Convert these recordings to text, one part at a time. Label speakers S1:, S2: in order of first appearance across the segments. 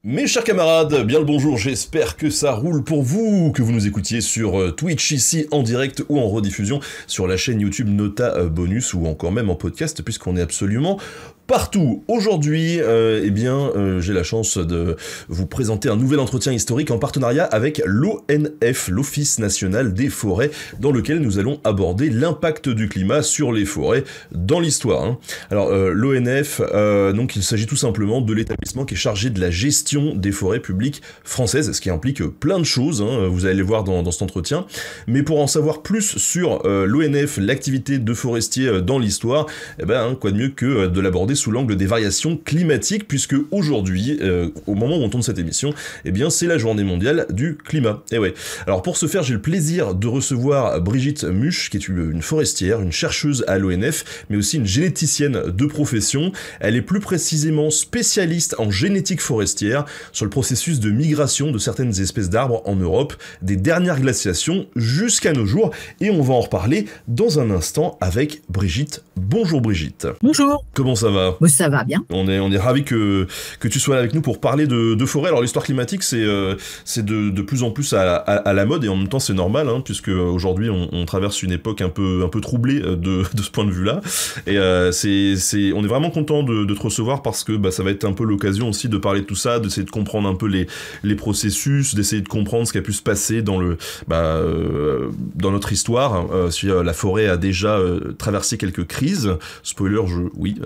S1: Mes chers camarades, bien le bonjour, j'espère que ça roule pour vous, que vous nous écoutiez sur Twitch ici en direct ou en rediffusion sur la chaîne YouTube Nota Bonus ou encore même en podcast puisqu'on est absolument partout. Aujourd'hui, j'ai la chance de vous présenter un nouvel entretien historique en partenariat avec l'ONF, l'Office National des Forêts, dans lequel nous allons aborder l'impact du climat sur les forêts dans l'histoire. Alors, l'ONF, donc il s'agit tout simplement de l'établissement qui est chargé de la gestion des forêts publiques françaises, ce qui implique plein de choses, vous allez les voir dans cet entretien. Mais pour en savoir plus sur l'ONF, l'activité de forestier dans l'histoire, quoi de mieux que de l'aborder sous l'angle des variations climatiques, puisque aujourd'hui, au moment où on tourne cette émission, c'est la journée mondiale du climat. Et ouais. Alors pour ce faire, j'ai le plaisir de recevoir Brigitte Muche, qui est une forestière, une chercheuse à l'ONF, mais aussi une généticienne de profession. Elle est plus précisément spécialiste en génétique forestière sur le processus de migration de certaines espèces d'arbres en Europe, des dernières glaciations jusqu'à nos jours, et on va en reparler dans un instant avec Brigitte. Bonjour Brigitte.
S2: Bonjour.
S1: Comment ça va?
S2: Ça va bien.
S1: On est ravis que tu sois là avec nous pour parler de forêt. Alors l'histoire climatique, c'est de plus en plus à la mode, et en même temps c'est normal, puisque aujourd'hui on traverse une époque un peu troublée de ce point de vue-là. Et on est vraiment content de te recevoir parce que ça va être un peu l'occasion aussi de parler de tout ça, d'essayer de comprendre un peu les processus, d'essayer de comprendre ce qui a pu se passer dans dans notre histoire. Si la forêt a déjà traversé quelques crises, spoiler, oui.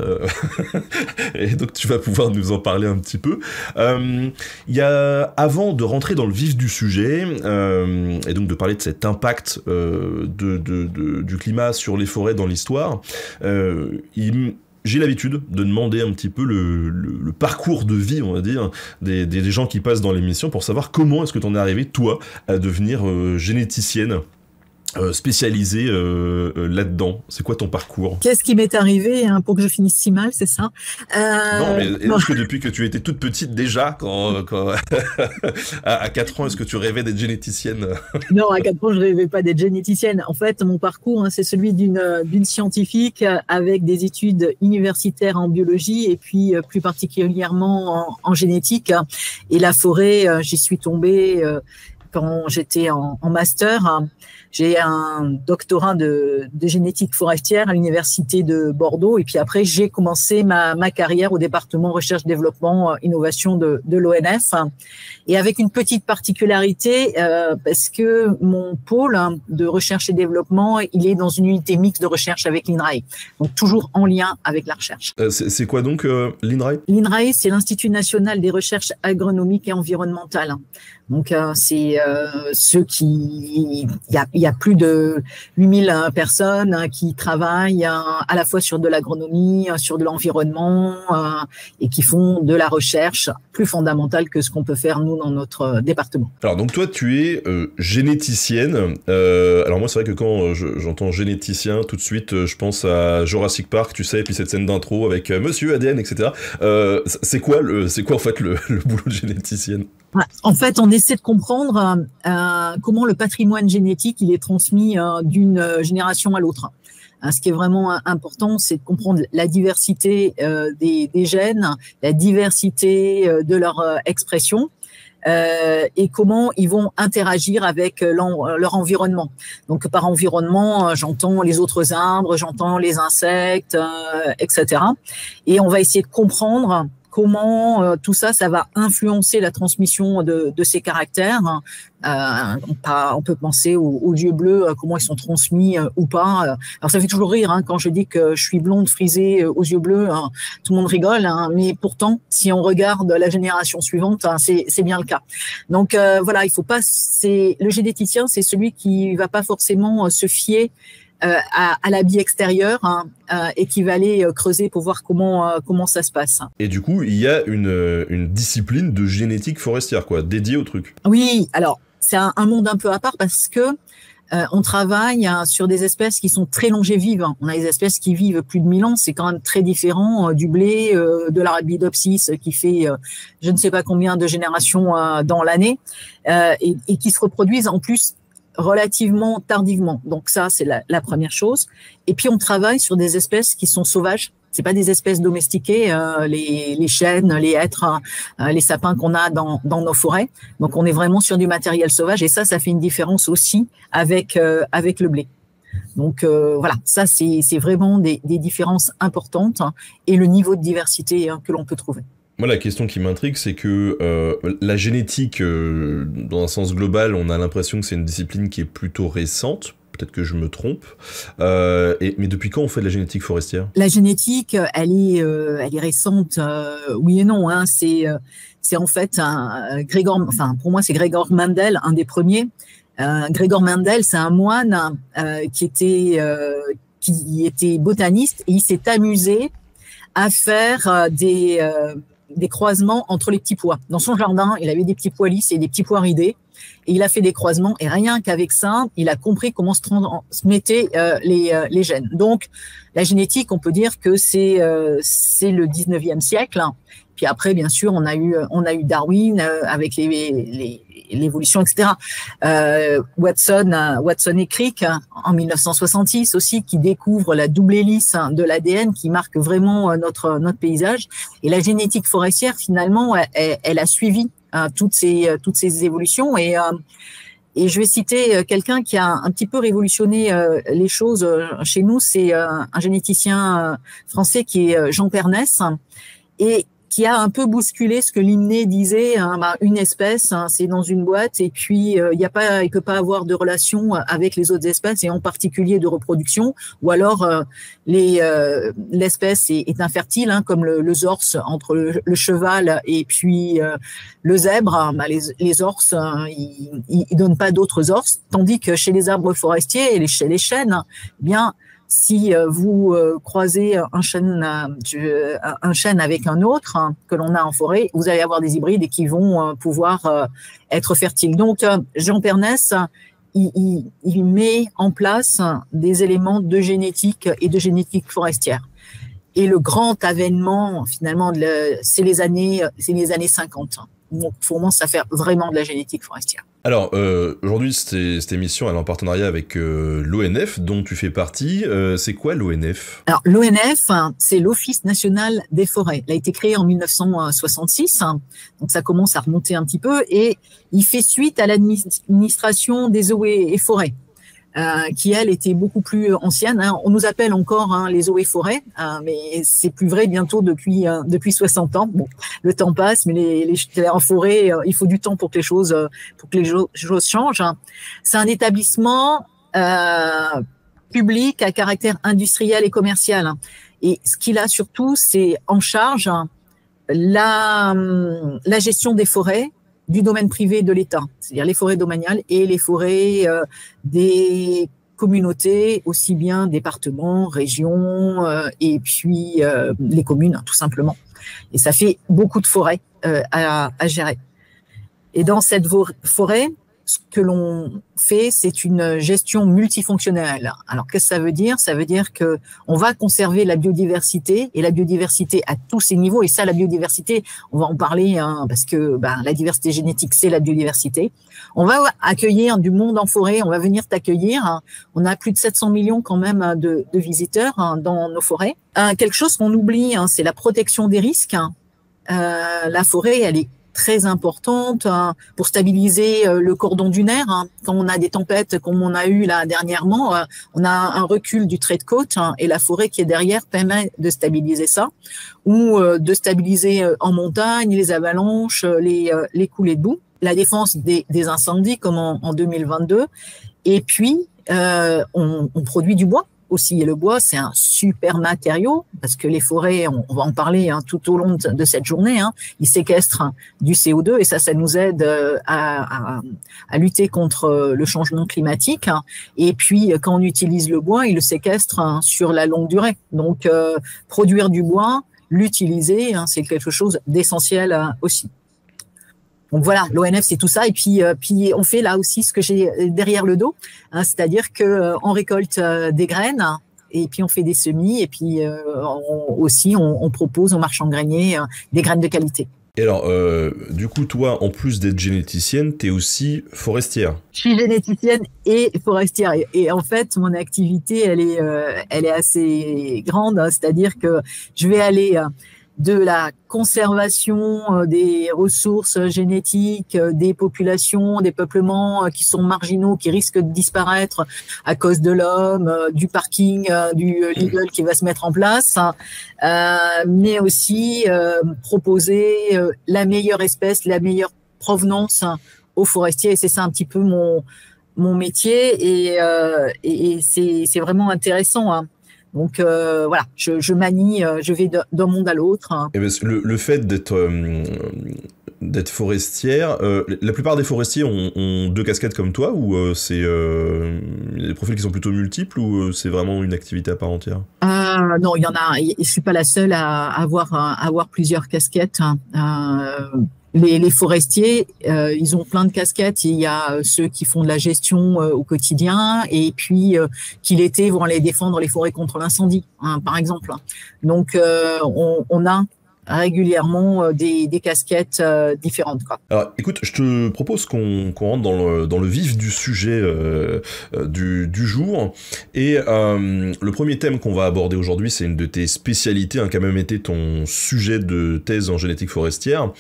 S1: Et donc tu vas pouvoir nous en parler un petit peu. Avant de rentrer dans le vif du sujet, et donc de parler de cet impact du climat sur les forêts dans l'histoire, j'ai l'habitude de demander un petit peu le parcours de vie, on va dire, des gens qui passent dans l'émission pour savoir comment est-ce que t'en es arrivé, toi, à devenir généticienne spécialisée là-dedans. C'est quoi ton parcours?
S2: Qu'est-ce qui m'est arrivé pour que je finisse si mal, c'est ça?
S1: Non, mais est-ce que depuis que tu étais toute petite déjà, à 4 ans, est-ce que tu rêvais d'être généticienne?
S2: Non, à 4 ans, je rêvais pas d'être généticienne. En fait, mon parcours, c'est celui d'une scientifique avec des études universitaires en biologie et puis plus particulièrement en génétique. Et la forêt, j'y suis tombée quand j'étais en master. J'ai un doctorat de génétique forestière à l'université de Bordeaux, et puis après j'ai commencé ma carrière au département recherche-développement innovation de l'ONF, et avec une petite particularité parce que mon pôle de recherche et développement, il est dans une unité mixte de recherche avec l'INRAE, donc toujours en lien avec la recherche.
S1: C'est quoi donc l'INRAE?
S2: L'INRAE, c'est l'Institut national des recherches agronomiques et environnementales. Donc c'est ceux qui, il y a plus de 8000 personnes qui travaillent à la fois sur de l'agronomie, sur de l'environnement, et qui font de la recherche plus fondamentale que ce qu'on peut faire nous dans notre département.
S1: Alors donc toi tu es généticienne. Alors moi c'est vrai que quand j'entends généticien, tout de suite je pense à Jurassic Park, tu sais, et puis cette scène d'intro avec Monsieur ADN, etc. C'est quoi en fait le boulot de généticienne?
S2: En fait, on essaie de comprendre comment le patrimoine génétique il est transmis d'une génération à l'autre. Ce qui est vraiment important, c'est de comprendre la diversité des gènes, la diversité de leur expression. Et comment ils vont interagir avec leur environnement. Donc par environnement, j'entends les autres arbres, j'entends les insectes, etc. Et on va essayer de comprendre comment tout ça va influencer la transmission de ces caractères. On peut penser aux yeux bleus, comment ils sont transmis ou pas. Alors ça fait toujours rire quand je dis que je suis blonde frisée aux yeux bleus, tout le monde rigole, mais pourtant, si on regarde la génération suivante, c'est bien le cas. Donc voilà, il faut pas. Le généticien, c'est celui qui va pas forcément se fier à l'habit extérieur et qui va aller creuser pour voir comment ça se passe.
S1: Et du coup, il y a une discipline de génétique forestière, quoi, dédiée au truc.
S2: Oui, alors c'est un monde un peu à part parce que on travaille sur des espèces qui sont très longévives. On a des espèces qui vivent plus de 1000 ans. C'est quand même très différent du blé, de l'Arabidopsis qui fait je ne sais pas combien de générations dans l'année et qui se reproduisent en plus relativement tardivement. Donc ça, c'est la première chose. Et puis, on travaille sur des espèces qui sont sauvages, C'est pas des espèces domestiquées, les chênes, les hêtres, les sapins qu'on a dans nos forêts. Donc, on est vraiment sur du matériel sauvage et ça fait une différence aussi avec le blé. Donc voilà, ça c'est vraiment des différences importantes et le niveau de diversité que l'on peut trouver.
S1: Moi, la question qui m'intrigue, c'est que la génétique, dans un sens global, on a l'impression que c'est une discipline qui est plutôt récente. Peut-être que je me trompe. Mais depuis quand on fait de la génétique forestière?
S2: La génétique, elle est récente, oui et non. Hein. C'est en fait pour moi, c'est Gregor Mendel, un des premiers. Gregor Mendel, c'est un moine qui était botaniste et il s'est amusé à faire des croisements entre les petits pois. Dans son jardin, il avait des petits pois lisses et des petits pois ridés. Et il a fait des croisements et rien qu'avec ça, il a compris comment se transmettaient les gènes. Donc, la génétique, on peut dire que c'est le 19e siècle. Puis après, bien sûr, on a eu Darwin avec l'évolution, etc. Watson et Crick en 1966 aussi, qui découvrent la double hélice de l'ADN qui marque vraiment notre paysage. Et la génétique forestière, finalement, elle a suivi toutes ces évolutions et je vais citer quelqu'un qui a un petit peu révolutionné les choses chez nous, c'est un généticien français qui est Jean Pernès et qui a un peu bousculé ce que Limné disait, une espèce, c'est dans une boîte et puis il peut pas avoir de relation avec les autres espèces et en particulier de reproduction, ou alors l'espèce est infertile, comme le zorse entre le cheval et puis le zèbre. Les orses, ils donnent pas d'autres orses, tandis que chez les arbres forestiers et chez les chênes, bien si vous croisez un chêne avec un autre que l'on a en forêt, vous allez avoir des hybrides et qui vont pouvoir être fertiles. Donc, Jean Pernès, il met en place des éléments de génétique et de génétique forestière. Et le grand avènement, finalement, c'est les années 50. Donc, pour moi, ça fait vraiment de la génétique forestière.
S1: Alors, aujourd'hui, cette émission, elle est en partenariat avec l'ONF, dont tu fais partie. C'est quoi l'ONF?
S2: Alors, l'ONF, c'est l'Office national des forêts. Il a été créé en 1966, donc ça commence à remonter un petit peu, et il fait suite à l'administration des eaux et forêts, qui, elle, était beaucoup plus ancienne. On nous appelle encore les eaux et forêts, mais c'est plus vrai bientôt depuis 60 ans. Bon, le temps passe, mais les en forêt, il faut du temps pour que les choses changent. C'est un établissement public à caractère industriel et commercial. Et ce qu'il a surtout, c'est en charge la gestion des forêts du domaine privé de l'État, c'est-à-dire les forêts domaniales et les forêts des communautés, aussi bien départements, régions et puis les communes, tout simplement. Et ça fait beaucoup de forêts à gérer. Et dans cette forêt, ce que l'on fait, c'est une gestion multifonctionnelle. Alors, qu'est-ce que ça veut dire? Ça veut dire que on va conserver la biodiversité, et la biodiversité à tous ses niveaux. Et ça, la biodiversité, on va en parler, parce que la diversité génétique, c'est la biodiversité. On va accueillir du monde en forêt, on va venir t'accueillir. On a plus de 700 millions quand même de visiteurs dans nos forêts. Quelque chose qu'on oublie, c'est la protection des risques. La forêt, elle est très importante pour stabiliser le cordon dunaire. Quand on a des tempêtes comme on a eu là dernièrement, on a un recul du trait de côte et la forêt qui est derrière permet de stabiliser ça, ou de stabiliser en montagne les avalanches, les coulées de boue, la défense des incendies comme en 2022. Et puis, on produit du bois aussi. Et le bois, c'est un super matériau parce que les forêts, on va en parler tout au long de cette journée, ils séquestrent du CO2 et ça nous aide à lutter contre le changement climatique. Et puis, quand on utilise le bois, il le séquestre sur la longue durée. Donc, produire du bois, l'utiliser, c'est quelque chose d'essentiel aussi. Donc voilà, l'ONF, c'est tout ça. Et puis on fait là aussi ce que j'ai derrière le dos, c'est-à-dire que on récolte des graines et puis on fait des semis et puis on propose aux marchands greniers des graines de qualité.
S1: Et alors, du coup, toi, en plus d'être généticienne, t'es aussi forestière.
S2: Je suis généticienne et forestière. Et en fait, mon activité, elle est assez grande. C'est-à-dire que je vais aller de la conservation des ressources génétiques, des populations, des peuplements qui sont marginaux, qui risquent de disparaître à cause de l'homme, du parking, du Lidl qui va se mettre en place, mais aussi proposer la meilleure espèce, la meilleure provenance aux forestiers. Et c'est ça un petit peu mon métier, et c'est vraiment intéressant, hein. Donc voilà, je manie, je vais d'un monde à l'autre.
S1: Et ben, le fait d'être forestière, la plupart des forestiers ont deux casquettes comme toi, ou c'est des profils qui sont plutôt multiples, ou c'est vraiment une activité à part entière?
S2: Non, il y en a. Je suis pas la seule à avoir plusieurs casquettes. Les forestiers, ils ont plein de casquettes. Il y a ceux qui font de la gestion au quotidien, et puis qui l'été vont aller défendre les forêts contre l'incendie, hein, par exemple. Donc, on a régulièrement des casquettes différentes, quoi.
S1: Alors, écoute, je te propose qu'on rentre dans le vif du sujet du jour. Et le premier thème qu'on va aborder aujourd'hui, c'est une de tes spécialités, hein, qui a même été ton sujet de thèse en génétique forestière.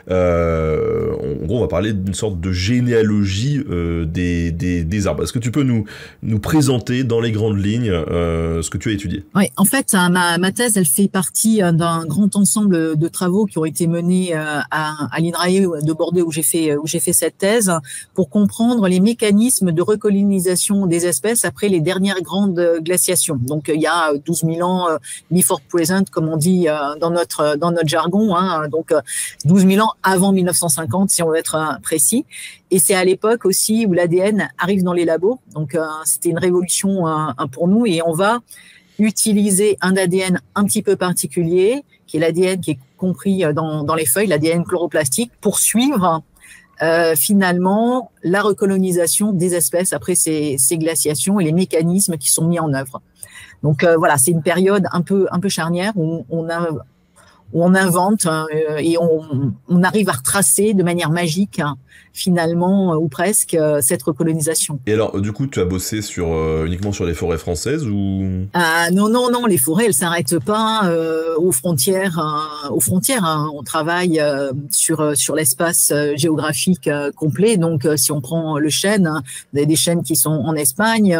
S1: En gros, on va parler d'une sorte de généalogie des arbres. Est-ce que tu peux nous présenter dans les grandes lignes ce que tu as étudié?
S2: Oui, en fait, ma thèse, elle fait partie d'un grand ensemble de travaux qui ont été menés à l'INRAE de Bordeaux, où j'ai fait cette thèse, pour comprendre les mécanismes de recolonisation des espèces après les dernières grandes glaciations. Donc il y a 12 000 ans before present, comme on dit dans notre jargon, hein, donc 12 000 ans avant 1950, si on veut être précis. Et c'est à l'époque aussi où l'ADN arrive dans les labos. Donc c'était une révolution pour nous, et on va utiliser un ADN un petit peu particulier, qui est l'ADN qui est compris dans les feuilles, l'ADN chloroplastique, pour suivre finalement la recolonisation des espèces après ces glaciations et les mécanismes qui sont mis en œuvre. Donc voilà, c'est une période un peu charnière où on invente et on arrive à retracer de manière magique, hein, finalement, ou presque, cette recolonisation.
S1: Et alors, du coup, tu as bossé uniquement sur les forêts françaises, ou?
S2: Non, les forêts, elles s'arrêtent pas aux frontières. Hein. On travaille sur l'espace géographique complet. Donc, si on prend le chêne, hein, vous avez des chênes qui sont en Espagne,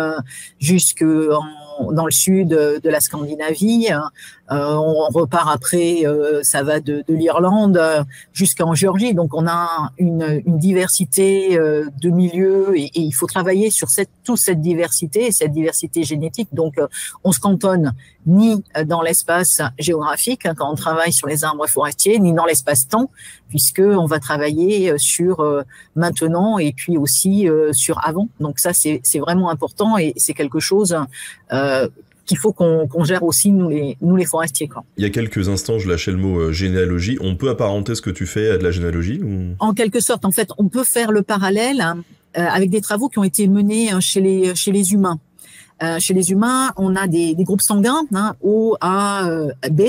S2: jusque dans le sud de la Scandinavie. On repart après, ça va de l'Irlande jusqu'en Géorgie. Donc, on a une diversité de milieux, et il faut travailler sur toute cette diversité génétique. Donc, on se cantonne ni dans l'espace géographique, hein, quand on travaille sur les arbres forestiers, ni dans l'espace-temps, puisque on va travailler sur maintenant, et puis aussi sur avant. Donc ça, c'est vraiment important, et c'est quelque chose qu'il faut qu'on gère aussi, nous les forestiers, quoi.
S1: Il y a quelques instants, je lâchais le mot généalogie. On peut apparenter ce que tu fais à de la généalogie, ou? En
S2: quelque sorte, en fait, on peut faire le parallèle avec des travaux qui ont été menés chez les humains. Chez les humains, on a des groupes sanguins, hein, O, A, B,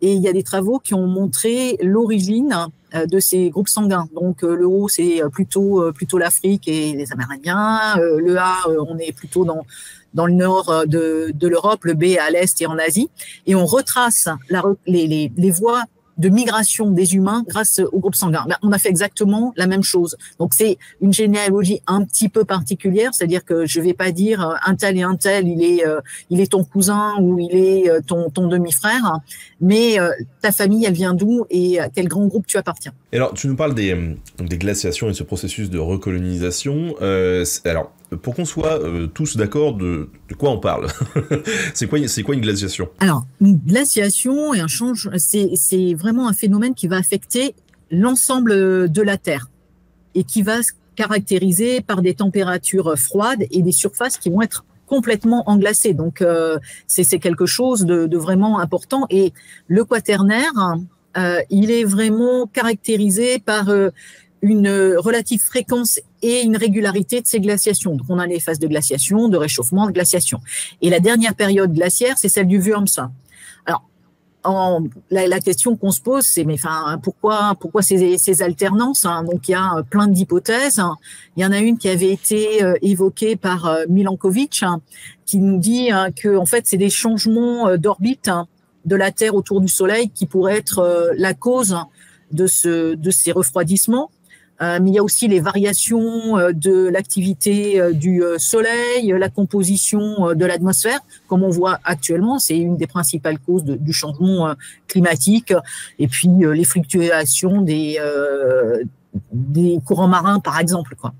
S2: et il y a des travaux qui ont montré l'origine de ces groupes sanguins. Donc le O, c'est plutôt l'Afrique et les Amérindiens. Le A, on est plutôt dans le nord de l'Europe, le B à l'est et en Asie. Et on retrace les voies de migration des humains grâce au groupe sanguin. Ben, on a fait exactement la même chose. Donc c'est une généalogie un petit peu particulière, c'est-à-dire que je vais pas dire un tel et un tel, il est ton cousin ou il est ton demi-frère, mais ta famille, elle vient d'où et à quel grand groupe tu appartiens.
S1: Et alors, tu nous parles des glaciations et de ce processus de recolonisation. Alors, pour qu'on soit tous d'accord de quoi on parle, c'est quoi une glaciation?
S2: Alors, une glaciation et c'est vraiment un phénomène qui va affecter l'ensemble de la Terre et qui va se caractériser par des températures froides et des surfaces qui vont être complètement englacées. Donc, c'est quelque chose de vraiment important. Et le Quaternaire, il est vraiment caractérisé par une relative fréquence et une régularité de ces glaciations. Donc, on a les phases de glaciation, de réchauffement, de glaciation. Et la dernière période glaciaire, c'est celle du Worms. Alors, La question qu'on se pose, c'est mais enfin pourquoi ces alternances, hein. Donc il y a plein d'hypothèses. Il y en a une qui avait été évoquée par Milankovitch, hein, qui nous dit que en fait c'est des changements d'orbite, hein, de la Terre autour du Soleil qui pourraient être la cause de ces refroidissements. Mais il y a aussi les variations de l'activité du Soleil, la composition de l'atmosphère, comme on voit actuellement, c'est une des principales causes du changement climatique. Et puis les fluctuations des courants marins, par exemple, quoi.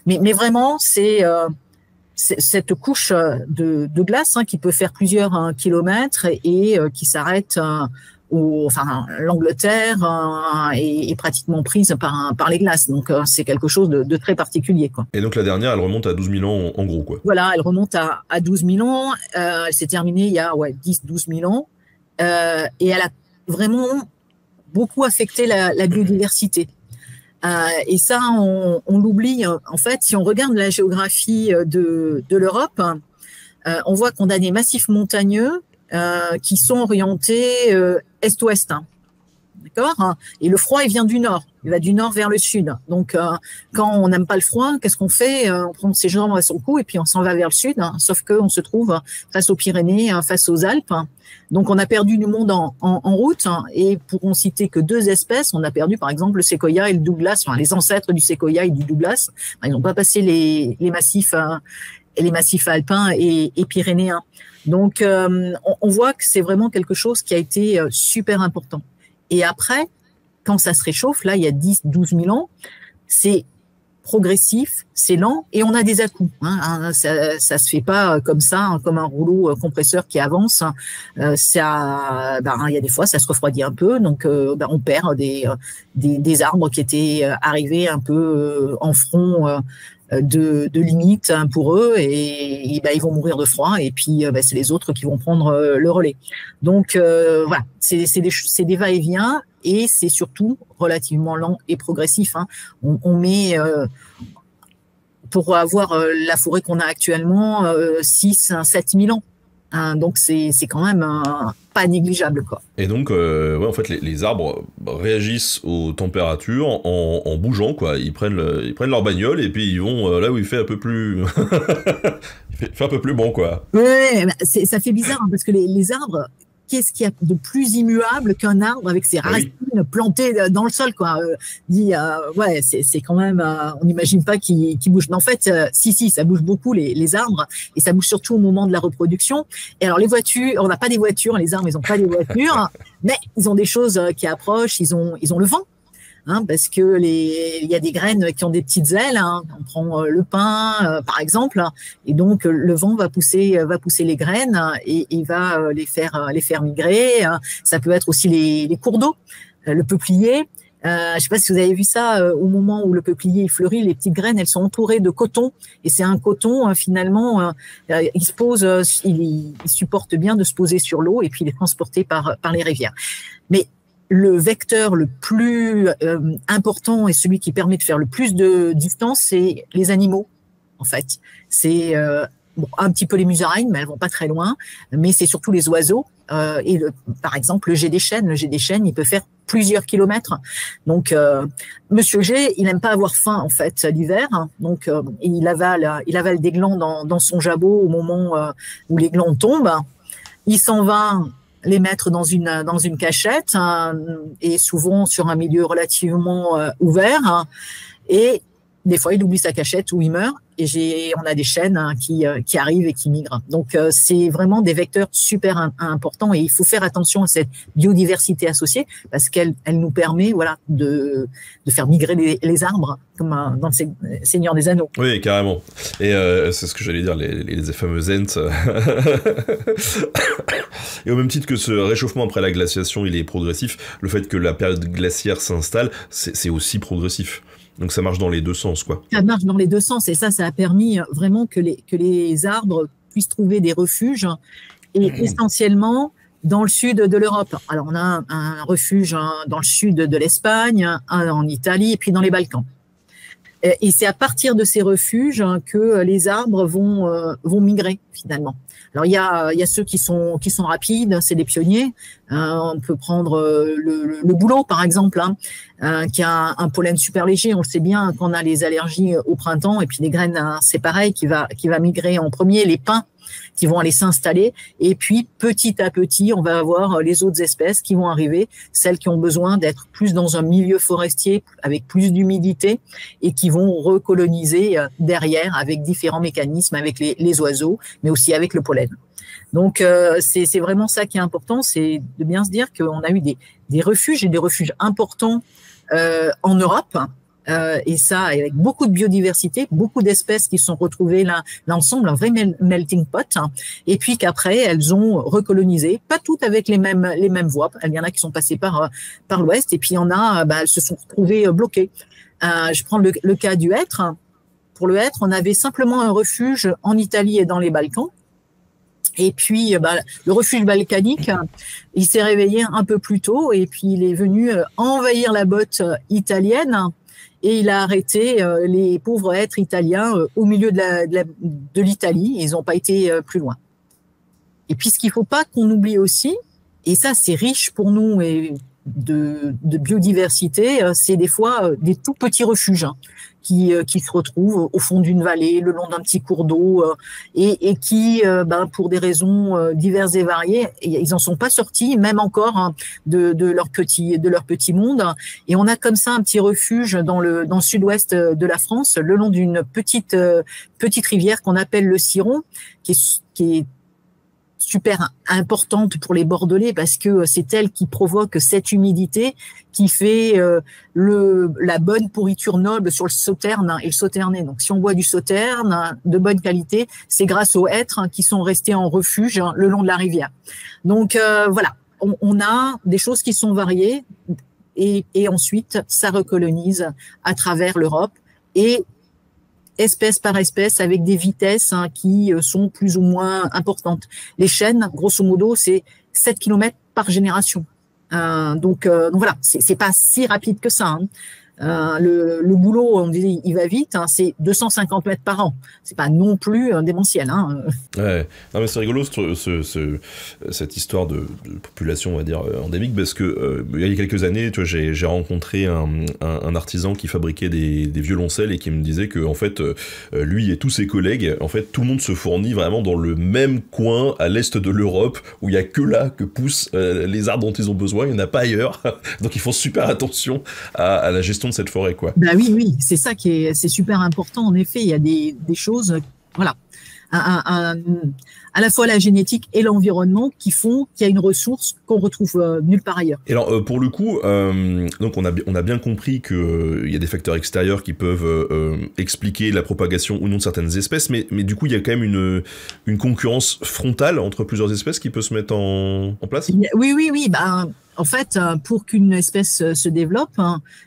S2: Mais vraiment, c'est cette couche de glace, hein, qui peut faire plusieurs kilomètres et qui s'arrête. L'Angleterre est pratiquement prise par les glaces, donc c'est quelque chose de très particulier, quoi.
S1: Et donc la dernière, elle remonte à 12 000 ans en gros, quoi.
S2: Voilà, elle remonte à 12 000 ans, elle s'est terminée il y a 10-12 000 ans, et elle a vraiment beaucoup affecté la biodiversité. Et ça, on l'oublie. En fait, si on regarde la géographie de l'Europe, on voit qu'on a des massifs montagneux qui sont orientés est-ouest, hein. D'accord. Et le froid, il vient du nord. Il va du nord vers le sud. Donc, quand on n'aime pas le froid, qu'est-ce qu'on fait? On prend ses jambes à son cou et puis on s'en va vers le sud, hein. Sauf qu'on se trouve face aux Pyrénées, face aux Alpes. Donc, on a perdu du monde en route. Et pour en citer que 2 espèces, on a perdu, par exemple, le séquoia et le Douglas. Enfin, les ancêtres du séquoia et du Douglas, ils n'ont pas passé les massifs alpins et pyrénéens. Donc, on voit que c'est vraiment quelque chose qui a été super important. Et après, quand ça se réchauffe, là, il y a 10-12 000 ans, c'est progressif, c'est lent et on a des à-coups, hein. Ça se fait pas comme ça, hein, comme un rouleau compresseur qui avance. Il y a des fois, ça se refroidit un peu, donc on perd des arbres qui étaient arrivés un peu en front de limite, hein, pour eux, et ils vont mourir de froid, et puis c'est les autres qui vont prendre le relais. Donc voilà, c'est des va-et-vient, et c'est surtout relativement lent et progressif, hein. On met pour avoir la forêt qu'on a actuellement 6-7 000 ans. Hein, donc c'est quand même pas négligeable, quoi.
S1: Et donc en fait les arbres réagissent aux températures en bougeant, quoi. Ils prennent leur bagnole et puis ils vont là où il fait un peu plus il fait un peu plus bon, quoi.
S2: Ouais, ça fait bizarre, hein, parce que les arbres, qu'est-ce qu'il y a de plus immuable qu'un arbre avec ses racines plantées dans le sol, quoi. C'est quand même, on n'imagine pas qu'il bouge. Mais en fait, si, ça bouge beaucoup, les arbres, et ça bouge surtout au moment de la reproduction. Et alors, les voitures, on n'a pas des voitures, les arbres, ils n'ont pas des voitures, mais ils ont des choses qui approchent, ils ont le vent. Hein, parce que il y a des graines qui ont des petites ailes, hein. On prend le pin, par exemple, et donc le vent va pousser les graines et va les faire migrer. Ça peut être aussi les cours d'eau, le peuplier. Je sais pas si vous avez vu ça, au moment où le peuplier il fleurit, les petites graines, elles sont entourées de coton, et c'est un coton finalement, il supporte bien de se poser sur l'eau et puis il est transporté par les rivières. Mais le vecteur le plus important et celui qui permet de faire le plus de distance, c'est les animaux, en fait. C'est un petit peu les musaraignes, mais elles vont pas très loin, mais c'est surtout les oiseaux. Par exemple, le jet des chênes. Le jet des chênes, il peut faire plusieurs kilomètres. Donc, Monsieur G, il n'aime pas avoir faim, en fait, l'hiver. Donc, il avale des glands dans son jabot au moment où les glands tombent. Il s'en va les mettre dans une cachette, hein, et souvent sur un milieu relativement ouvert, hein, et des fois il oublie sa cachette ou il meurt, et on a des chênes, hein, qui arrivent et qui migrent. Donc c'est vraiment des vecteurs super importants, et il faut faire attention à cette biodiversité associée, parce qu'elle nous permet de faire migrer les arbres, comme dans le Seigneur des Anneaux.
S1: Oui, carrément. Et c'est ce que j'allais dire, les fameux Ents. Et au même titre que ce réchauffement après la glaciation, il est progressif, le fait que la période glaciaire s'installe, c'est aussi progressif. Donc ça marche dans les deux sens, quoi.
S2: Ça marche dans les deux sens, et ça a permis vraiment que les arbres puissent trouver des refuges, et essentiellement dans le sud de l'Europe. Alors on a un refuge dans le sud de l'Espagne, un en Italie, et puis dans les Balkans. Et c'est à partir de ces refuges que les arbres vont migrer finalement. Alors il y a ceux qui sont rapides, c'est des pionniers. On peut prendre le bouleau par exemple, qui a un pollen super léger. On le sait bien quand on a les allergies au printemps. Et puis les graines, c'est pareil, qui va migrer en premier. Les pins qui vont aller s'installer. Et puis, petit à petit, on va avoir les autres espèces qui vont arriver, celles qui ont besoin d'être plus dans un milieu forestier avec plus d'humidité et qui vont recoloniser derrière avec différents mécanismes, avec les oiseaux, mais aussi avec le pollen. Donc, c'est vraiment ça qui est important, c'est de bien se dire qu'on a eu des refuges et des refuges importants en Europe. Et ça, avec beaucoup de biodiversité, beaucoup d'espèces qui sont retrouvées là ensemble, un vrai melting pot. Et puis qu'après, elles ont recolonisé, pas toutes avec les mêmes voies. Il y en a qui sont passées par l'ouest, et puis il y en a, elles se sont retrouvées bloquées. Je prends le cas du hêtre. Pour le hêtre, on avait simplement un refuge en Italie et dans les Balkans. Et puis, le refuge balkanique, il s'est réveillé un peu plus tôt, et puis il est venu envahir la botte italienne. Et il a arrêté les pauvres êtres italiens au milieu de l'Italie. Ils n'ont pas été plus loin. Et puis, ce qu'il ne faut pas qu'on oublie aussi, et ça, c'est riche pour nous et de biodiversité, c'est des fois des tout petits refuges qui se retrouvent au fond d'une vallée, le long d'un petit cours d'eau, et qui, pour des raisons diverses et variées, ils en sont pas sortis, même encore de leur petit monde. Et on a comme ça un petit refuge dans le sud-ouest de la France, le long d'une petite rivière qu'on appelle le Ciron, qui est super importante pour les Bordelais parce que c'est elle qui provoque cette humidité qui fait la bonne pourriture noble sur le sauterne et le sauternais. Donc, si on boit du sauterne de bonne qualité, c'est grâce aux hêtres qui sont restés en refuge le long de la rivière. Donc, voilà, on a des choses qui sont variées et ensuite, ça recolonise à travers l'Europe et espèce par espèce, avec des vitesses qui sont plus ou moins importantes. Les chênes, grosso modo, c'est 7 km par génération. Donc voilà, c'est pas si rapide que ça. Le boulot, on dit, il va vite, c'est 250 mètres par an. C'est pas non plus démentiel.
S1: Ouais, non, mais c'est rigolo cette histoire de population, on va dire, endémique, parce que il y a quelques années, tu vois, j'ai rencontré un artisan qui fabriquait des violoncelles et qui me disait que en fait, lui et tous ses collègues, en fait, tout le monde se fournit vraiment dans le même coin à l'est de l'Europe où il y a que là que poussent les arbres dont ils ont besoin, il n'y en a pas ailleurs. Donc ils font super attention à la gestion de cette forêt, quoi.
S2: Oui, c'est ça c'est super important. En effet, il y a des choses, voilà, à la fois la génétique et l'environnement qui font qu'il y a une ressource qu'on retrouve nulle part ailleurs.
S1: Et alors, pour le coup, donc on a bien compris que il y a des facteurs extérieurs qui peuvent expliquer la propagation ou non de certaines espèces, mais du coup, il y a quand même une concurrence frontale entre plusieurs espèces qui peut se mettre en place.
S2: Oui. En fait, pour qu'une espèce se développe,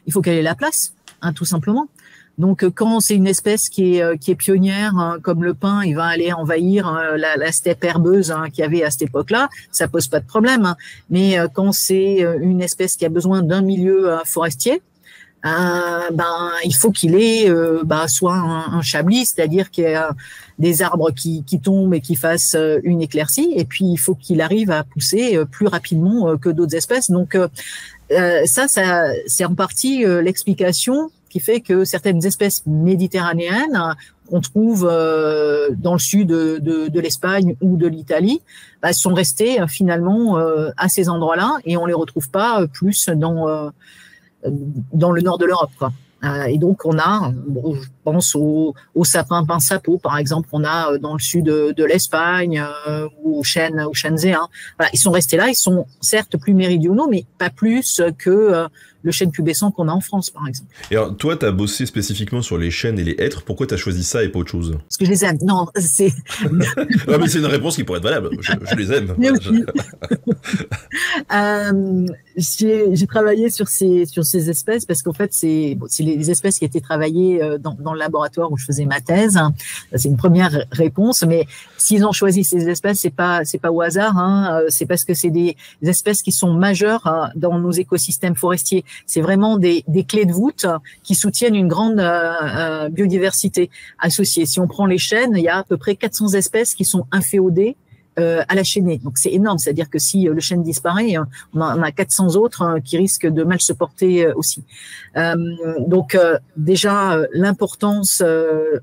S2: il faut qu'elle ait la place, tout simplement. Donc, quand c'est une espèce qui est pionnière, comme le pin, il va aller envahir la steppe herbeuse qu'il y avait à cette époque-là, ça pose pas de problème. Mais quand c'est une espèce qui a besoin d'un milieu forestier, il faut qu'il ait soit un chablis, c'est-à-dire qu'il y ait des arbres qui tombent et qui fassent une éclaircie, et puis il faut qu'il arrive à pousser plus rapidement que d'autres espèces. Donc ça c'est en partie l'explication qui fait que certaines espèces méditerranéennes qu'on trouve dans le sud de l'Espagne ou de l'Italie sont restées finalement à ces endroits-là, et on les retrouve pas plus dans le nord de l'Europe, quoi. Et donc on a, je pense au sapin pinsapo par exemple, on a dans le sud de l'Espagne ou aux chênes zéens. Voilà, ils sont restés là, ils sont certes plus méridionaux, mais pas plus que le chêne pubescent qu'on a en France, par exemple.
S1: Et alors, toi, tu as bossé spécifiquement sur les chênes et les hêtres. Pourquoi tu as choisi ça et pas autre chose?
S2: Parce que je les aime. Non, c'est...
S1: Non, mais c'est une réponse qui pourrait être valable. Je les aime.
S2: J'ai travaillé sur ces espèces parce qu'en fait, c'est les espèces qui étaient travaillées dans le laboratoire où je faisais ma thèse. C'est une première réponse, mais s'ils ont choisi ces espèces, c'est pas au hasard. C'est parce que c'est des espèces qui sont majeures dans nos écosystèmes forestiers. C'est vraiment des clés de voûte qui soutiennent une grande biodiversité associée. Si on prend les chênes, il y a à peu près 400 espèces qui sont inféodées à la chaînée. Donc c'est énorme, c'est-à-dire que si le chêne disparaît, on a 400 autres qui risquent de mal se porter aussi. Donc déjà l'importance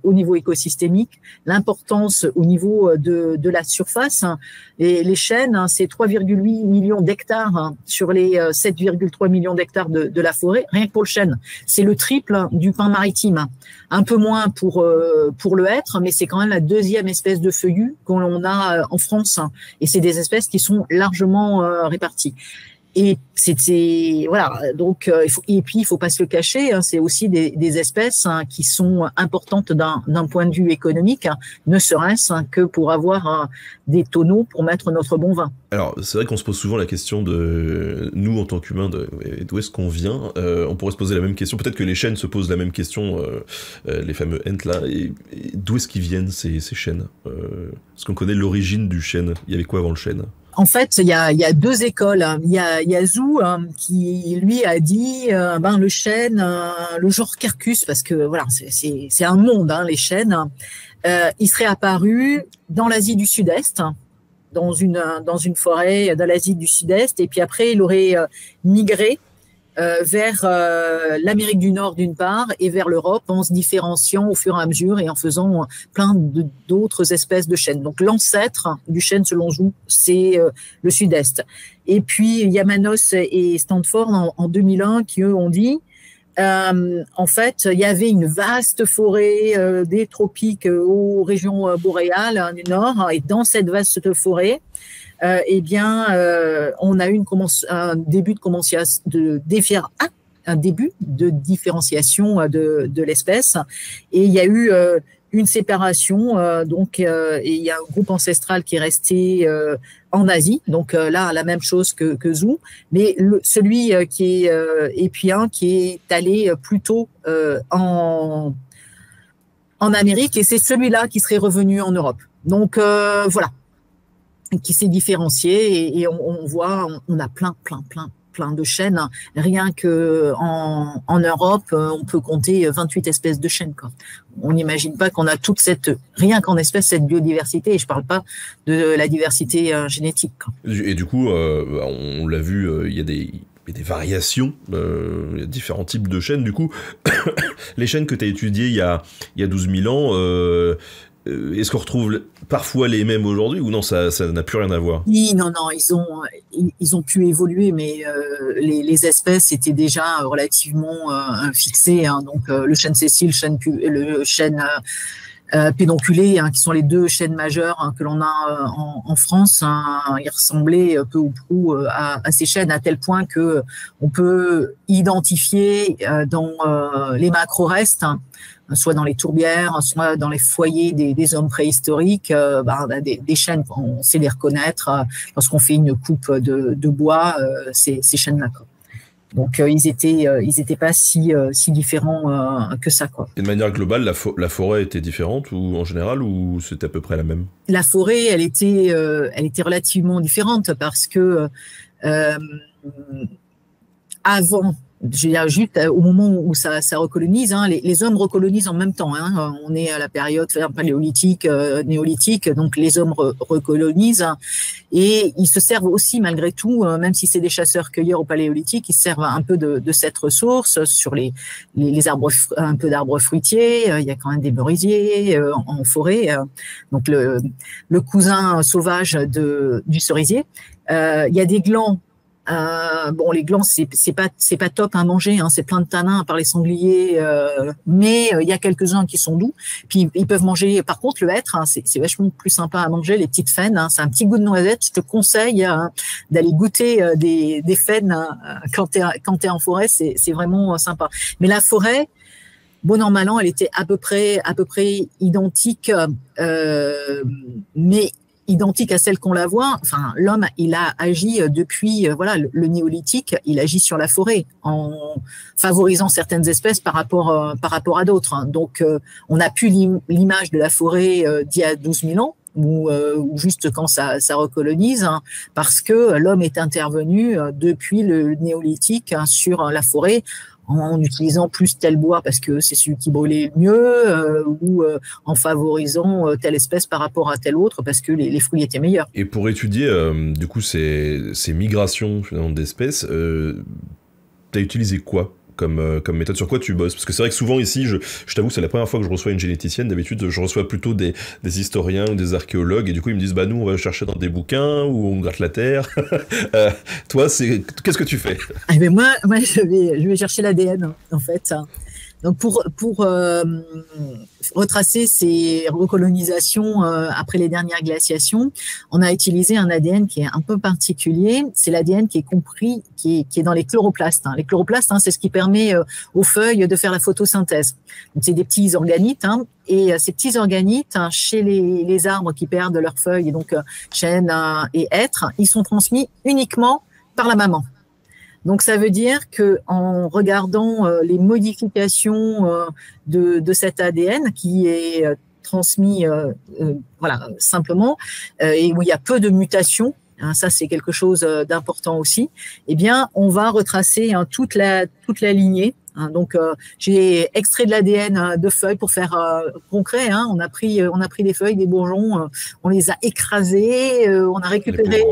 S2: au niveau écosystémique, l'importance au niveau de la surface. Et les chênes, c'est 3,8 millions d'hectares sur les 7,3 millions d'hectares de la forêt, rien que pour le chêne. C'est le triple du pin maritime. Un peu moins pour le hêtre, mais c'est quand même la deuxième espèce de feuillu qu'on a en France. Et c'est des espèces qui sont largement réparties. Et voilà. Donc, et puis il faut pas se le cacher. C'est aussi des espèces qui sont importantes d'un point de vue économique, ne serait-ce que pour avoir des tonneaux pour mettre notre bon vin.
S1: Alors, c'est vrai qu'on se pose souvent la question de nous en tant qu'humains, d'où est-ce qu'on vient. On pourrait se poser la même question. Peut-être que les chênes se posent la même question, les fameux ents là. Et d'où est-ce qu'ils viennent ces chênes? Est-ce qu'on connaît l'origine du chêne? Il y avait quoi avant le chêne?
S2: En fait, il y a deux écoles. Il y a Zhou qui lui a dit le chêne, le genre Quercus, parce que voilà, c'est un monde les chênes. Il serait apparu dans l'Asie du Sud-Est, dans une forêt de l'Asie du Sud-Est, et puis après il aurait migré vers l'Amérique du Nord d'une part et vers l'Europe en se différenciant au fur et à mesure et en faisant plein d'autres espèces de chênes. Donc l'ancêtre du chêne selon Zhou, c'est le Sud-Est. Et puis Yamanos et Stanford en 2001 qui eux ont dit en fait, il y avait une vaste forêt des tropiques aux régions boréales du Nord, et dans cette vaste forêt, on a eu un début de différenciation de l'espèce, et il y a eu une séparation, et il y a un groupe ancestral qui est resté en Asie, donc là la même chose que Zhou, mais celui qui est et puis un qui est allé plutôt en Amérique, et c'est celui-là qui serait revenu en Europe. Donc voilà, qui s'est différencié, et on voit, on a plein de chênes. Rien que en Europe, on peut compter 28 espèces de chênes, quoi. On n'imagine pas qu'on a rien qu'en espèces, cette biodiversité, et je parle pas de la diversité génétique, quoi.
S1: Et du coup, on l'a vu, il y a des variations, il y a différents types de chênes, du coup. Les chênes que tu as étudiés il y a 12 000 ans, est-ce qu'on retrouve parfois les mêmes aujourd'hui, ou non, ça n'a plus rien à voir?
S2: Oui, non, ils ont pu évoluer, mais les espèces étaient déjà relativement fixées, donc le chêne sessile, le chêne pédonculé, qui sont les deux chênes majeurs que l'on a en France, ils ressemblaient peu ou prou à ces chênes, à tel point que on peut identifier dans les macro-restes, soit dans les tourbières, soit dans les foyers des hommes préhistoriques, des chênes, on sait les reconnaître lorsqu'on fait une coupe de bois, ces chênes-là, quoi. Donc ils étaient pas si différents que ça, quoi.
S1: Et de manière globale, la forêt était différente, ou en général, ou c'était à peu près la même?
S2: La forêt, elle était relativement différente, parce que avant, je veux dire, juste au moment où ça recolonise, les hommes recolonisent en même temps. On est à la période paléolithique, néolithique, donc les hommes recolonisent, et ils se servent aussi malgré tout, même si c'est des chasseurs-cueilleurs au paléolithique, ils se servent un peu de cette ressource sur les arbres, un peu d'arbres fruitiers. Il y a quand même des merisiers en forêt, donc le cousin sauvage du cerisier. Il y a des glands. Les glands, c'est pas top à manger, c'est plein de tanins par les sangliers, mais il y a quelques-uns qui sont doux. Puis ils peuvent manger. Par contre, le hêtre, c'est vachement plus sympa à manger. Les petites faines, c'est un petit goût de noisette. Je te conseille d'aller goûter des faines quand t'es en forêt. C'est vraiment sympa. Mais la forêt, bon an mal an, elle était à peu près identique, mais identique à celle qu'on la voit. Enfin, l'homme, il a agi depuis le néolithique, il agit sur la forêt en favorisant certaines espèces par rapport à d'autres. Donc, on n'a plus l'image de la forêt d'il y a 12 000 ans, ou juste quand ça recolonise, hein, parce que l'homme est intervenu depuis le néolithique sur la forêt, en utilisant plus tel bois parce que c'est celui qui brûlait le mieux, ou en favorisant telle espèce par rapport à telle autre parce que les fruits étaient meilleurs.
S1: Et pour étudier du coup ces migrations d'espèces, t'as utilisé quoi comme méthode? Sur quoi tu bosses? Parce que c'est vrai que souvent ici, je t'avoue, c'est la première fois que je reçois une généticienne. D'habitude, je reçois plutôt des historiens ou des archéologues, et du coup, ils me disent, bah nous, on va chercher dans des bouquins, ou on gratte la terre. Toi, qu'est-ce que tu fais?
S2: Eh bien, moi je vais chercher l'ADN, en fait. Donc pour retracer ces recolonisations après les dernières glaciations, on a utilisé un ADN qui est un peu particulier. C'est l'ADN qui est dans les chloroplastes. Les chloroplastes, c'est ce qui permet aux feuilles de faire la photosynthèse. Donc c'est des petits organites, et ces petits organites, chez les arbres qui perdent leurs feuilles, et donc chênes et hêtres, ils sont transmis uniquement par la maman. Donc, ça veut dire que en regardant les modifications de cet ADN qui est transmis, voilà, simplement, et où il y a peu de mutations, ça c'est quelque chose d'important aussi. Eh bien, on va retracer toute la lignée. Donc, j'ai extrait de l'ADN de feuilles pour faire concret. On a pris des feuilles, des bourgeons, on les a écrasés, on a récupéré.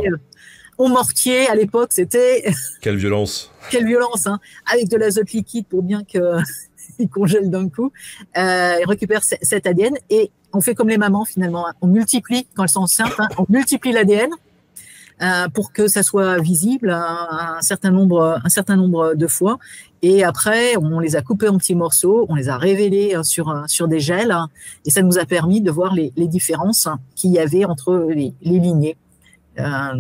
S2: Au mortier, à l'époque, c'était...
S1: Quelle violence!
S2: Quelle violence, avec de l'azote liquide pour bien qu'il congèle d'un coup. Il récupère cet ADN et on fait comme les mamans, finalement. On multiplie, quand elles sont enceintes, on multiplie l'ADN pour que ça soit visible un certain nombre de fois. Et après, on les a coupés en petits morceaux, on les a révélés sur des gels, et ça nous a permis de voir les différences qu'il y avait entre les lignées.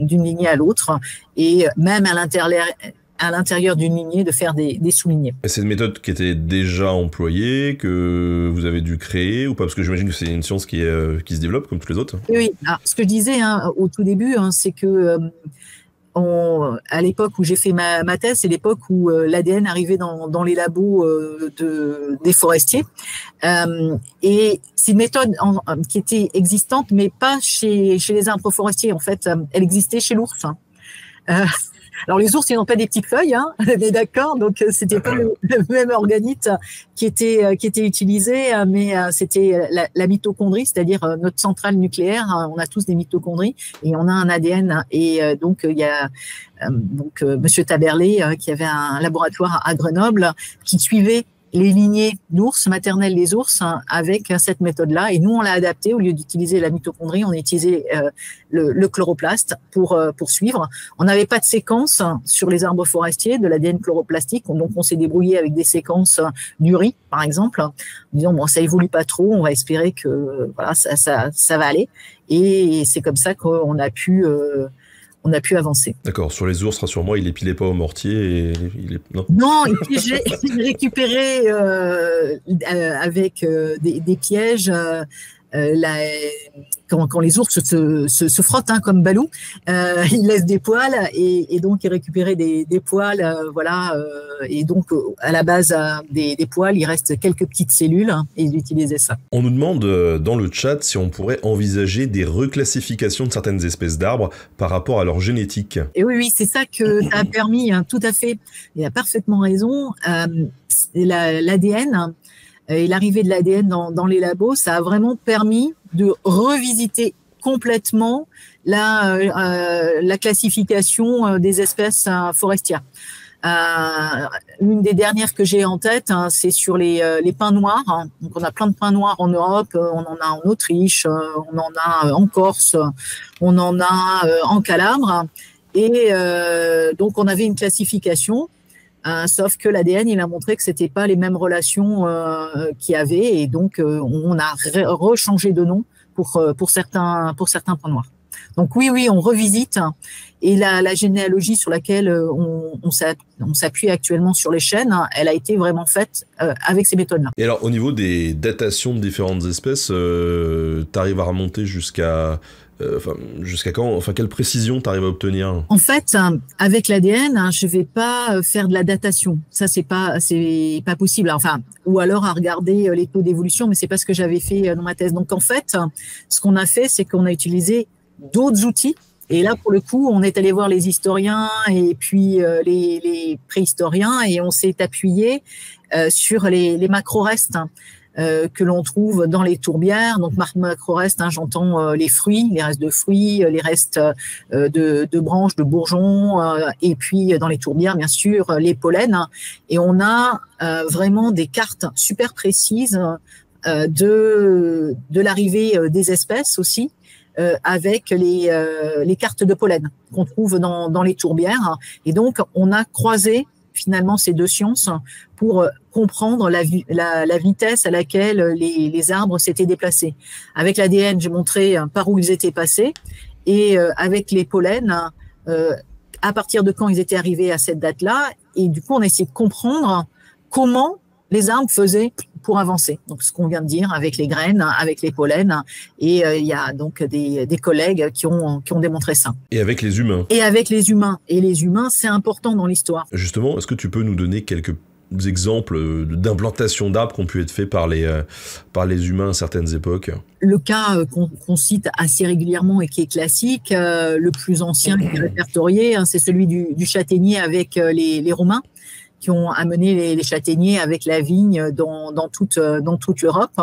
S2: D'une lignée à l'autre, et même à l'intérieur d'une lignée, de faire des sous-lignées.
S1: Et c'est une méthode qui était déjà employée, que vous avez dû créer, ou pas? Parce que j'imagine que c'est une science qui se développe comme toutes les autres.
S2: Oui, alors, ce que je disais au tout début, c'est que à l'époque où j'ai fait ma thèse, c'est l'époque où l'ADN arrivait dans les labos des forestiers. Et c'est une méthode qui était existante, mais pas chez les arbres forestiers. En fait, elle existait chez l'ours. Alors les ours, ils n'ont pas des petites feuilles, on est d'accord, donc c'était pas le même organite qui était utilisé, mais c'était la mitochondrie, c'est-à-dire notre centrale nucléaire. On a tous des mitochondries et on a un ADN, et donc il y a Monsieur Taberlé qui avait un laboratoire à Grenoble qui suivait les lignées d'ours, maternelles des ours, avec cette méthode-là. Et nous, on l'a adapté. Au lieu d'utiliser la mitochondrie, on a utilisé le chloroplaste pour suivre. On n'avait pas de séquence sur les arbres forestiers de l'ADN chloroplastique, donc on s'est débrouillé avec des séquences du riz, par exemple, en disant bon, ça évolue pas trop, on va espérer que voilà, ça va aller. Et c'est comme ça qu'on a pu avancer.
S1: D'accord. Sur les ours, rassure-moi, il les pilait pas au mortier.
S2: Non, j'ai récupéré avec des pièges. Quand les ours se frottent comme Balou, ils laissent des poils, et donc ils récupéraient des poils, voilà, et donc à la base des poils, il reste quelques petites cellules, et ils utilisaient ça.
S1: On nous demande dans le chat si on pourrait envisager des reclassifications de certaines espèces d'arbres par rapport à leur génétique.
S2: Et oui, c'est ça que ça a permis, tout à fait. Il a parfaitement raison. L'ADN et l'arrivée de l'ADN dans les labos, ça a vraiment permis de revisiter complètement la classification des espèces forestières. Une des dernières que j'ai en tête, c'est sur les pins noirs. Donc on a plein de pins noirs en Europe, on en a en Autriche, on en a en Corse, on en a en Calabre. Et donc on avait une classification. Sauf que l'ADN, il a montré que c'était pas les mêmes relations qu'il y avait, et donc on a rechangé de nom pour certains points noirs. Donc oui, on revisite. Et la généalogie sur laquelle on s'appuie actuellement sur les chênes, elle a été vraiment faite avec ces méthodes-là.
S1: Et alors, au niveau des datations de différentes espèces, t'arrives à remonter jusqu'à quand? Enfin, quelle précision t'arrives à obtenir?
S2: En fait, avec l'ADN, je vais pas faire de la datation. Ça, c'est pas possible. Enfin, ou alors à regarder les taux d'évolution, mais c'est pas ce que j'avais fait dans ma thèse. Donc, en fait, ce qu'on a fait, c'est qu'on a utilisé d'autres outils. Et là, pour le coup, on est allé voir les historiens et puis les préhistoriens et on s'est appuyé sur les macro-restes que l'on trouve dans les tourbières. Donc, macro-restes, j'entends les fruits, les restes de fruits, les restes de branches, de bourgeons, et puis dans les tourbières, bien sûr, les pollens. Et on a vraiment des cartes super précises de l'arrivée des espèces aussi. Avec les cartes de pollen qu'on trouve dans les tourbières. Et donc, on a croisé finalement ces deux sciences pour comprendre la vitesse à laquelle les arbres s'étaient déplacés. Avec l'ADN, j'ai montré par où ils étaient passés. Et avec les pollens, à partir de quand ils étaient arrivés à cette date-là. Et du coup, on a essayé de comprendre comment les arbres faisaient pour avancer. Donc, ce qu'on vient de dire avec les graines, avec les pollens. Et il y a donc des collègues qui ont démontré ça.
S1: Et avec les humains.
S2: Et avec les humains. Et les humains, c'est important dans l'histoire.
S1: Justement, est-ce que tu peux nous donner quelques exemples d'implantation d'arbres qui ont pu être faits par les humains à certaines époques?
S2: Le cas qu'on cite assez régulièrement et qui est classique, le plus ancien qui est répertorié, c'est celui du châtaignier avec les Romains, qui ont amené les châtaigniers avec la vigne dans toute l'Europe.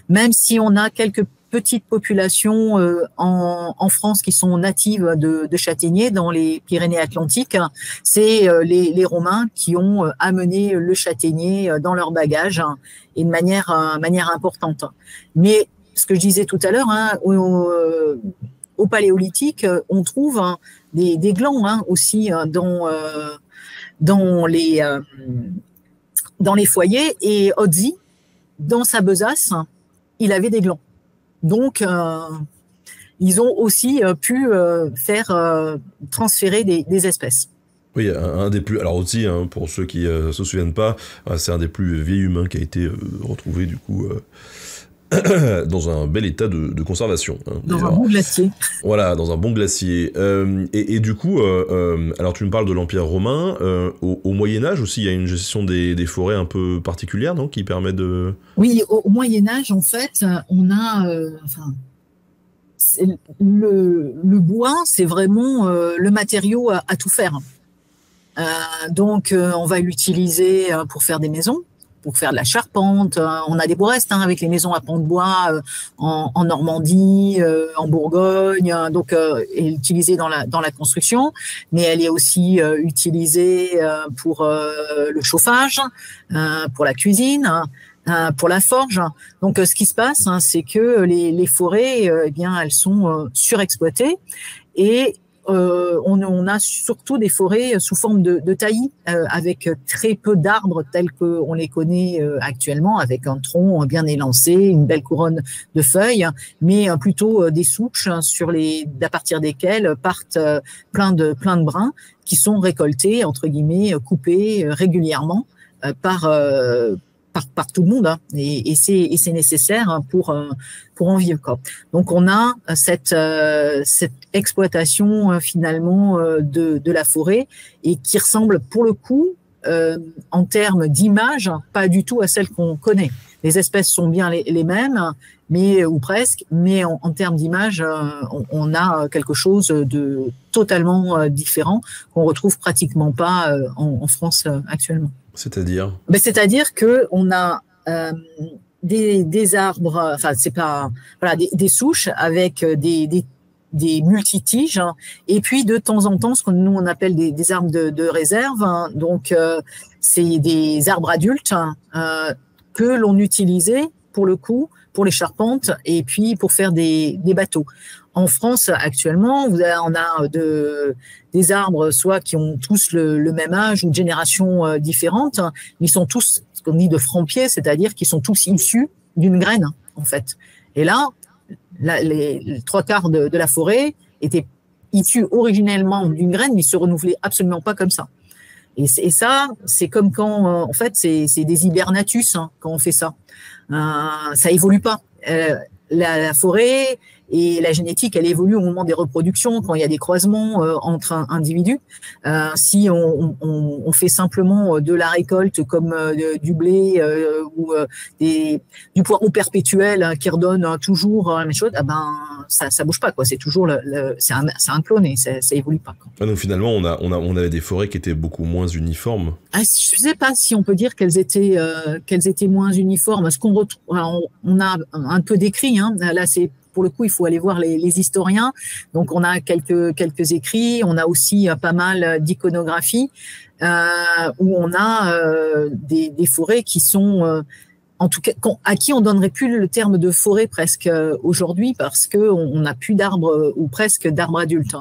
S2: Même si on a quelques petites populations en France qui sont natives de châtaigniers dans les Pyrénées-Atlantiques, c'est les Romains qui ont amené le châtaignier dans leur bagage et de manière importante. Mais ce que je disais tout à l'heure, au Paléolithique, on trouve des glands aussi dans les foyers, et Odzi, dans sa besace, il avait des glands. Donc, ils ont aussi pu faire transférer des espèces.
S1: Oui, un des plus... Alors Odzi, pour ceux qui se souviennent pas, c'est un des plus vieils humains qui a été retrouvé, du coup... dans un bel état de conservation.
S2: Dans un bon glacier.
S1: Voilà, dans un bon glacier. Et du coup, alors tu me parles de l'Empire romain. Au Moyen-Âge aussi, il y a une gestion des forêts un peu particulière, non, qui permet de...
S2: Oui, au Moyen-Âge, en fait, on a... le bois, c'est vraiment le matériau à tout faire. Donc, on va l'utiliser pour faire des maisons, pour faire de la charpente. On a des beaux restes avec les maisons à pans de bois en Normandie, en Bourgogne, donc elle est utilisée dans la construction, mais elle est aussi utilisée pour le chauffage, pour la cuisine, pour la forge. Donc ce qui se passe, c'est que les forêts, eh bien, elles sont surexploitées, et on a surtout des forêts sous forme de taillis, avec très peu d'arbres tels qu'on les connaît actuellement, avec un tronc bien élancé, une belle couronne de feuilles, mais plutôt des souches à partir desquelles partent plein de brins qui sont récoltés, entre guillemets, coupés régulièrement par tout le monde, et c'est nécessaire pour en vivre, quoi. Donc on a cette exploitation finalement de la forêt, et qui ressemble pour le coup en termes d'image pas du tout à celle qu'on connaît. Les espèces sont bien les mêmes, mais ou presque, mais en termes d'image, on a quelque chose de totalement différent qu'on retrouve pratiquement pas en France actuellement.
S1: C'est-à-dire?
S2: C'est-à-dire que on a des arbres, enfin c'est pas, voilà, des souches avec des multitiges, et puis de temps en temps ce que nous on appelle des arbres de réserve, donc c'est des arbres adultes que l'on utilisait pour le coup pour les charpentes et puis pour faire des bateaux. En France, actuellement, on a des arbres soit qui ont tous le même âge ou de générations différentes, mais ils sont tous, ce qu'on dit, de franc-pied, c'est-à-dire qu'ils sont tous issus d'une graine, en fait. Et là, les 3/4 de la forêt était issu originellement d'une graine, mais se renouvelait absolument pas comme ça. Et ça, c'est comme quand, en fait, c'est des hibernatus quand on fait ça. Ça évolue pas. La forêt et la génétique, elle évolue au moment des reproductions, quand il y a des croisements entre individus. Si on fait simplement de la récolte comme du blé ou du poireau perpétuel qui redonne toujours la même chose, ça bouge pas, quoi. C'est toujours c'est un clone et ça évolue pas, quoi.
S1: Donc finalement, on avait des forêts qui étaient beaucoup moins uniformes.
S2: Je sais pas si on peut dire qu'elles étaient moins uniformes. Ce qu'on retrouve, on a un peu décrit, là c'est pour le coup, il faut aller voir les historiens. Donc, on a quelques écrits. On a aussi pas mal d'iconographie où on a des forêts qui sont, en tout cas, à qui on donnerait plus le terme de forêt presque aujourd'hui parce que on n'a plus d'arbres ou presque d'arbres adultes.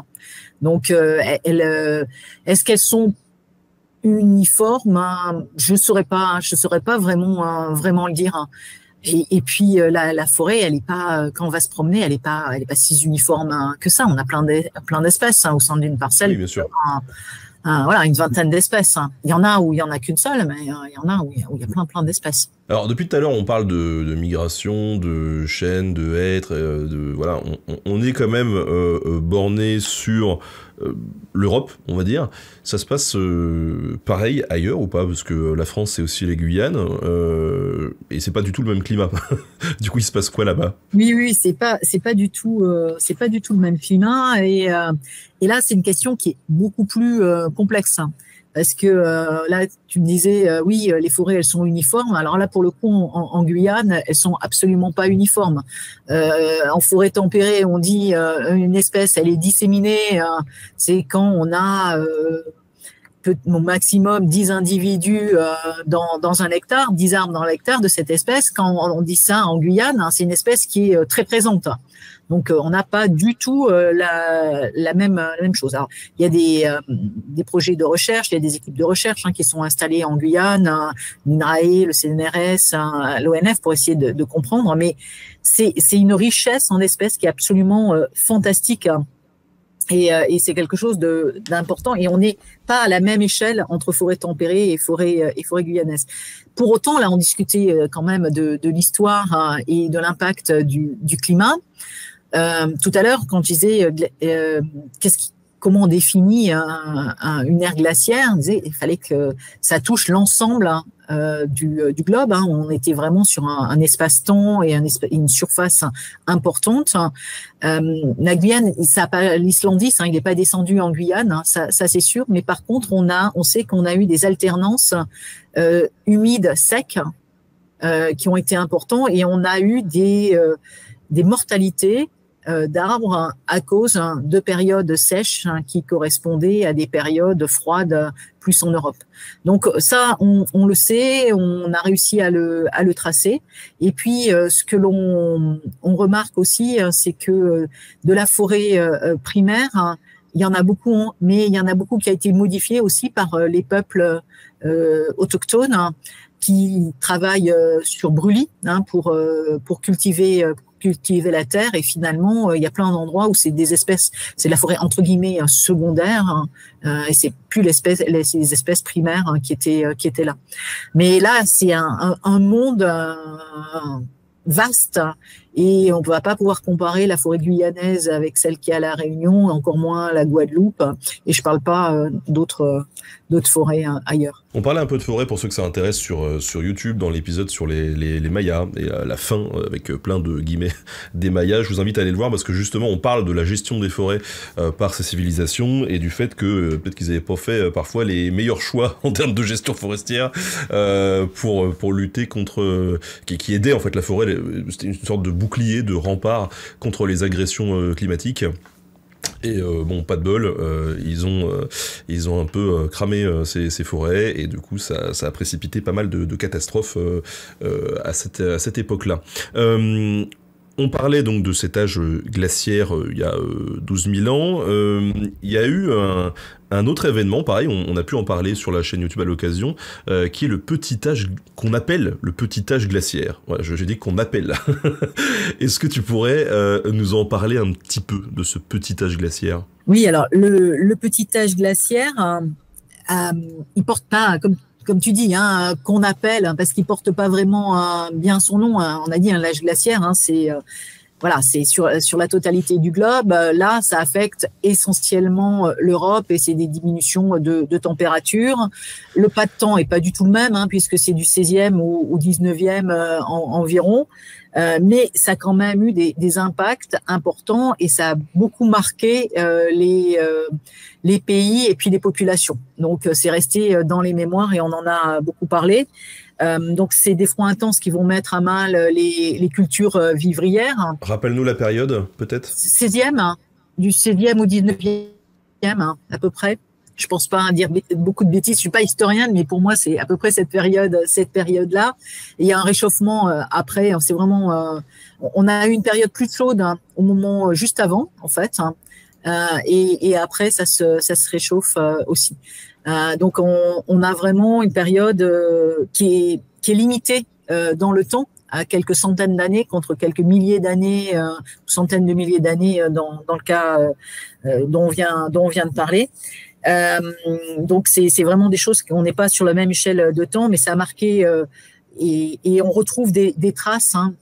S2: Donc, est-ce qu'elles sont uniformes? Je saurais pas vraiment le dire. Et puis la forêt, elle est pas, quand on va se promener, elle est pas si uniforme que ça. On a plein d'espèces au sein d'une parcelle.
S1: Oui, bien sûr.
S2: Voilà, une vingtaine d'espèces. Il y en a où il y en a qu'une seule, mais il y en a où il y a plein d'espèces.
S1: Alors depuis tout à l'heure, on parle de migration, de chênes, de hêtres, voilà, on est quand même borné sur l'Europe, on va dire. Ça se passe pareil ailleurs ou pas? Parce que la France, c'est aussi les Guyanes, et c'est pas du tout le même climat. Du coup, il se passe quoi là-bas?
S2: Oui, c'est pas du tout le même climat, et là, c'est une question qui est beaucoup plus complexe. Parce que là, tu me disais, oui, les forêts, elles sont uniformes. Alors là, pour le coup, en Guyane, elles sont absolument pas uniformes. En forêt tempérée, on dit une espèce, elle est disséminée. C'est quand on a au maximum 10 individus dans un hectare, 10 arbres dans l'hectare de cette espèce. Quand on dit ça en Guyane, c'est une espèce qui est très présente. Donc, on n'a pas du tout la même chose. Alors, il y a des projets de recherche, il y a des équipes de recherche qui sont installées en Guyane, l'INRAE, le CNRS, l'ONF, pour essayer de comprendre. Mais c'est une richesse en espèces qui est absolument fantastique. Et c'est quelque chose d'important. Et on n'est pas à la même échelle entre forêt tempérée et forêt guyanaise. Pour autant, là, on discutait quand même de l'histoire et de l'impact du climat. Tout à l'heure, quand je disais comment on définit une ère glaciaire, on disait il fallait que ça touche l'ensemble du globe. On était vraiment sur un espace-temps et une surface importante. La Guyane, l'Islandis, il n'est pas descendu en Guyane, ça c'est sûr. Mais par contre, on sait qu'on a eu des alternances humides, secs, qui ont été importants, et on a eu des mortalités d'arbres à cause de périodes sèches qui correspondaient à des périodes froides plus en Europe. Donc ça, on le sait, on a réussi à le tracer. Et puis ce que l'on remarque aussi, c'est que de la forêt primaire, il y en a beaucoup, mais il y en a beaucoup qui a été modifié aussi par les peuples autochtones qui travaillent sur brûlis pour cultiver la terre, et finalement il y a plein d'endroits où c'est des espèces, c'est de la forêt entre guillemets secondaire, et c'est plus les espèces primaires qui étaient là. Mais là c'est un monde vaste, et on ne va pas pouvoir comparer la forêt guyanaise avec celle qui est à La Réunion, encore moins la Guadeloupe, et je parle pas d'autres forêts ailleurs.
S1: On parlait un peu de forêt pour ceux que ça intéresse sur YouTube, dans l'épisode sur les Mayas, et la fin, avec plein de guillemets, des Mayas. Je vous invite à aller le voir, parce que justement on parle de la gestion des forêts par ces civilisations, et du fait que peut-être qu'ils n'avaient pas fait parfois les meilleurs choix en termes de gestion forestière pour lutter contre... qui aidait en fait la forêt, c'était une sorte de bouclier, de rempart contre les agressions climatiques. Et bon, pas de bol, ils ont un peu cramé ces forêts, et du coup ça a précipité pas mal de catastrophes à cette époque-là. On parlait donc de cet âge glaciaire il y a 12 000 ans. Il y a eu un autre événement, pareil, on a pu en parler sur la chaîne YouTube à l'occasion, qui est le petit âge, qu'on appelle le petit âge glaciaire. Ouais, j'ai dit qu'on appelle. Est-ce que tu pourrais nous en parler un petit peu de ce petit âge glaciaire?
S2: Oui, alors le petit âge glaciaire, il porte pas, comme tu dis, hein, qu'on appelle, hein, parce qu'il porte pas vraiment bien son nom. Hein. On a dit l'âge glaciaire, hein, c'est voilà, c'est sur la totalité du globe. Là, ça affecte essentiellement l'Europe et c'est des diminutions de température. Le pas de temps est pas du tout le même, hein, puisque c'est du 16e au 19e environ. Mais ça a quand même eu des impacts importants et ça a beaucoup marqué les pays et puis les populations. Donc, c'est resté dans les mémoires et on en a beaucoup parlé. Donc, c'est des froids intenses qui vont mettre à mal les cultures vivrières.
S1: Rappelle-nous la période, peut-être.
S2: 16e, hein, du 16e au 19e, hein, à peu près. Je pense pas dire beaucoup de bêtises. Je suis pas historienne, mais pour moi, c'est à peu près cette période-là. Et il y a un réchauffement après. C'est vraiment, on a eu une période plus chaude hein, au moment juste avant, en fait. Hein, et après, ça se réchauffe aussi. Donc, on a vraiment une période qui est limitée dans le temps, à quelques centaines d'années contre quelques milliers d'années, centaines de milliers d'années dans le cas dont on vient de parler. Donc c'est vraiment des choses qu'on n'est pas sur la même échelle de temps, mais ça a marqué et on retrouve des traces hein,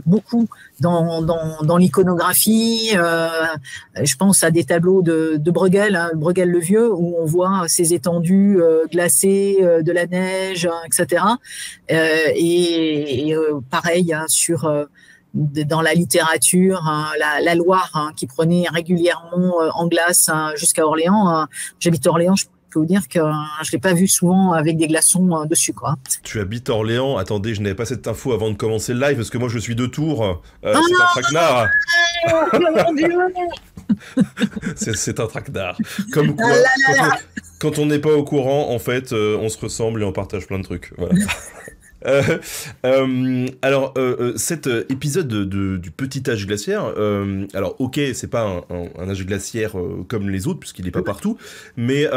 S2: beaucoup dans l'iconographie. Je pense à des tableaux de Bruegel, hein, Bruegel le Vieux, où on voit ces étendues glacées, de la neige, etc. Pareil hein, dans la littérature, hein, la Loire hein, qui prenait régulièrement en glace hein, jusqu'à Orléans. Hein. J'habite à Orléans, je peux vous dire que je l'ai pas vu souvent avec des glaçons dessus, quoi.
S1: Tu habites à Orléans. Attendez, je n'avais pas cette info avant de commencer le live parce que moi je suis de Tours. C'est un traquenard. C'est un traquenard. Comme quoi, quand on n'est pas au courant, en fait, on se ressemble et on partage plein de trucs. Voilà. Alors, cet épisode du petit âge glaciaire, alors ok, c'est pas un âge glaciaire comme les autres, puisqu'il n'est pas partout, mais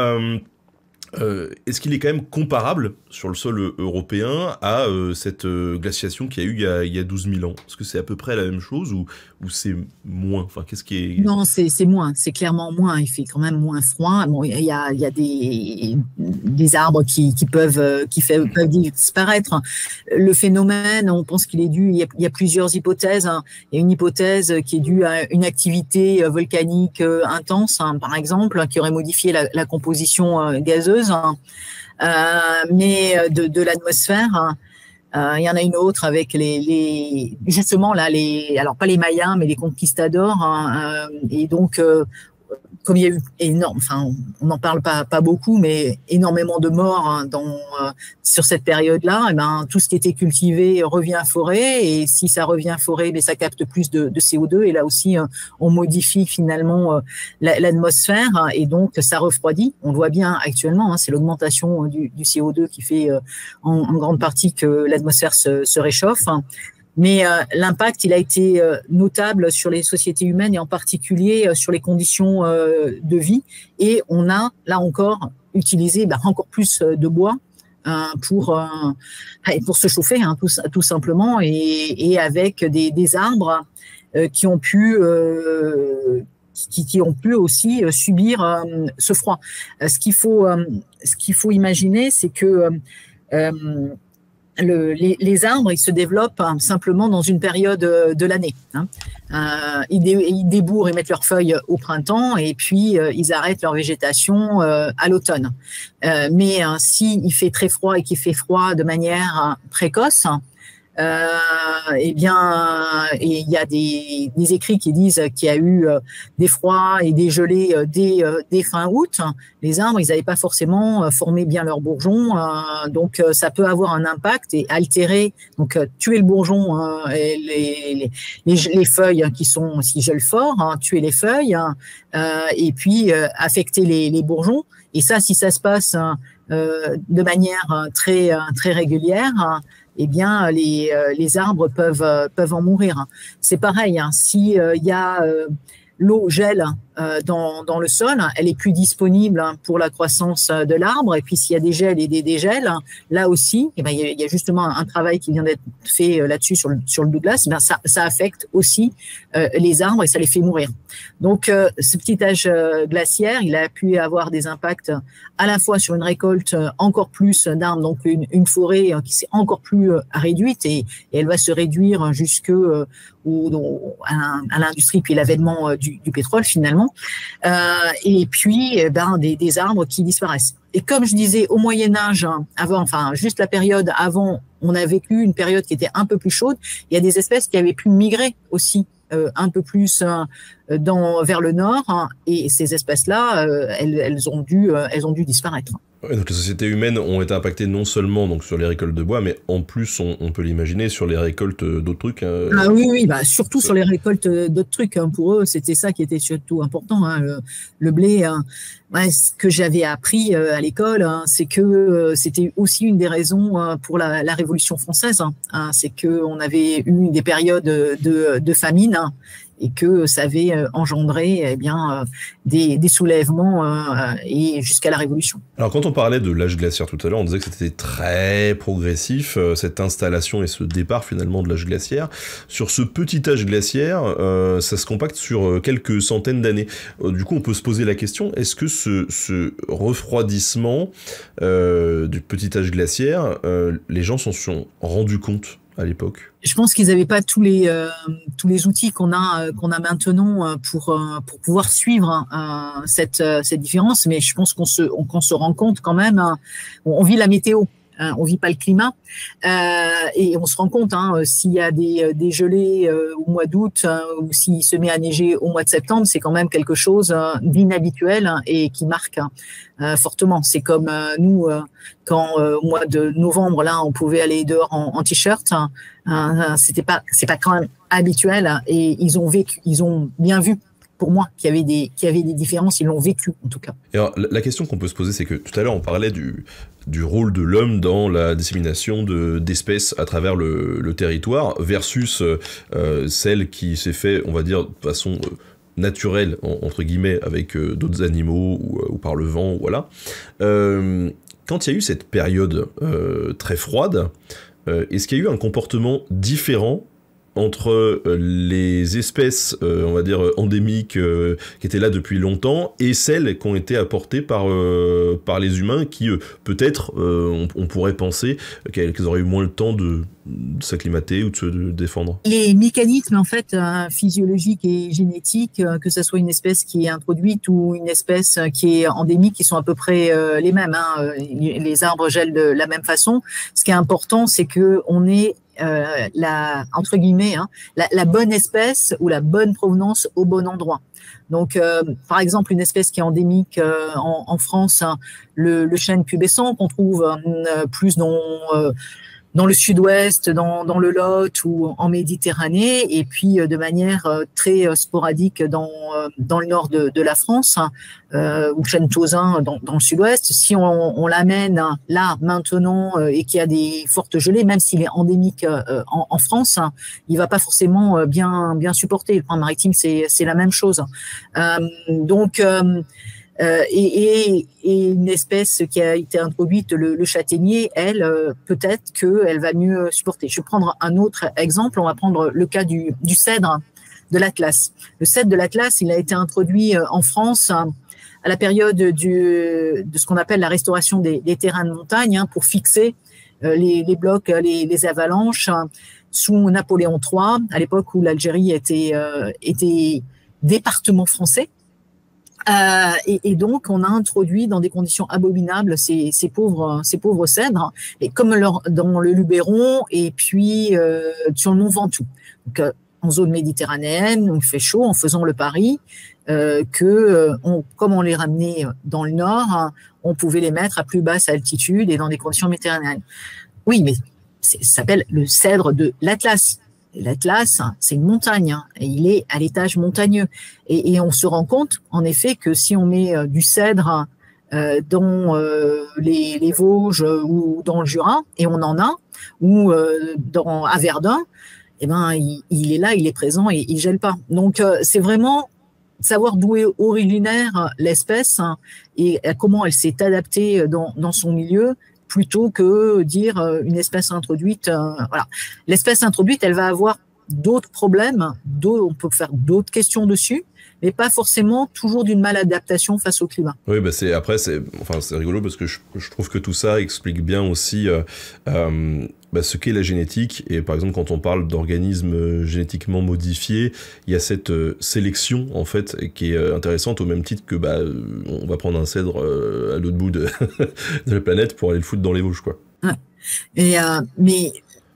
S1: est-ce qu'il est quand même comparable sur le sol européen à cette glaciation qu'il y a eu il y a 12 000 ans? Est-ce que c'est à peu près la même chose ou c'est moins? Enfin, qu'est-ce qui est...
S2: Non, c'est moins, c'est clairement moins. Il fait quand même moins froid. Bon, il y a des arbres qui peuvent disparaître. Le phénomène, on pense qu'il est dû. Il y a plusieurs hypothèses. Hein. Il y a une hypothèse qui est due à une activité volcanique intense, hein, par exemple, qui aurait modifié la composition gazeuse, hein, mais de l'atmosphère. Hein. Il y en a une autre avec justement là alors pas les Mayas mais les conquistadors hein, et donc comme il y a eu on n'en parle pas beaucoup, mais énormément de morts hein, sur cette période-là, et ben tout ce qui était cultivé revient à forêt, et si ça revient à forêt, ben ça capte plus de CO2, et là aussi on modifie finalement l'atmosphère, hein, et donc ça refroidit. On le voit bien actuellement, hein, c'est l'augmentation du CO2 qui fait en grande partie que l'atmosphère se réchauffe. Hein. Mais l'impact, il a été notable sur les sociétés humaines et en particulier sur les conditions de vie. Et on a, là encore, utilisé encore plus de bois pour se chauffer, hein, tout simplement, et avec des arbres qui ont pu aussi subir ce froid. Ce qu'il faut imaginer, c'est que les arbres, ils se développent simplement dans une période de l'année. Hein. Ils débourrent et mettent leurs feuilles au printemps, et puis ils arrêtent leur végétation à l'automne. Mais s'il fait très froid et qu'il fait froid de manière précoce, eh bien, il y a des écrits qui disent qu'il y a eu des froids et des gelées dès fin août. Les arbres, ils n'avaient pas forcément formé bien leurs bourgeons, donc ça peut avoir un impact et altérer, donc tuer le bourgeon, et les feuilles qui sont si gèlent fort, hein, tuer les feuilles, et puis affecter les bourgeons. Et ça, si ça se passe de manière très régulière, eh bien les arbres peuvent en mourir. C'est pareil, hein, si il y a l'eau gèle dans le sol, elle est plus disponible pour la croissance de l'arbre. Et puis s'il y a des gels et des dégels, là aussi, eh ben, il y a justement un travail qui vient d'être fait là-dessus sur le Douglas. Eh ben, ça affecte aussi les arbres et ça les fait mourir. Donc ce petit âge glaciaire, il a pu avoir des impacts à la fois sur une récolte encore plus d'arbres, donc une forêt qui s'est encore plus réduite et elle va se réduire jusque à l'industrie puis l'avènement du pétrole finalement. Et puis des arbres qui disparaissent. Et comme je disais, au Moyen-Âge, avant, enfin juste la période avant, on a vécu une période qui était un peu plus chaude. Il y a des espèces qui avaient pu migrer aussi un peu plus vers le nord, hein, et ces espèces-là, elles ont dû disparaître.
S1: Ouais, donc les sociétés humaines ont été impactées non seulement donc sur les récoltes de bois, mais en plus, on peut l'imaginer, sur les récoltes d'autres trucs.
S2: Ah oui, bah, surtout sur les récoltes d'autres trucs. Hein. Pour eux, c'était ça qui était surtout important. Hein. Le blé, hein. Ouais, ce que j'avais appris à l'école, hein, c'est que c'était aussi une des raisons pour la Révolution française. Hein. C'est qu'on avait eu des périodes de famine. Hein, et que ça avait engendré des soulèvements et jusqu'à la Révolution.
S1: Alors quand on parlait de l'âge glaciaire tout à l'heure, on disait que c'était très progressif, cette installation et ce départ finalement de l'âge glaciaire. Sur ce petit âge glaciaire, ça se compacte sur quelques centaines d'années. Du coup, on peut se poser la question, est-ce que ce refroidissement du petit âge glaciaire, les gens s'en sont rendus compte à l'époque?
S2: Je pense qu'ils n'avaient pas tous les outils qu'on a maintenant pour pouvoir suivre cette différence, mais je pense qu'on se rend compte quand même. On vit la météo. On vit pas le climat et on se rend compte s'il y a des gelées au mois d'août ou s'il se met à neiger au mois de septembre, c'est quand même quelque chose d'inhabituel et qui marque fortement. C'est comme nous quand au mois de novembre là on pouvait aller dehors en t-shirt, c'est pas quand même habituel et ils ont bien vu. Pour moi, qu'il y avait des différences, ils l'ont vécu en tout cas.
S1: Et alors, la question qu'on peut se poser, c'est que tout à l'heure on parlait du rôle de l'homme dans la dissémination d'espèces à travers le territoire versus celle qui s'est fait, on va dire, de façon naturelle, entre guillemets, avec d'autres animaux ou par le vent, voilà. Quand il y a eu cette période très froide, est-ce qu'il y a eu un comportement différent entre les espèces, on va dire, endémiques qui étaient là depuis longtemps et celles qui ont été apportées par les humains qui, peut-être, on pourrait penser qu'elles auraient eu moins le temps de s'acclimater ou de se défendre.
S2: Les mécanismes, en fait, physiologiques et génétiques, que ce soit une espèce qui est introduite ou une espèce qui est endémique, qui sont à peu près les mêmes. Hein. Les arbres gèlent de la même façon. Ce qui est important, c'est qu'on ait entre guillemets, la bonne espèce ou la bonne provenance au bon endroit. Donc, par exemple, une espèce qui est endémique en France, le chêne pubescent qu'on trouve plus dans le sud-ouest, dans le Lot ou en Méditerranée, et puis de manière très sporadique dans le nord de la France, ou chêne tausin dans le sud-ouest. Si on l'amène là maintenant et qu'il y a des fortes gelées, même s'il est endémique en France, il va pas forcément bien supporter. Le point maritime, c'est la même chose. Et une espèce qui a été introduite, le châtaignier, elle, peut-être qu'elle va mieux supporter. Je vais prendre un autre exemple. On va prendre le cas du cèdre de l'Atlas. Le cèdre de l'Atlas, il a été introduit en France à la période de ce qu'on appelle la restauration des terrains de montagne, pour fixer les blocs, les avalanches, sous Napoléon III, à l'époque où l'Algérie était département français. Et donc, on a introduit dans des conditions abominables ces pauvres cèdres, et comme dans le Luberon et puis sur le Mont Ventoux. Donc, en zone méditerranéenne, où il fait chaud, en faisant le pari comme on les ramenait dans le nord, on pouvait les mettre à plus basse altitude et dans des conditions méditerranéennes. Oui, mais ça s'appelle le cèdre de l'Atlas. L'Atlas, c'est une montagne, et il est à l'étage montagneux. Et on se rend compte, en effet, que si on met du cèdre dans les Vosges ou dans le Jura, et on en a, ou à Verdun, eh ben, il est là, il est présent et il ne gèle pas. Donc, c'est vraiment savoir d'où est originaire l'espèce, hein, et comment elle s'est adaptée dans son milieu, plutôt que dire une espèce introduite. Voilà. L'espèce introduite, elle va avoir d'autres problèmes, on peut faire d'autres questions dessus, mais pas forcément toujours d'une maladaptation face au climat.
S1: Oui, bah c'est rigolo parce que je trouve que tout ça explique bien aussi ce qu'est la génétique. Et par exemple, quand on parle d'organismes génétiquement modifiés, il y a cette sélection en fait qui est intéressante, au même titre que on va prendre un cèdre à l'autre bout de la planète pour aller le foutre dans les Vosges, quoi.
S2: Ouais. Et mais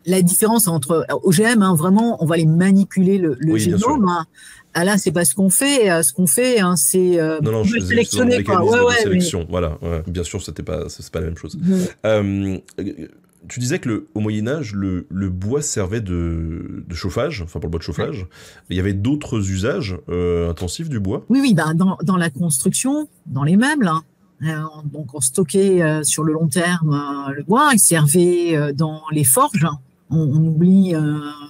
S2: la différence entre OGM, hein, vraiment, on va les manipuler le génome. Hein. Ah là, c'est pas ce qu'on fait. Ce qu'on fait, hein, c'est
S1: sélectionner. Sélection, mais... voilà. Ouais. Bien sûr, c'est pas la même chose. Tu disais que au Moyen-Âge, le bois servait de chauffage, enfin pour le bois de chauffage. Ouais. Il y avait d'autres usages intensifs du bois?
S2: Oui, dans la construction, dans les meubles. Hein. Donc, on stockait sur le long terme le bois. Il servait dans les forges. Hein. On oublie,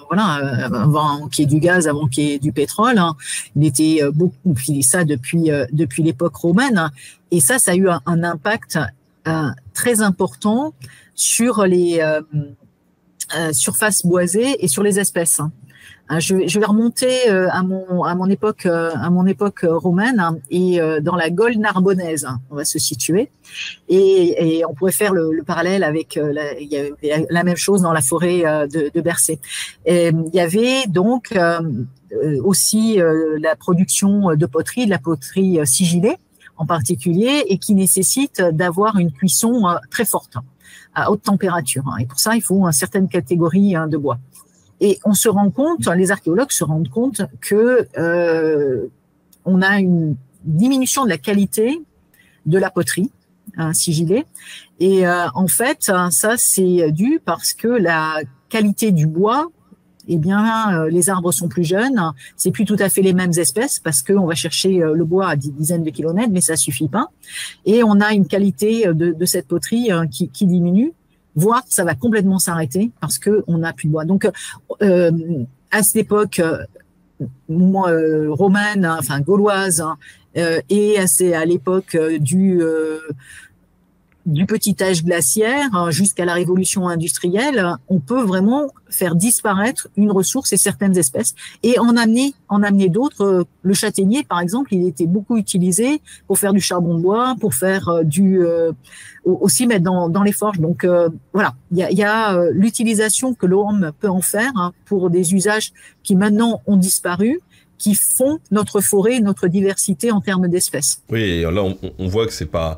S2: avant qu'il y ait du gaz, avant qu'il y ait du pétrole. Hein. Il était beaucoup utilisé ça depuis l'époque romaine. Hein. Et ça a eu un impact très important sur les surfaces boisées et sur les espèces. Hein. Je vais remonter à mon époque romaine, hein, et dans la Gaule narbonnaise, hein, on va se situer, et on pourrait faire le parallèle avec il y avait la même chose dans la forêt de Bercé. Et il y avait donc aussi la production de poterie, de la poterie sigillée en particulier, et qui nécessite d'avoir une cuisson très forte à haute température. Hein, et pour ça, il faut une certaine catégorie de bois. Et on se rend compte, les archéologues se rendent compte que on a une diminution de la qualité de la poterie sigillée. Et en fait, ça c'est dû parce que la qualité du bois, eh bien, les arbres sont plus jeunes. C'est plus tout à fait les mêmes espèces parce qu'on va chercher le bois à des dizaines de kilomètres, mais ça suffit pas. Et on a une qualité de cette poterie qui diminue. Voire ça va complètement s'arrêter parce que on n'a plus de bois. Donc à cette époque romaine, enfin gauloise, et c'est à l'époque du petit âge glaciaire jusqu'à la révolution industrielle, on peut vraiment faire disparaître une ressource et certaines espèces et en amener d'autres. Le châtaignier, par exemple, il était beaucoup utilisé pour faire du charbon de bois, pour faire aussi mettre dans les forges. Donc voilà, il y a l'utilisation que l'homme peut en faire, hein, pour des usages qui maintenant ont disparu, qui font notre forêt, notre diversité en termes d'espèces.
S1: Oui, et là on voit que c'est pas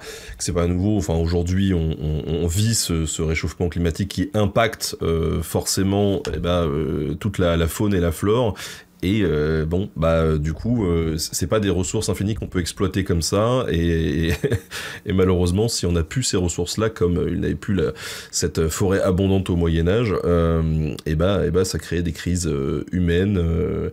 S1: nouveau. Enfin, aujourd'hui on vit ce réchauffement climatique qui impacte forcément toute la faune et la flore. Et du coup, c'est pas des ressources infinies qu'on peut exploiter comme ça. Et malheureusement, si on n'a plus ces ressources-là, comme il n'avait plus cette forêt abondante au Moyen-Âge, ça crée des crises humaines,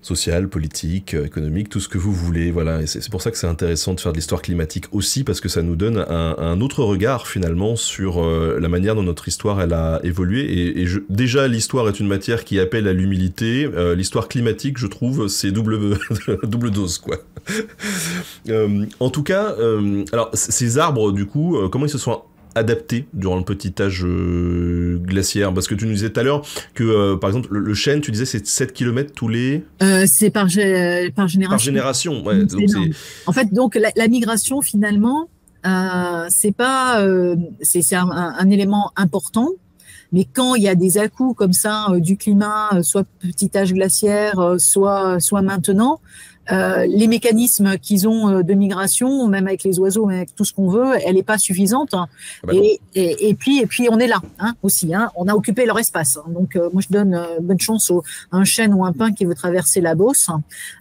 S1: sociales, politiques, économiques, tout ce que vous voulez. Voilà. Et c'est pour ça que c'est intéressant de faire de l'histoire climatique aussi, parce que ça nous donne un autre regard finalement sur la manière dont notre histoire elle a évolué. Déjà, l'histoire est une matière qui appelle à l'humilité. L'histoire climatique, je trouve, c'est double dose, quoi. En tout cas, alors ces arbres, du coup, comment ils se sont adaptés durant le petit âge glaciaire? Parce que tu nous disais tout à l'heure que, par exemple, le chêne, tu disais, c'est 7 km tous les...
S2: c'est par génération.
S1: Par génération, ouais. Donc
S2: en fait, donc, la migration, finalement, c'est pas... c'est un élément important, mais quand il y a des à-coups comme ça du climat, soit petit âge glaciaire, soit maintenant, les mécanismes qu'ils ont de migration, même avec les oiseaux, même avec tout ce qu'on veut, elle n'est pas suffisante. Et puis on est là, hein, aussi. Hein, on a occupé leur espace. Hein, donc moi je donne bonne chance à un chêne ou un pin qui veut traverser la Beauce.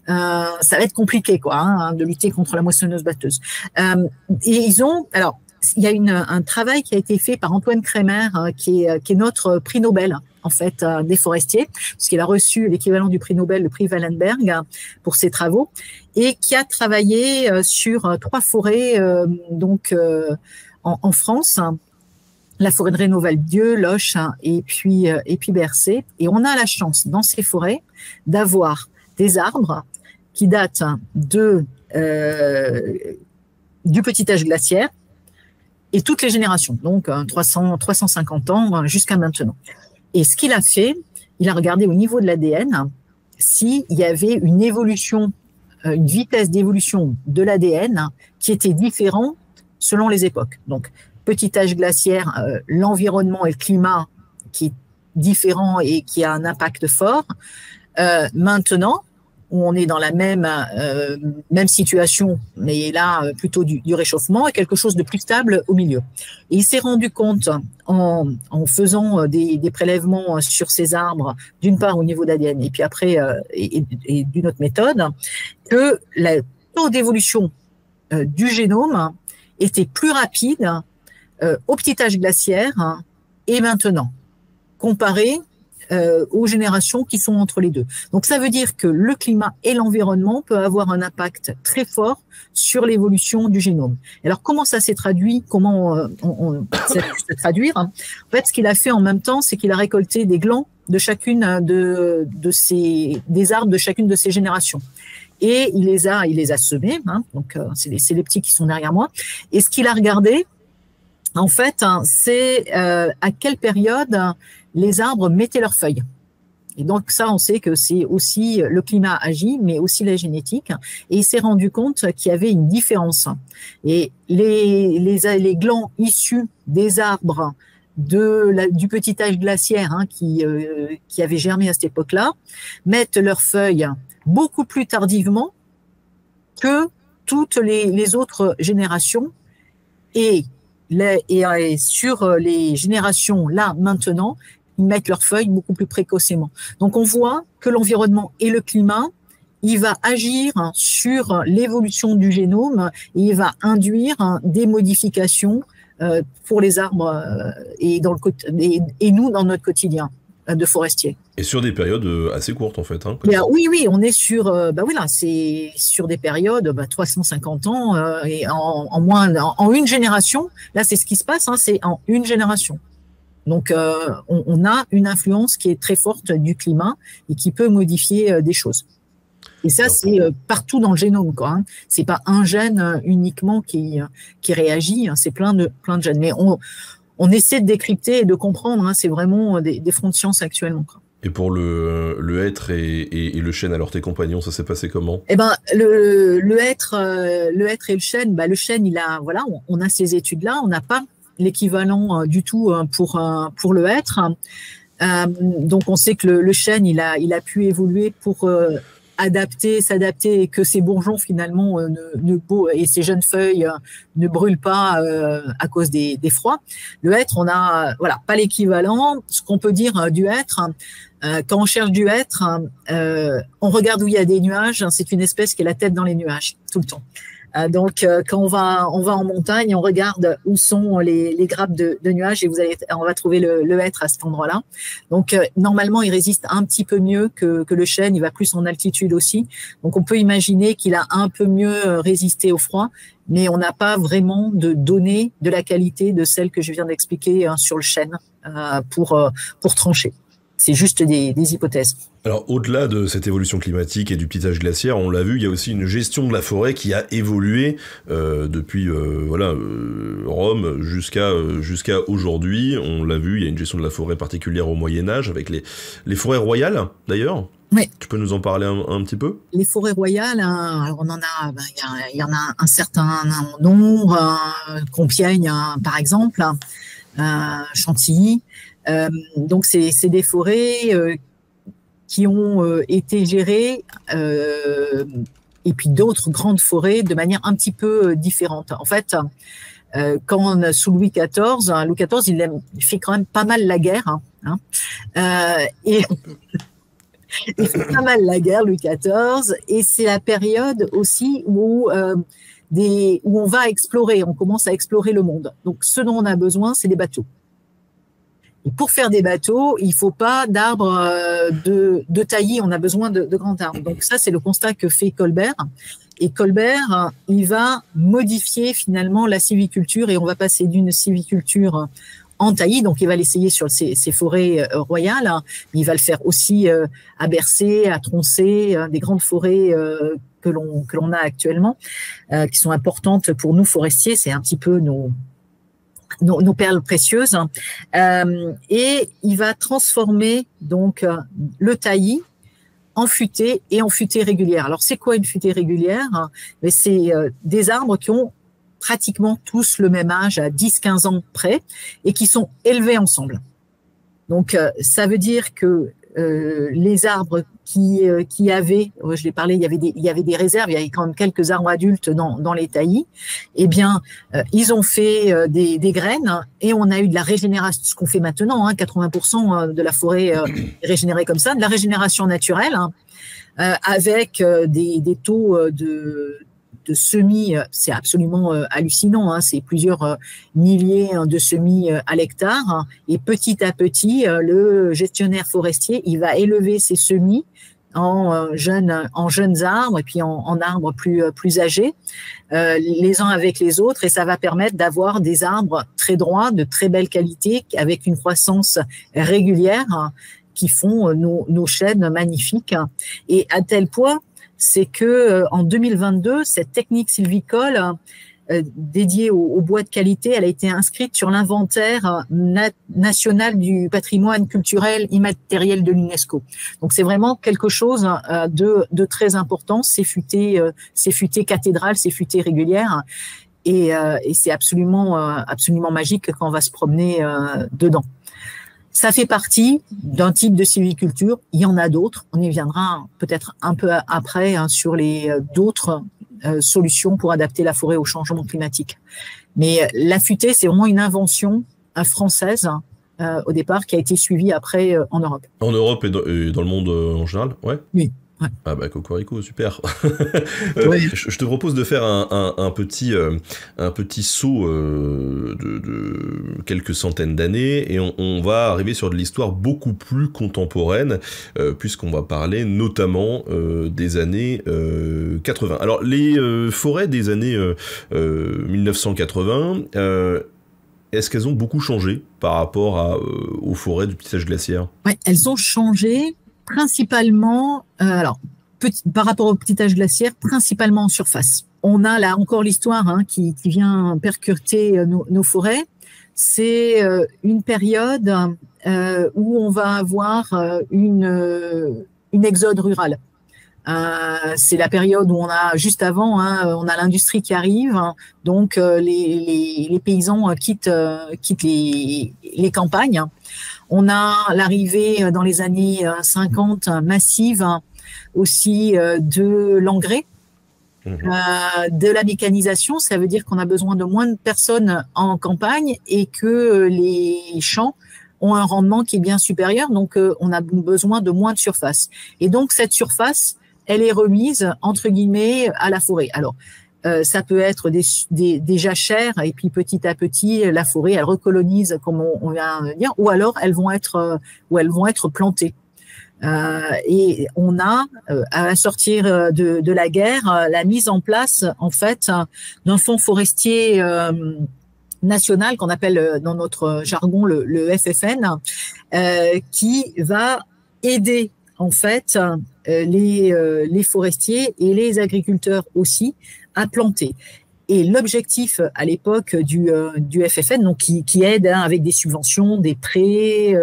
S2: Ça va être compliqué, quoi, hein, de lutter contre la moissonneuse batteuse. Et ils ont, alors, il y a un travail qui a été fait par Antoine Kremer, qui est notre prix Nobel, en fait, des forestiers, parce qu'il a reçu l'équivalent du prix Nobel, le prix Wallenberg, pour ses travaux, et qui a travaillé sur 3 forêts en France, la forêt de Reynaud-Valdieu, Loches et puis Bercé. Et on a la chance, dans ces forêts, d'avoir des arbres qui datent du petit âge glaciaire, et toutes les générations, donc 350 ans jusqu'à maintenant. Et ce qu'il a fait, il a regardé au niveau de l'ADN s'il y avait une évolution, une vitesse d'évolution de l'ADN qui était différente selon les époques. Donc, petit âge glaciaire, l'environnement et le climat qui est différent et qui a un impact fort. Maintenant, où on est dans la même situation, mais là, plutôt du réchauffement, et quelque chose de plus stable au milieu. Et il s'est rendu compte, en faisant des prélèvements sur ces arbres, d'une part au niveau d'ADN, et puis après, et d'une autre méthode, que le taux d'évolution du génome était plus rapide au petit âge glaciaire et maintenant, comparé aux générations qui sont entre les deux. Donc, ça veut dire que le climat et l'environnement peuvent avoir un impact très fort sur l'évolution du génome. Alors, comment ça s'est traduit? Comment ça pu se traduire? En fait, ce qu'il a fait en même temps, c'est qu'il a récolté des glands de chacune des arbres de chacune de ces générations. Et il les a semés, donc c'est les petits qui sont derrière moi. Et ce qu'il a regardé, en fait, c'est à quelle période les arbres mettaient leurs feuilles. Et donc ça, on sait que c'est aussi le climat agit, mais aussi la génétique. Et il s'est rendu compte qu'il y avait une différence. Et les glands issus des arbres du petit âge glaciaire qui avaient germé à cette époque-là mettent leurs feuilles beaucoup plus tardivement que toutes les autres générations. Et sur les générations là maintenant, ils mettent leurs feuilles beaucoup plus précocement. Donc on voit que l'environnement et le climat, il va agir sur l'évolution du génome et il va induire des modifications pour les arbres et nous dans notre quotidien de forestier.
S1: Et sur des périodes assez courtes en fait.
S2: Oui, on est sur, c'est sur des périodes 350 ans et en une génération. Là, c'est ce qui se passe, c'est en une génération. Donc, on a une influence qui est très forte du climat et qui peut modifier des choses. Et ça, c'est partout dans le génome, quoi. C'est pas un gène uniquement qui réagit, c'est plein de gènes. Mais on essaie de décrypter et de comprendre. C'est vraiment des fronts de science actuellement, quoi.
S1: Et pour le hêtre et le chêne, alors tes compagnons, ça s'est passé comment?
S2: Eh ben, le hêtre et le chêne, le chêne, on a ces études-là, on n'a pas l'équivalent du tout pour le hêtre. Donc, on sait que le chêne, il a pu évoluer pour s'adapter et que ses bourgeons finalement et ses jeunes feuilles ne brûlent pas à cause des froids. Le hêtre, on a pas l'équivalent. Ce qu'on peut dire du hêtre, quand on cherche du hêtre, on regarde où il y a des nuages. C'est une espèce qui a la tête dans les nuages tout le temps. Donc, quand on va en montagne, on regarde où sont les grappes de nuages et on va trouver le hêtre à cet endroit-là. Donc, normalement, il résiste un petit peu mieux que le chêne. Il va plus en altitude aussi. Donc, on peut imaginer qu'il a un peu mieux résisté au froid, mais on n'a pas vraiment de données de la qualité de celle que je viens d'expliquer sur le chêne pour trancher. C'est juste des hypothèses.
S1: Alors, au-delà de cette évolution climatique et du petit âge glaciaire, on l'a vu, il y a aussi une gestion de la forêt qui a évolué depuis Rome jusqu'à aujourd'hui. On l'a vu, il y a une gestion de la forêt particulière au Moyen-Âge avec les forêts royales, d'ailleurs.
S2: Oui.
S1: Tu peux nous en parler un petit peu?
S2: Les forêts royales, alors on en a, il y en a un certain nombre, Compiègne par exemple, Chantilly. Donc c'est des forêts qui ont été gérées et puis d'autres grandes forêts de manière un petit peu différente. En fait, sous Louis XIV, il fait quand même pas mal la guerre, et il fait pas mal la guerre, Louis XIV, et c'est la période aussi où où on va explorer, on commence à explorer le monde. Donc, ce dont on a besoin, c'est des bateaux. Et pour faire des bateaux, il faut pas d'arbres de taillis, on a besoin de grands arbres. Donc ça, c'est le constat que fait Colbert. Et Colbert, il va modifier finalement la sylviculture et on va passer d'une sylviculture en taillis, donc il va l'essayer sur ces forêts royales. Il va le faire aussi à Bercé, à Troncé, des grandes forêts que l'on a actuellement, qui sont importantes pour nous forestiers. C'est un petit peu nos perles précieuses, et il va transformer donc le taillis en futaies et en futaies régulières. Alors c'est quoi une futaie régulière? C'est des arbres qui ont pratiquement tous le même âge, à 10-15 ans près, et qui sont élevés ensemble. Donc ça veut dire que les arbres qui avaient, je l'ai parlé, il y avait des réserves, il y avait quand même quelques arbres adultes dans les taillis. Eh bien, ils ont fait des graines et on a eu de la régénération, ce qu'on fait maintenant, 80% de la forêt est régénérée comme ça, de la régénération naturelle, avec des taux de semis, c'est absolument hallucinant, c'est plusieurs milliers de semis à l'hectare, et petit à petit, le gestionnaire forestier, il va élever ces semis en jeunes arbres et puis en arbres plus âgés, les uns avec les autres, et ça va permettre d'avoir des arbres très droits, de très belle qualité, avec une croissance régulière, qui font nos chênes magnifiques. Et à tel point, c'est que en 2022, cette technique sylvicole dédiée au bois de qualité, elle a été inscrite sur l'inventaire national du patrimoine culturel immatériel de l'UNESCO. Donc c'est vraiment quelque chose de très important, ces futaies cathédrales, ces futaies régulières, et c'est absolument magique quand on va se promener dedans. Ça fait partie d'un type de sylviculture. Il y en a d'autres. On y viendra peut-être un peu après sur les d'autres solutions pour adapter la forêt au changement climatique. Mais la futaie, c'est vraiment une invention française au départ qui a été suivie après en Europe.
S1: En Europe et dans le monde en général, ouais.
S2: Oui. Ouais.
S1: Ah bah cocorico, super.
S2: Oui.
S1: Je te propose de faire un petit saut de quelques centaines d'années et on va arriver sur de l'histoire beaucoup plus contemporaine, puisqu'on va parler notamment des années 80. Alors les forêts des années 1980, est-ce qu'elles ont beaucoup changé par rapport aux forêts du petit âge glaciaire?
S2: Oui, elles ont changé. Principalement, par rapport au petit âge glaciaire, principalement en surface. On a là encore l'histoire qui vient percuter nos forêts. C'est une période où on va avoir une exode rurale. C'est la période où on a juste avant, on a l'industrie qui arrive, donc les paysans quittent les campagnes. On a l'arrivée dans les années 50 massive aussi de l'engrais, de la mécanisation. Ça veut dire qu'on a besoin de moins de personnes en campagne et que les champs ont un rendement qui est bien supérieur. Donc, on a besoin de moins de surface. Et donc, cette surface, elle est remise, entre guillemets, à la forêt. Alors, ça peut être des jachères et puis petit à petit la forêt elle recolonise comme on vient de dire, ou alors elles vont être plantées. Et on a à sortir de la guerre la mise en place en fait d'un fonds forestier national qu'on appelle dans notre jargon le FFN, qui va aider en fait les forestiers et les agriculteurs aussi à planter. Et l'objectif à l'époque du FFN, donc qui aide avec des subventions, des prêts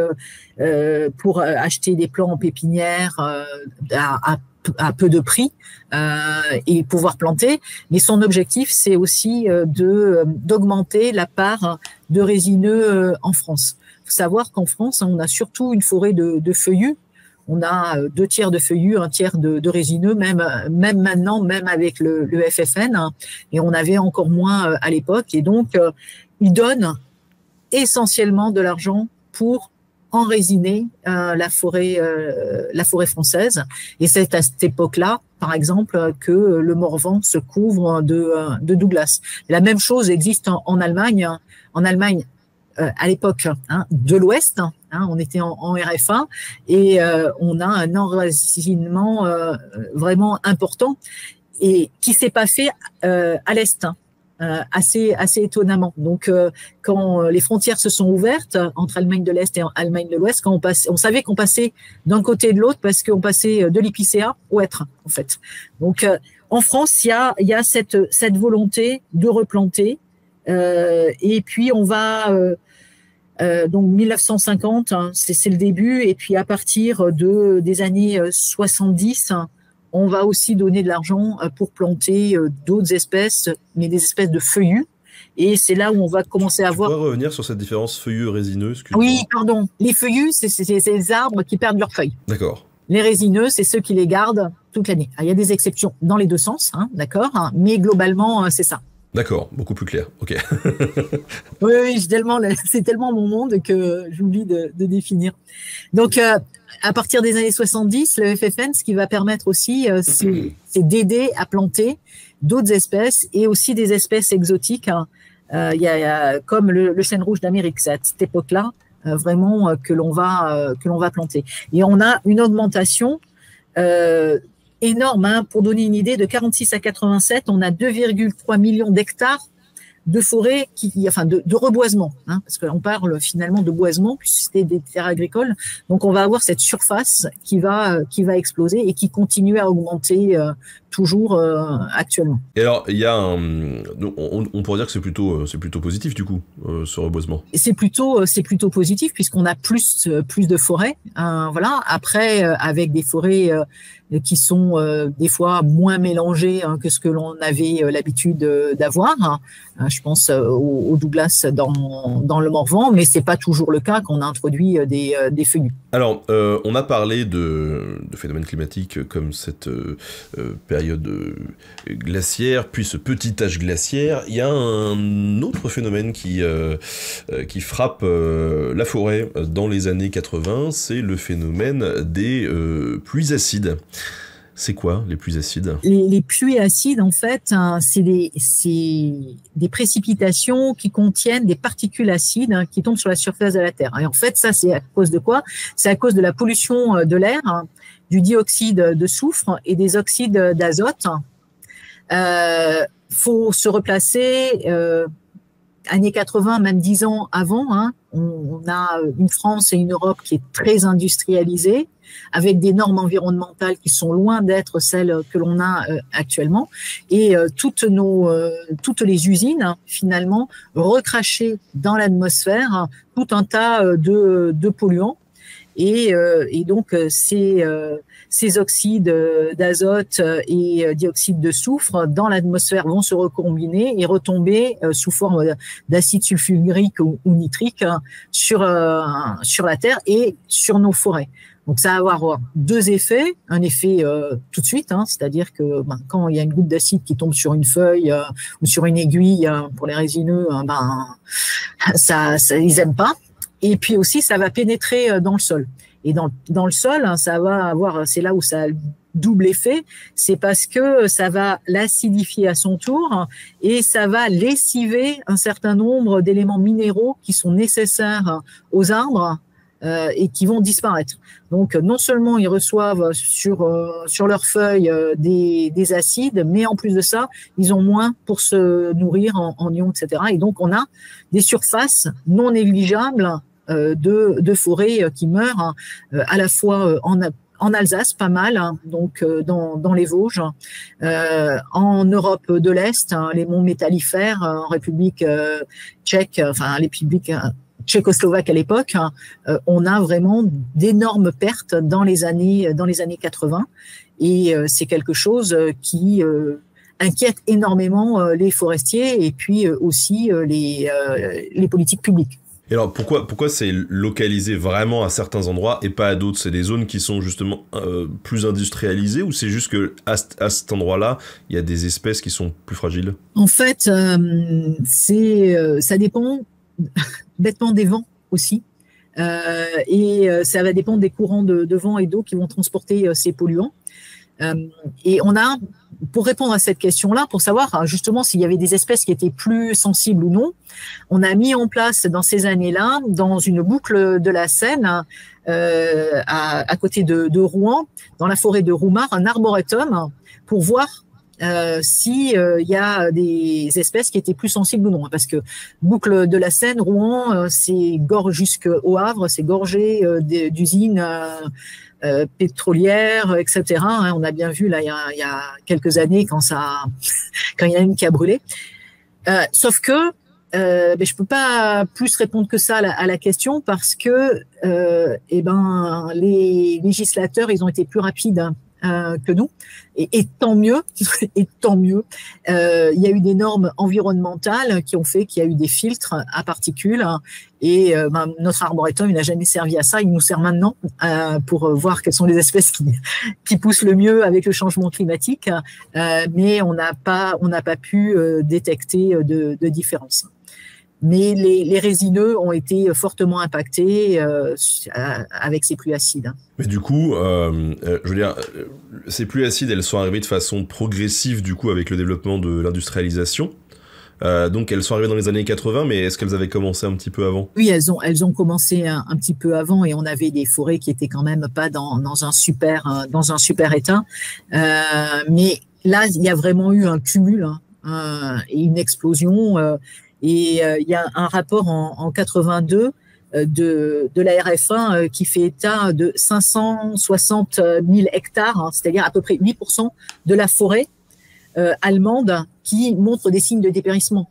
S2: pour acheter des plants en pépinière à peu de prix et pouvoir planter. Mais son objectif, c'est aussi d'augmenter la part de résineux en France. Il faut savoir qu'en France, on a surtout une forêt de feuillus. On a 2 tiers de feuillus, 1 tiers de résineux, même maintenant, même avec le FFN, et on avait encore moins à l'époque. Et donc, ils donnent essentiellement de l'argent pour enrésiner la forêt française. Et c'est à cette époque-là, par exemple, que le Morvan se couvre de Douglas. La même chose existe en Allemagne. En Allemagne, à l'époque de l'Ouest, on était en RFA, et on a un enracinement vraiment important et qui s'est pas fait à l'Est. Assez étonnamment. Donc, quand les frontières se sont ouvertes entre Allemagne de l'Est et Allemagne de l'Ouest, quand on savait qu'on passait d'un côté et de l'autre parce qu'on passait de l'épicéa au hêtre, en fait. Donc, en France, il y a cette volonté de replanter. Et puis, on va donc 1950, c'est le début. Et puis, à partir des années 70. On va aussi donner de l'argent pour planter d'autres espèces, mais des espèces de feuillus. Et c'est là où on va commencer à voir...
S1: Tu pourrais revenir sur cette différence feuillus-résineux?
S2: Oui, pardon. Les feuillus, c'est ces arbres qui perdent leurs feuilles.
S1: D'accord.
S2: Les résineux, c'est ceux qui les gardent toute l'année. Il y a des exceptions dans les deux sens, d'accord, mais globalement, c'est ça.
S1: D'accord, beaucoup plus clair. Ok.
S2: Oui, c'est tellement mon monde que j'oublie de définir. Donc, à partir des années 70, le FFN, ce qui va permettre aussi, c'est d'aider à planter d'autres espèces et aussi des espèces exotiques. Il y a comme le chêne rouge d'Amérique, c'est à cette époque-là vraiment que l'on va planter. Et on a une augmentation énorme. Pour donner une idée, de 46 à 87, on a 2,3 millions d'hectares de forêts, de reboisement, parce qu'on parle finalement de boisement puisque c'était des terres agricoles. Donc on va avoir cette surface qui va exploser et qui continue à augmenter toujours actuellement.
S1: Et alors il y a on pourrait dire que c'est plutôt positif du coup ce reboisement.
S2: C'est plutôt positif puisqu'on a plus de forêts. Voilà. Après avec des forêts qui sont des fois moins mélangées que ce que l'on avait l'habitude d'avoir. Je pense au Douglas dans le Morvan, mais c'est pas toujours le cas qu'on a introduit des feuillus.
S1: Alors, on a parlé de phénomènes climatiques comme cette période glaciaire, puis ce petit âge glaciaire. Il y a un autre phénomène qui frappe la forêt dans les années 80, c'est le phénomène des pluies acides. C'est quoi les pluies acides?
S2: Les pluies acides, en fait, c'est des précipitations qui contiennent des particules acides qui tombent sur la surface de la Terre. Et en fait, ça, c'est à cause de quoi? C'est à cause de la pollution de l'air, du dioxyde de soufre et des oxydes d'azote. Faut se replacer années 80, même 10 ans avant. On a une France et une Europe qui est très industrialisée, avec des normes environnementales qui sont loin d'être celles que l'on a actuellement. Et toutes les usines, finalement, recrachaient dans l'atmosphère tout un tas de polluants. Et donc, ces oxydes d'azote et dioxyde de soufre dans l'atmosphère vont se recombiner et retomber sous forme d'acide sulfurique ou nitrique sur la Terre et sur nos forêts. Donc, ça va avoir deux effets. Un effet tout de suite, c'est-à-dire que quand il y a une goutte d'acide qui tombe sur une feuille ou sur une aiguille, pour les résineux, ça ils aiment pas. Et puis aussi, ça va pénétrer dans le sol. Et dans le sol, ça va avoir, c'est là où ça a double effet, c'est parce que ça va l'acidifier à son tour et ça va lessiver un certain nombre d'éléments minéraux qui sont nécessaires aux arbres et qui vont disparaître. Donc, non seulement ils reçoivent sur leurs feuilles des acides, mais en plus de ça, ils ont moins pour se nourrir en ions, etc. Et donc, on a des surfaces non négligeables de forêts qui meurent, à la fois en Alsace, pas mal, donc dans les Vosges, en Europe de l'Est, les monts métallifères, en République tchèque, enfin les républiques tchécoslovaques à l'époque, on a vraiment d'énormes pertes dans les années 80, et c'est quelque chose qui inquiète énormément les forestiers et puis aussi les politiques publiques.
S1: Et alors pourquoi c'est localisé vraiment à certains endroits et pas à d'autres? C'est des zones qui sont justement plus industrialisées, ou c'est juste que à cet endroit-là, il y a des espèces qui sont plus fragiles?
S2: En fait, ça dépend bêtement des vents aussi. Ça va dépendre des courants de vent et d'eau qui vont transporter ces polluants. Et pour répondre à cette question-là, pour savoir justement s'il y avait des espèces qui étaient plus sensibles ou non, on a mis en place dans ces années-là, dans une boucle de la Seine, à côté de Rouen, dans la forêt de Roumare, un arboretum pour voir si y a des espèces qui étaient plus sensibles ou non. Parce que boucle de la Seine, Rouen, c'est gorge jusqu'au Havre, c'est gorgé d'usines pétrolières, etc. On a bien vu là il y a quelques années quand il y en a une qui a brûlé. Sauf que je peux pas plus répondre que ça à la question parce que les législateurs ils ont été plus rapides que nous et tant mieux et tant mieux. Il y a eu des normes environnementales qui ont fait qu'il y a eu des filtres à particules et notre arboretum il n'a jamais servi à ça, il nous sert maintenant pour voir quelles sont les espèces qui poussent le mieux avec le changement climatique, mais on n'a pas pu détecter de différence. Mais les résineux ont été fortement impactés avec ces pluies acides.
S1: Mais du coup, je veux dire, ces pluies acides, elles sont arrivées de façon progressive du coup avec le développement de l'industrialisation. Donc elles sont arrivées dans les années 80, mais est-ce qu'elles avaient commencé un petit peu avant ?
S2: Oui, elles ont commencé un petit peu avant et on avait des forêts qui étaient quand même pas dans un super état. Mais là, il y a vraiment eu un cumul et une explosion. Et il y a un rapport en 82 de la RF1 qui fait état de 560 000 hectares, c'est-à-dire à peu près 8% de la forêt allemande qui montre des signes de dépérissement.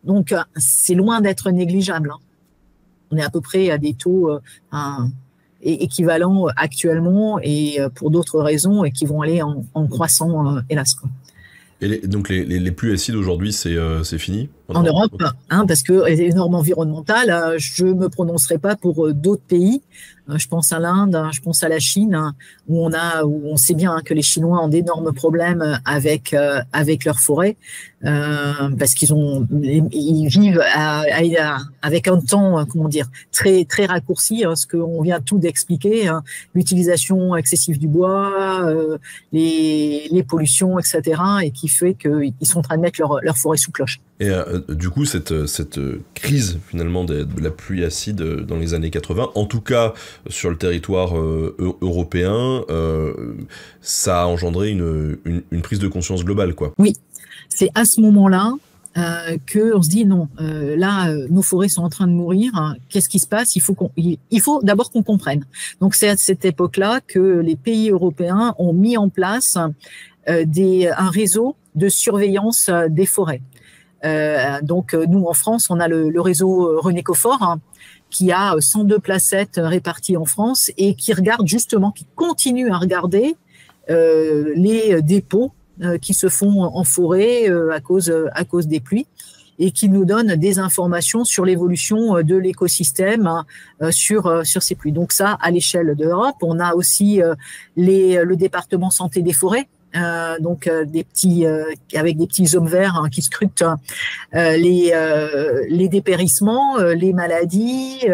S2: Donc, c'est loin d'être négligeable. On est à peu près à des taux équivalents actuellement et pour d'autres raisons et qui vont aller en croissant, hélas, quoi.
S1: Et donc les pluies acides aujourd'hui, c'est fini
S2: en Europe, parce que les normes environnementales, je me prononcerai pas pour d'autres pays. Je pense à l'Inde, je pense à la Chine, où on sait bien que les Chinois ont d'énormes problèmes avec leurs forêts, parce ils vivent avec un temps, très très raccourci, ce qu'on vient tout d'expliquer, l'utilisation excessive du bois, les pollutions, etc., et qui fait qu'ils sont en train de mettre leur forêt sous cloche.
S1: Et du coup, cette crise finalement de la pluie acide dans les années 80, en tout cas sur le territoire européen, ça a engendré une prise de conscience globale, quoi.
S2: Oui, c'est à ce moment-là qu'on se dit non, là, nos forêts sont en train de mourir. Qu'est-ce qui se passe ? Il faut d'abord qu'on comprenne. Donc c'est à cette époque-là que les pays européens ont mis en place un réseau de surveillance des forêts. Donc nous en France on a le réseau Renécofor qui a 102 placettes réparties en France et qui continue à regarder les dépôts qui se font en forêt à cause des pluies et qui nous donne des informations sur l'évolution de l'écosystème sur ces pluies. Donc ça, à l'échelle de l'Europe, on a aussi le département santé des forêts. Avec des petits hommes verts qui scrutent les dépérissements, les maladies,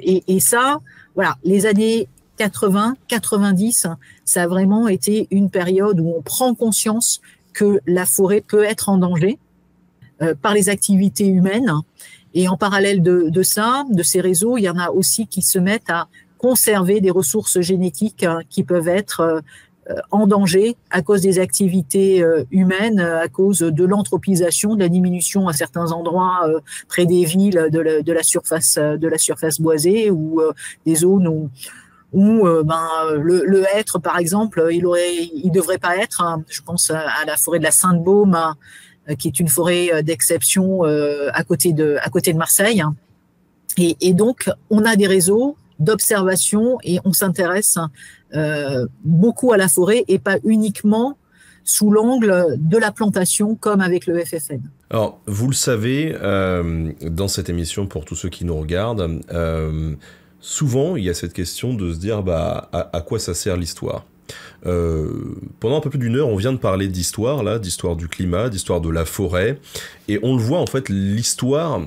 S2: et ça, voilà, les années 80, 90, ça a vraiment été une période où on prend conscience que la forêt peut être en danger par les activités humaines. Et en parallèle de ces réseaux, il y en a aussi qui se mettent à conserver des ressources génétiques qui peuvent être en danger à cause des activités humaines, à cause de l'anthropisation, de la diminution à certains endroits près des villes de la surface boisée ou des zones où le hêtre, par exemple, il devrait pas être. Je pense à la forêt de la Sainte-Baume, qui est une forêt d'exception à côté de Marseille. Et donc, on a des réseaux d'observation et on s'intéresse beaucoup à la forêt et pas uniquement sous l'angle de la plantation comme avec le FFN.
S1: Alors, vous le savez, dans cette émission, pour tous ceux qui nous regardent, souvent il y a cette question de se dire à quoi ça sert l'histoire. Pendant un peu plus d'une heure, on vient de parler d'histoire du climat, d'histoire de la forêt, et on le voit en fait, l'histoire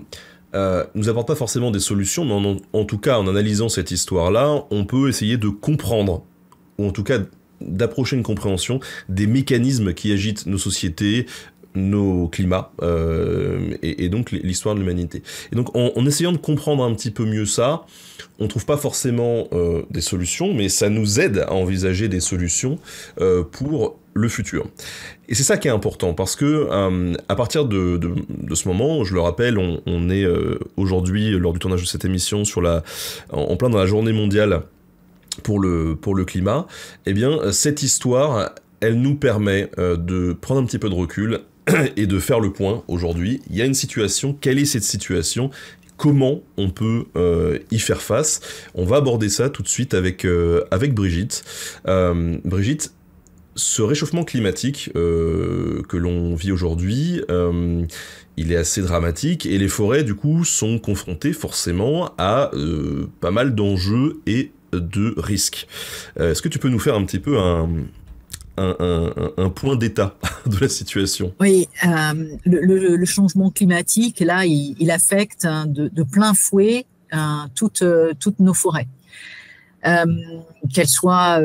S1: nous apporte pas forcément des solutions, mais en tout cas, en analysant cette histoire-là, on peut essayer de comprendre, ou en tout cas d'approcher une compréhension des mécanismes qui agitent nos sociétés, nos climats, et donc l'histoire de l'humanité. Et donc en essayant de comprendre un petit peu mieux ça, on trouve pas forcément des solutions, mais ça nous aide à envisager des solutions pour le futur. Et c'est ça qui est important, parce que à partir de ce moment, je le rappelle, on est aujourd'hui, lors du tournage de cette émission, en plein dans la journée mondiale pour le climat. Eh bien, cette histoire, elle nous permet de prendre un petit peu de recul et de faire le point aujourd'hui. Il y a une situation, quelle est cette situation ? Comment on peut y faire face ? On va aborder ça tout de suite avec Brigitte. Brigitte, ce réchauffement climatique que l'on vit aujourd'hui, il est assez dramatique et les forêts, du coup, sont confrontées forcément à pas mal d'enjeux et de risques. Est-ce que tu peux nous faire un petit peu un point d'état de la situation?
S2: Oui, le changement climatique, là, il affecte de plein fouet toutes nos forêts. Qu'elles soient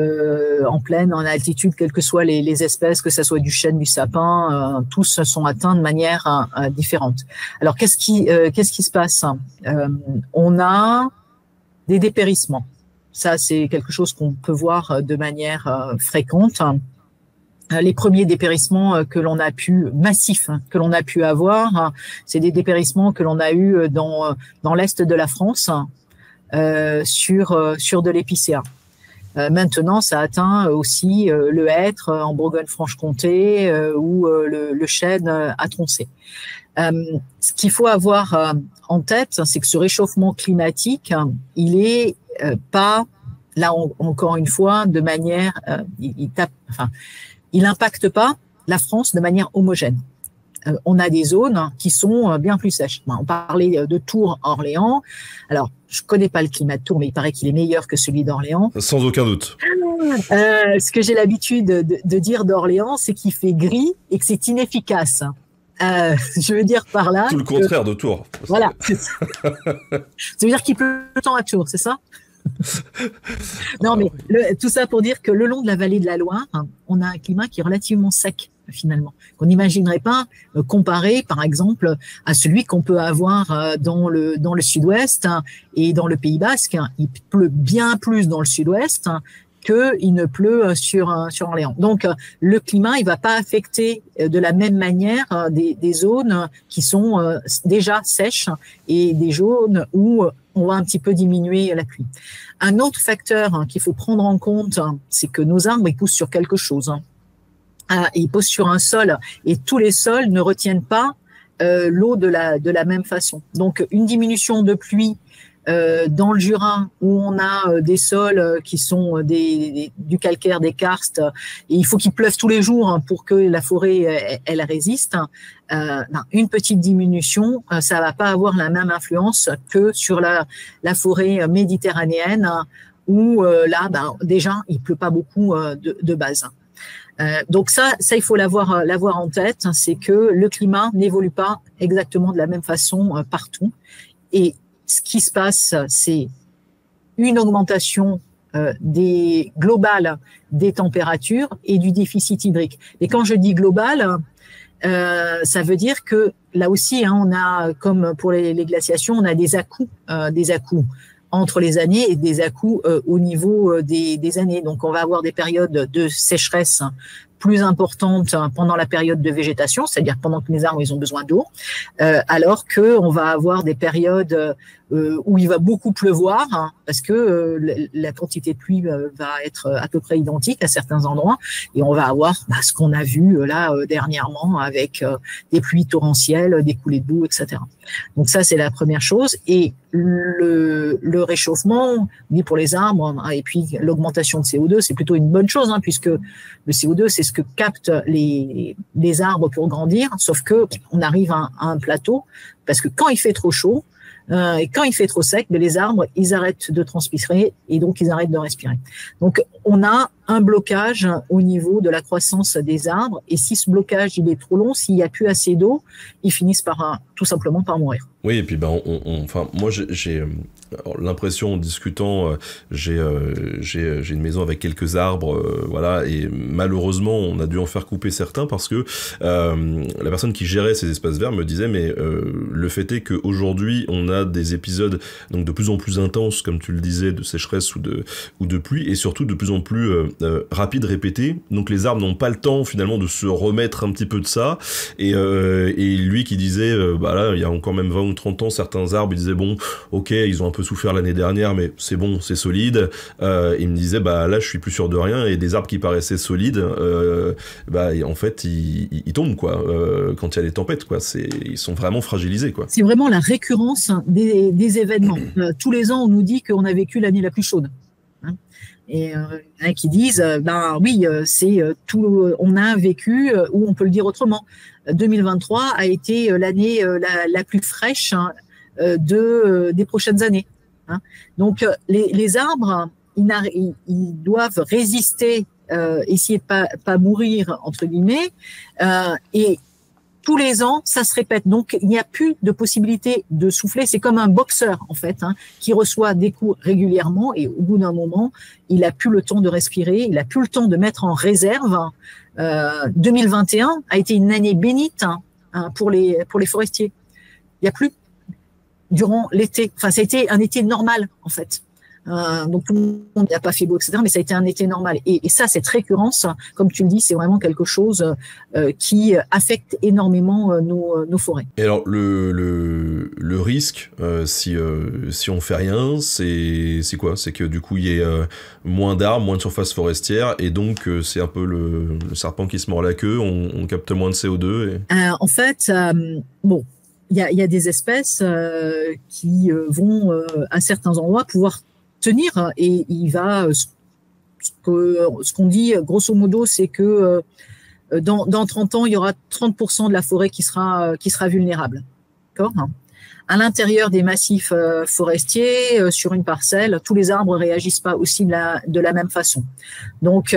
S2: en plaine, en altitude, quelles que soient les espèces, que ce soit du chêne, du sapin, tous sont atteints de manière différente. Alors, qu'est-ce qui se passe? On a des dépérissements. Ça, c'est quelque chose qu'on peut voir de manière fréquente. Les premiers dépérissements massifs que l'on a pu avoir, c'est des dépérissements que l'on a eu dans l'est de la France, sur de l'épicéa. Maintenant, ça atteint aussi le hêtre en Bourgogne-Franche-Comté ou le chêne à Troncé. Ce qu'il faut avoir en tête, c'est que ce réchauffement climatique, il est pas, là encore une fois, de manière, il n'impacte pas la France de manière homogène. On a des zones qui sont bien plus sèches. On parlait de Tours, Orléans. Alors, je connais pas le climat de Tours, mais il paraît qu'il est meilleur que celui d'Orléans.
S1: Sans aucun doute.
S2: Ce que j'ai l'habitude de dire d'Orléans, c'est qu'il fait gris et que c'est inefficace. Je veux dire par là...
S1: Tout le contraire de Tours.
S2: Voilà. Ça veut dire qu'il pleut tout le temps à Tours, c'est ça? Non, mais tout ça pour dire que le long de la vallée de la Loire, on a un climat qui est relativement sec, finalement, qu'on n'imaginerait pas comparé, par exemple, à celui qu'on peut avoir dans le sud-ouest et dans le Pays Basque. Il pleut bien plus dans le sud-ouest qu'il ne pleut sur Orléans. Donc, le climat, il va pas affecter de la même manière des zones qui sont déjà sèches et des zones où on va un petit peu diminuer la pluie. Un autre facteur qu'il faut prendre en compte, c'est que nos arbres, ils poussent sur quelque chose. Ils poussent sur un sol et tous les sols ne retiennent pas l'eau de la même façon. Donc, une diminution de pluie dans le Jura, où on a des sols qui sont du calcaire, des karstes, et il faut qu'il pleuve tous les jours pour que la forêt elle résiste. Une petite diminution, ça va pas avoir la même influence que sur la forêt méditerranéenne, où là, déjà, il pleut pas beaucoup de base. Donc ça il faut l'avoir en tête, c'est que le climat n'évolue pas exactement de la même façon partout. Et ce qui se passe, c'est une augmentation globale des températures et du déficit hydrique. Et quand je dis global, ça veut dire que là aussi, on a, comme pour les glaciations, on a des à-coups entre les années et des à-coups au niveau des années. Donc, on va avoir des périodes de sécheresse plus importantes pendant la période de végétation, c'est-à-dire pendant que les arbres ils ont besoin d'eau, alors que on va avoir des périodes où il va beaucoup pleuvoir, parce que la quantité de pluie va être à peu près identique à certains endroits, et on va avoir ce qu'on a vu là dernièrement avec des pluies torrentielles, des coulées de boue, etc. Donc ça, c'est la première chose. Et le réchauffement, ni pour les arbres, et puis l'augmentation de CO2, c'est plutôt une bonne chose, puisque le CO2, c'est ce que captent les arbres pour grandir, sauf que on arrive à un plateau, parce que quand il fait trop chaud, Et quand il fait trop sec, les arbres, ils arrêtent de transpirer et donc ils arrêtent de respirer. Donc, on a un blocage au niveau de la croissance des arbres. Et si ce blocage il est trop long, s'il n'y a plus assez d'eau, ils finissent par tout simplement par mourir.
S1: Oui, et puis enfin, moi j'ai l'impression en discutant, j'ai une maison avec quelques arbres, voilà, et malheureusement on a dû en faire couper certains parce que la personne qui gérait ces espaces verts me disait mais le fait est qu'aujourd'hui on a des épisodes donc de plus en plus intenses, comme tu le disais, de sécheresse ou de pluie, et surtout de plus en plus rapides, répétés. Donc les arbres n'ont pas le temps finalement de se remettre un petit peu de ça, et lui qui disait bah là il y a encore même 20 ou 30 ans, certains arbres, ils disaient bon, ok, ils ont un peu souffert l'année dernière, mais c'est bon, c'est solide. Il me disait bah là, je suis plus sûr de rien, et des arbres qui paraissaient solides, bah en fait, ils tombent quoi. Quand il y a les tempêtes, quoi, ils sont vraiment fragilisés, quoi.
S2: C'est vraiment la récurrence des événements. Tous les ans, on nous dit qu'on a vécu l'année la plus chaude. Et qui disent, ben oui, c'est tout. On a vécu, ou on peut le dire autrement. 2023 a été l'année la plus fraîche des prochaines années. Donc les arbres, ils doivent résister, essayer de pas mourir entre guillemets, et tous les ans, ça se répète. Donc, il n'y a plus de possibilité de souffler. C'est comme un boxeur, en fait, qui reçoit des coups régulièrement, et au bout d'un moment, il a plus le temps de respirer, il a plus le temps de mettre en réserve. 2021 a été une année bénite pour les forestiers. Il n'y a plus durant l'été. Enfin, ça a été un été normal, en fait. Donc tout le monde n'a pas fait beau, etc. Mais ça a été un été normal. Et ça, cette récurrence, comme tu le dis, c'est vraiment quelque chose qui affecte énormément nos forêts.
S1: Et alors le risque, si on fait rien, c'est quoi? C'est que du coup il y ait moins d'arbres, moins de surface forestière, et donc c'est un peu le serpent qui se mord la queue. On capte moins de CO2.
S2: En fait, bon. Il y a des espèces qui vont à certains endroits pouvoir tenir, et il va ce qu'on dit grosso modo, c'est que dans 30 ans il y aura 30% de la forêt qui sera vulnérable. D'accord ? À l'intérieur des massifs forestiers, sur une parcelle, tous les arbres réagissent pas aussi de la même façon. Donc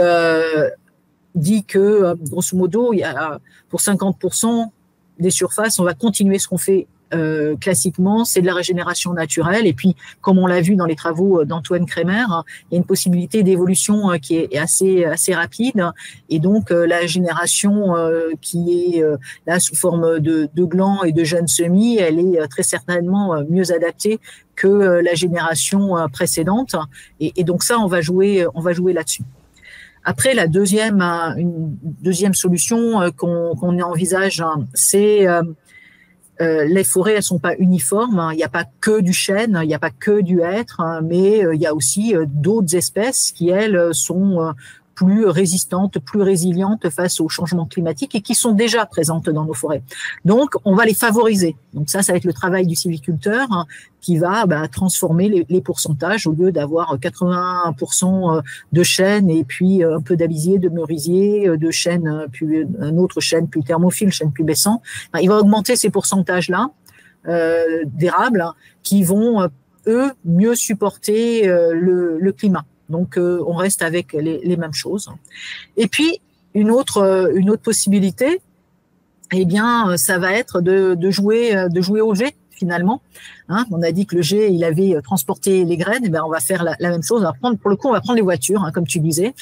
S2: dit que grosso modo il y a pour 50% des surfaces, on va continuer ce qu'on fait classiquement, c'est de la régénération naturelle. Et puis, comme on l'a vu dans les travaux d'Antoine Kremer, il y a une possibilité d'évolution qui est assez rapide. Et donc, la génération qui est là sous forme de glands et de jeunes semis, elle est très certainement mieux adaptée que la génération précédente. Et donc ça, on va jouer là-dessus. Après, une deuxième solution qu'on envisage, c'est les forêts, elles sont pas uniformes. Il n'y a pas que du chêne, il n'y a pas que du hêtre, mais il y a aussi d'autres espèces qui, elles, sont plus résistantes, plus résilientes face au changement climatique, et qui sont déjà présentes dans nos forêts. Donc, on va les favoriser. Donc ça va être le travail du sylviculteur, qui va transformer les pourcentages. Au lieu d'avoir 80% de chêne et puis un peu d'alisier, de merisier, de chêne, puis un autre chêne plus thermophile, chêne pubescent, il va augmenter ces pourcentages-là d'érables qui vont, eux, mieux supporter le climat. Donc, on reste avec les mêmes choses. Et puis, une autre possibilité, eh bien, ça va être de jouer au jet, finalement. On a dit que le jet, il avait transporté les graines. Eh bien, on va faire la même chose. Pour le coup, on va prendre les voitures, comme tu disais.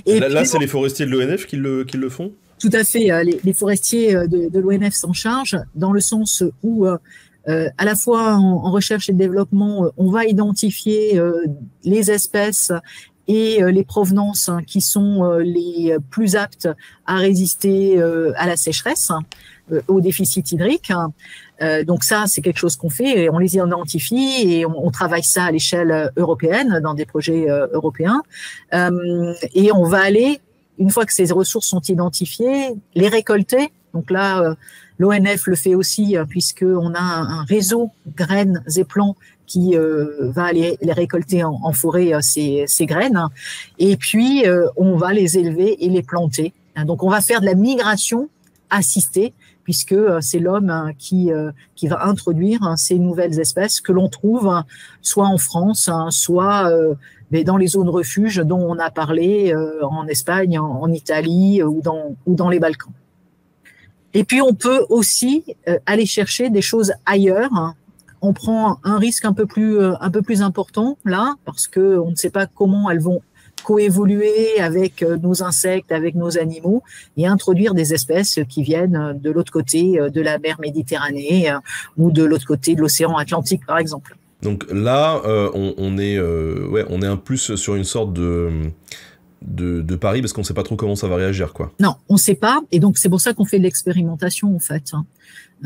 S1: Et là, c'est les forestiers de l'ONF qui le font ?
S2: Tout à fait. Les forestiers de l'ONF s'en chargent, dans le sens où à la fois en recherche et développement, on va identifier les espèces et les provenances qui sont les plus aptes à résister à la sécheresse, au déficit hydrique. Donc ça, c'est quelque chose qu'on fait, et on les identifie, et on travaille ça à l'échelle européenne, dans des projets européens. Et on va aller, une fois que ces ressources sont identifiées, les récolter. Donc là, l'ONF le fait aussi, puisqu'on a un réseau graines et plants qui va aller les récolter en forêt, ces graines. Et puis, on va les élever et les planter. Donc, on va faire de la migration assistée, puisque c'est l'homme qui va introduire ces nouvelles espèces que l'on trouve soit en France, soit mais dans les zones refuges dont on a parlé en Espagne, en Italie ou dans les Balkans. Et puis on peut aussi aller chercher des choses ailleurs. On prend un risque un peu plus important là, parce que on ne sait pas comment elles vont coévoluer avec nos insectes, avec nos animaux, et introduire des espèces qui viennent de l'autre côté de la mer Méditerranée ou de l'autre côté de l'océan Atlantique, par exemple.
S1: Donc là, on est un plus sur une sorte de pari, parce qu'on ne sait pas trop comment ça va réagir, quoi.
S2: Non, on ne sait pas, et donc c'est pour ça qu'on fait de l'expérimentation, en fait.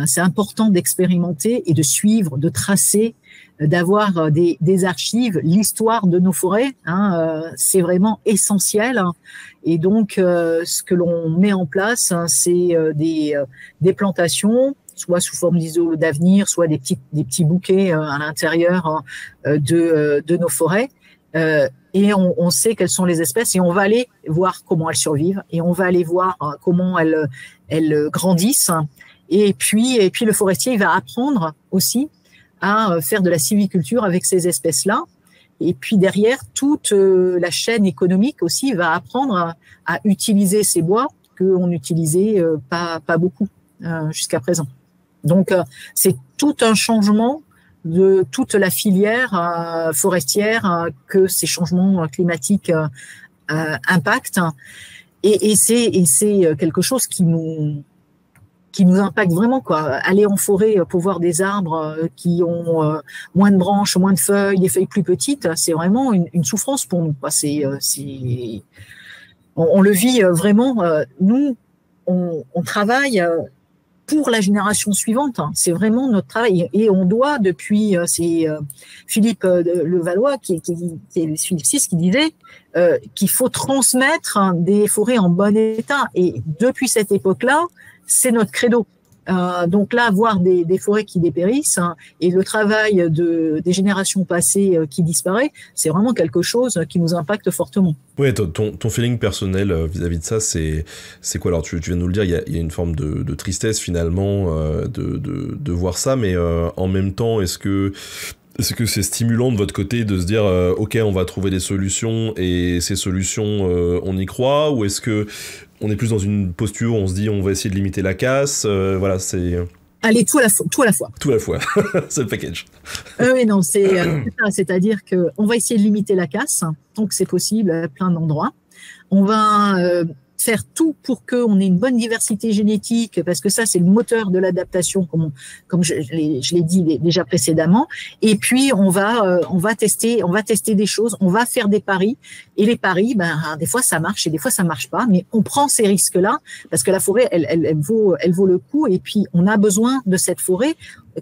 S2: C'est important d'expérimenter et de suivre, de tracer, d'avoir des archives, l'histoire de nos forêts, c'est vraiment essentiel. Et donc, ce que l'on met en place, c'est des plantations, soit sous forme d'isoles d'avenir, soit des petits bouquets à l'intérieur de nos forêts. Et on sait quelles sont les espèces et on va aller voir comment elles survivent et on va aller voir comment elles grandissent. Et puis le forestier il va apprendre aussi à faire de la sylviculture avec ces espèces-là. Et puis derrière, toute la chaîne économique aussi va apprendre à utiliser ces bois qu'on n'utilisait pas beaucoup jusqu'à présent. Donc, c'est tout un changement de toute la filière forestière que ces changements climatiques impactent. Et c'est quelque chose qui nous impacte vraiment, quoi. Aller en forêt pour voir des arbres qui ont moins de branches, moins de feuilles, des feuilles plus petites, c'est vraiment une souffrance pour nous, quoi. On le vit vraiment. Nous, on travaille pour la génération suivante. C'est vraiment notre travail. Et on doit, depuis, c'est Philippe Levallois, qui est Philippe VI, qui disait qu'il faut transmettre des forêts en bon état. Et depuis cette époque-là, c'est notre credo. Donc là, voir des forêts qui dépérissent et le travail des générations passées qui disparaît, c'est vraiment quelque chose qui nous impacte fortement.
S1: Oui, ton feeling personnel vis-à-vis de ça, c'est quoi? Alors tu viens de nous le dire, il y a une forme de tristesse finalement de voir ça, mais en même temps, est-ce que c'est stimulant de votre côté de se dire ok, on va trouver des solutions et ces solutions on y croit, ou est-ce que on est plus dans une posture où on se dit on va essayer de limiter la casse, voilà, c'est...
S2: Allez, tout à la fois.
S1: Tout à la fois, c'est le package.
S2: Oui, non, c'est ça, c'est-à-dire qu'on va essayer de limiter la casse, tant que c'est possible à plein d'endroits. On va faire tout pour qu'on ait une bonne diversité génétique, parce que ça, c'est le moteur de l'adaptation, comme je l'ai dit déjà précédemment. Et puis, on va tester des choses, on va faire des paris. Et les paris, des fois, ça marche et des fois, ça marche pas. Mais on prend ces risques-là, parce que la forêt, elle vaut le coup. Et puis, on a besoin de cette forêt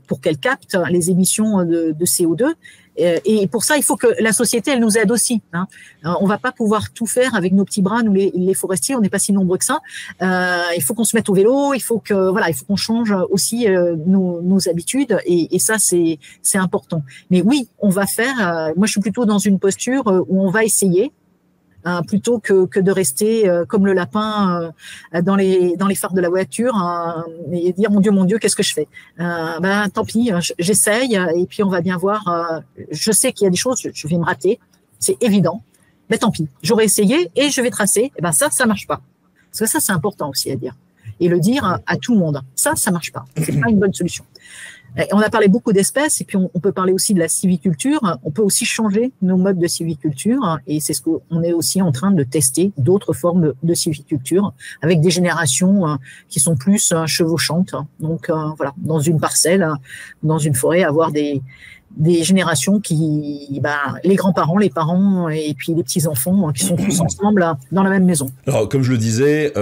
S2: pour qu'elle capte les émissions de CO2. Et pour ça, il faut que la société, elle nous aide aussi. On va pas pouvoir tout faire avec nos petits bras, nous les forestiers, on n'est pas si nombreux que ça. Il faut qu'on se mette au vélo, il faut qu'on change aussi nos habitudes, et ça c'est important. Mais oui, on va faire. Moi, je suis plutôt dans une posture où on va essayer. Plutôt que de rester comme le lapin dans les phares de la voiture et dire mon Dieu, qu'est-ce que je fais? Tant pis, j'essaye et puis on va bien voir. Je sais qu'il y a des choses, je vais me rater, c'est évident. Mais tant pis, j'aurais essayé et je vais tracer. Et ça marche pas. Parce que ça, c'est important aussi à dire et le dire à tout le monde. Ça marche pas. C'est pas une bonne solution. On a parlé beaucoup d'espèces et puis on peut parler aussi de la sylviculture. On peut aussi changer nos modes de sylviculture et c'est ce qu'on est aussi en train de tester, d'autres formes de sylviculture avec des générations qui sont plus chevauchantes. Donc voilà, dans une parcelle, dans une forêt, avoir des générations qui, les grands-parents, les parents et puis les petits-enfants qui sont tous ensemble dans la même maison.
S1: Alors comme je le disais,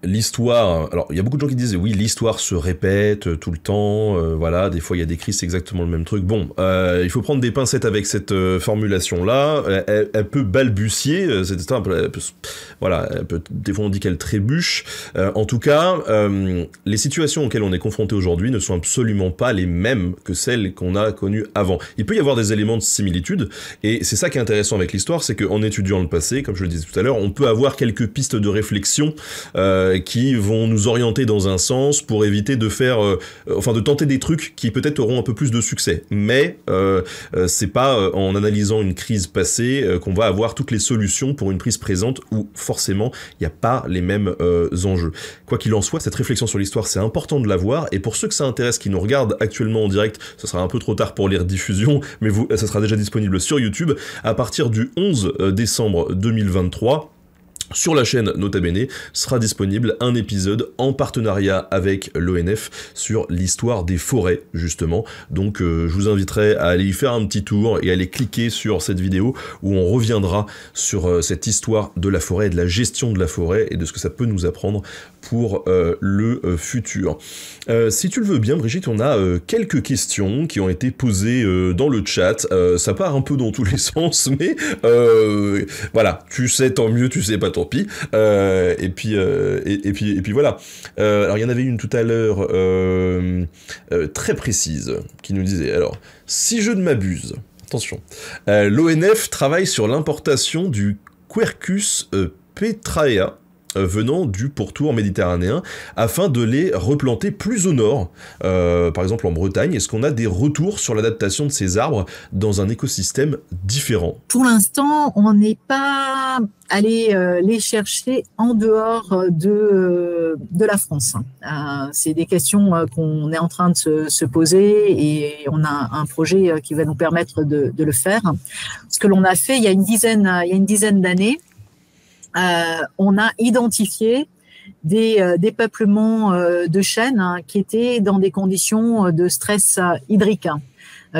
S1: l'histoire, alors il y a beaucoup de gens qui disent oui, l'histoire se répète tout le temps, voilà, des fois il y a des crises, c'est exactement le même truc. Bon, il faut prendre des pincettes avec cette formulation-là, elle peut balbutier, cette histoire, des fois on dit qu'elle trébuche. En tout cas, les situations auxquelles on est confronté aujourd'hui ne sont absolument pas les mêmes que celles qu'on a connues avant. Il peut y avoir des éléments de similitude, et c'est ça qui est intéressant avec l'histoire, c'est qu'en étudiant le passé, comme je le disais tout à l'heure, on peut avoir quelques pistes de réflexion qui vont nous orienter dans un sens pour éviter de faire, de tenter des trucs qui peut-être auront un peu plus de succès. Mais c'est pas en analysant une crise passée qu'on va avoir toutes les solutions pour une crise présente où forcément il n'y a pas les mêmes enjeux. Quoi qu'il en soit, cette réflexion sur l'histoire, c'est important de l'avoir, et pour ceux que ça intéresse, qui nous regardent actuellement en direct, ce sera un peu trop tard pour les rediffusions, mais ça sera déjà disponible sur YouTube à partir du 11 décembre 2023. Sur la chaîne Nota Bene sera disponible un épisode en partenariat avec l'ONF sur l'histoire des forêts, justement. Donc je vous inviterai à aller y faire un petit tour et à aller cliquer sur cette vidéo où on reviendra sur cette histoire de la forêt et de la gestion de la forêt et de ce que ça peut nous apprendre pour le futur. Si tu le veux bien, Brigitte, on a quelques questions qui ont été posées dans le chat. Ça part un peu dans tous les sens, mais voilà, tu sais tant mieux, tu sais pas tant pis. Et puis voilà. Alors il y en avait une tout à l'heure très précise qui nous disait, alors, si je ne m'abuse, attention, l'ONF travaille sur l'importation du Quercus petraea venant du pourtour méditerranéen afin de les replanter plus au nord, par exemple en Bretagne. Est-ce qu'on a des retours sur l'adaptation de ces arbres dans un écosystème différent?
S2: Pour l'instant, on n'est pas allé les chercher en dehors de la France. C'est des questions qu'on est en train de se poser, et on a un projet qui va nous permettre de le faire. Ce que l'on a fait il y a une dizaine d'années, on a identifié des peuplements de chênes qui étaient dans des conditions de stress hydrique,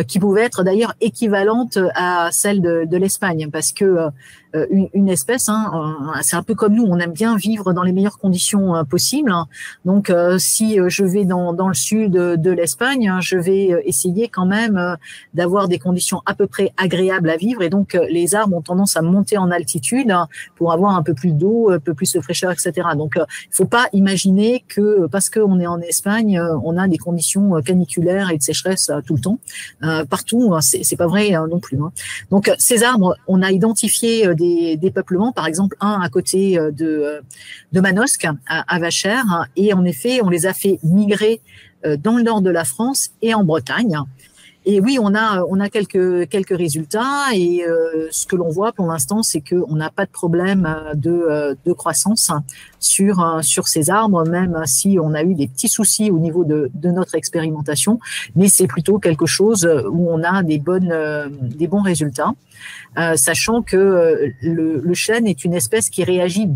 S2: qui pouvaient être d'ailleurs équivalentes à celles de l'Espagne, parce que une espèce, c'est un peu comme nous, on aime bien vivre dans les meilleures conditions possibles. Donc, si je vais dans le sud de l'Espagne, je vais essayer quand même d'avoir des conditions à peu près agréables à vivre. Et donc, les arbres ont tendance à monter en altitude pour avoir un peu plus d'eau, un peu plus de fraîcheur, etc. Donc, il faut pas imaginer que parce qu'on est en Espagne, on a des conditions caniculaires et de sécheresse tout le temps. Partout, c'est pas vrai non plus. Donc, ces arbres, on a identifié des peuplements, par exemple un à côté de Manosque, à Vachères, et en effet, on les a fait migrer dans le nord de la France et en Bretagne. Et oui, on a quelques résultats, et ce que l'on voit pour l'instant, c'est qu'on n'a pas de problème de croissance sur ces arbres, même si on a eu des petits soucis au niveau de notre expérimentation, mais c'est plutôt quelque chose où on a des bons résultats. Sachant que le chêne est une espèce qui réagit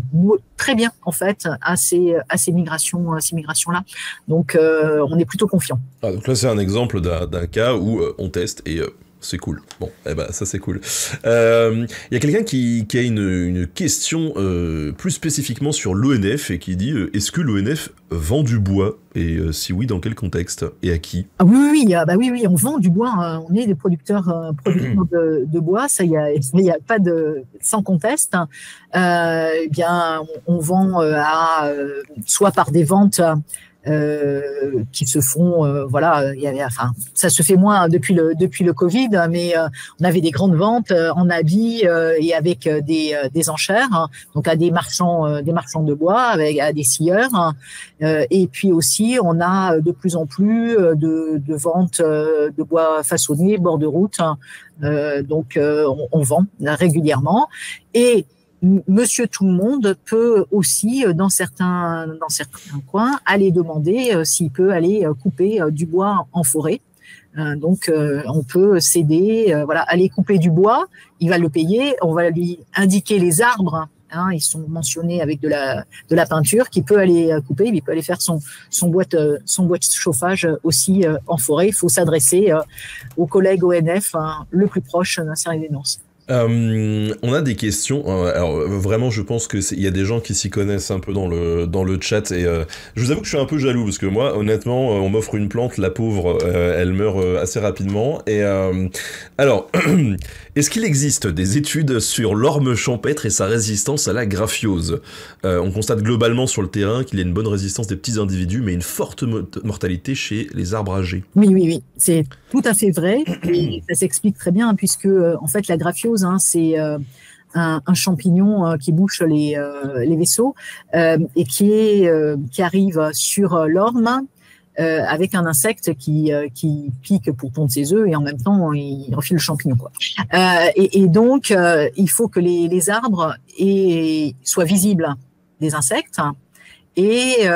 S2: très bien en fait à ces migrations-là. Donc on est plutôt confiant.
S1: Donc là c'est un exemple d'un cas où on teste et c'est cool. Bon, ça c'est cool. Il y a quelqu'un qui a une question plus spécifiquement sur l'ONF et qui dit est-ce que l'ONF vend du bois, et si oui, dans quel contexte et à qui?
S2: Oui, on vend du bois. On est des producteurs de bois. Ça, il y a pas de sans conteste. On vend soit par des ventes qui se font, ça se fait moins depuis le Covid, mais on avait des grandes ventes en habits et avec des enchères, donc à des marchands de bois, à des scieurs, et puis aussi on a de plus en plus de ventes de bois façonné bord de route, donc on vend régulièrement. Et Monsieur Tout-le-Monde peut aussi, dans certains coins, aller demander s'il peut aller couper du bois en forêt. Donc, on peut céder, aller couper du bois. Il va le payer. On va lui indiquer les arbres. Ils sont mentionnés avec de la peinture, qui peut aller couper. Il peut aller faire son boîte de chauffage aussi en forêt. Il faut s'adresser aux collègues ONF le plus proche d'un Saint-Révénance.
S1: On a des questions. Alors vraiment, je pense que il y a des gens qui s'y connaissent un peu dans le chat, et je vous avoue que je suis un peu jaloux parce que moi, honnêtement, on m'offre une plante, la pauvre, elle meurt assez rapidement. Et alors, est-ce qu'il existe des études sur l'orme champêtre et sa résistance à la graphiose? On constate globalement sur le terrain qu'il y a une bonne résistance des petits individus, mais une forte mortalité chez les arbres âgés.
S2: Oui, c'est tout à fait vrai, et ça s'explique très bien puisque en fait la graphiose, c'est un champignon qui bouche les vaisseaux et qui arrive sur l'orme avec un insecte qui pique pour pondre ses œufs et en même temps il refile le champignon, quoi. Et donc il faut que les arbres soient visibles des insectes. Et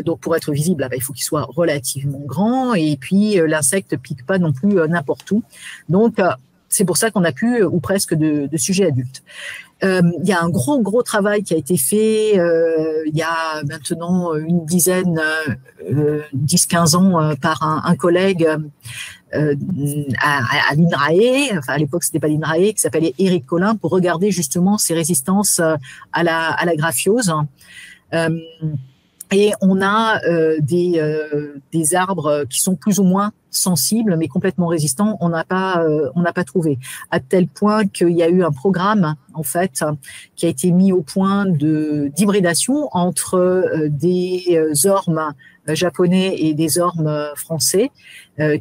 S2: donc pour être visible, il faut qu'il soit relativement grand et puis l'insecte pique pas non plus n'importe où. Donc c'est pour ça qu'on a plus ou presque de sujets adultes. Il y a un gros travail qui a été fait il y a maintenant une dizaine, 10-15 ans par un collègue à l'INRAE, enfin à l'époque c'était pas l'INRAE, qui s'appelait Éric Collin, pour regarder justement ces résistances à la graphiose. Et on a des arbres qui sont plus ou moins sensibles, mais complètement résistants. On n'a pas trouvé. À tel point qu'il y a eu un programme, en fait, qui a été mis au point d'hybridation entre des ormes japonais et des ormes français,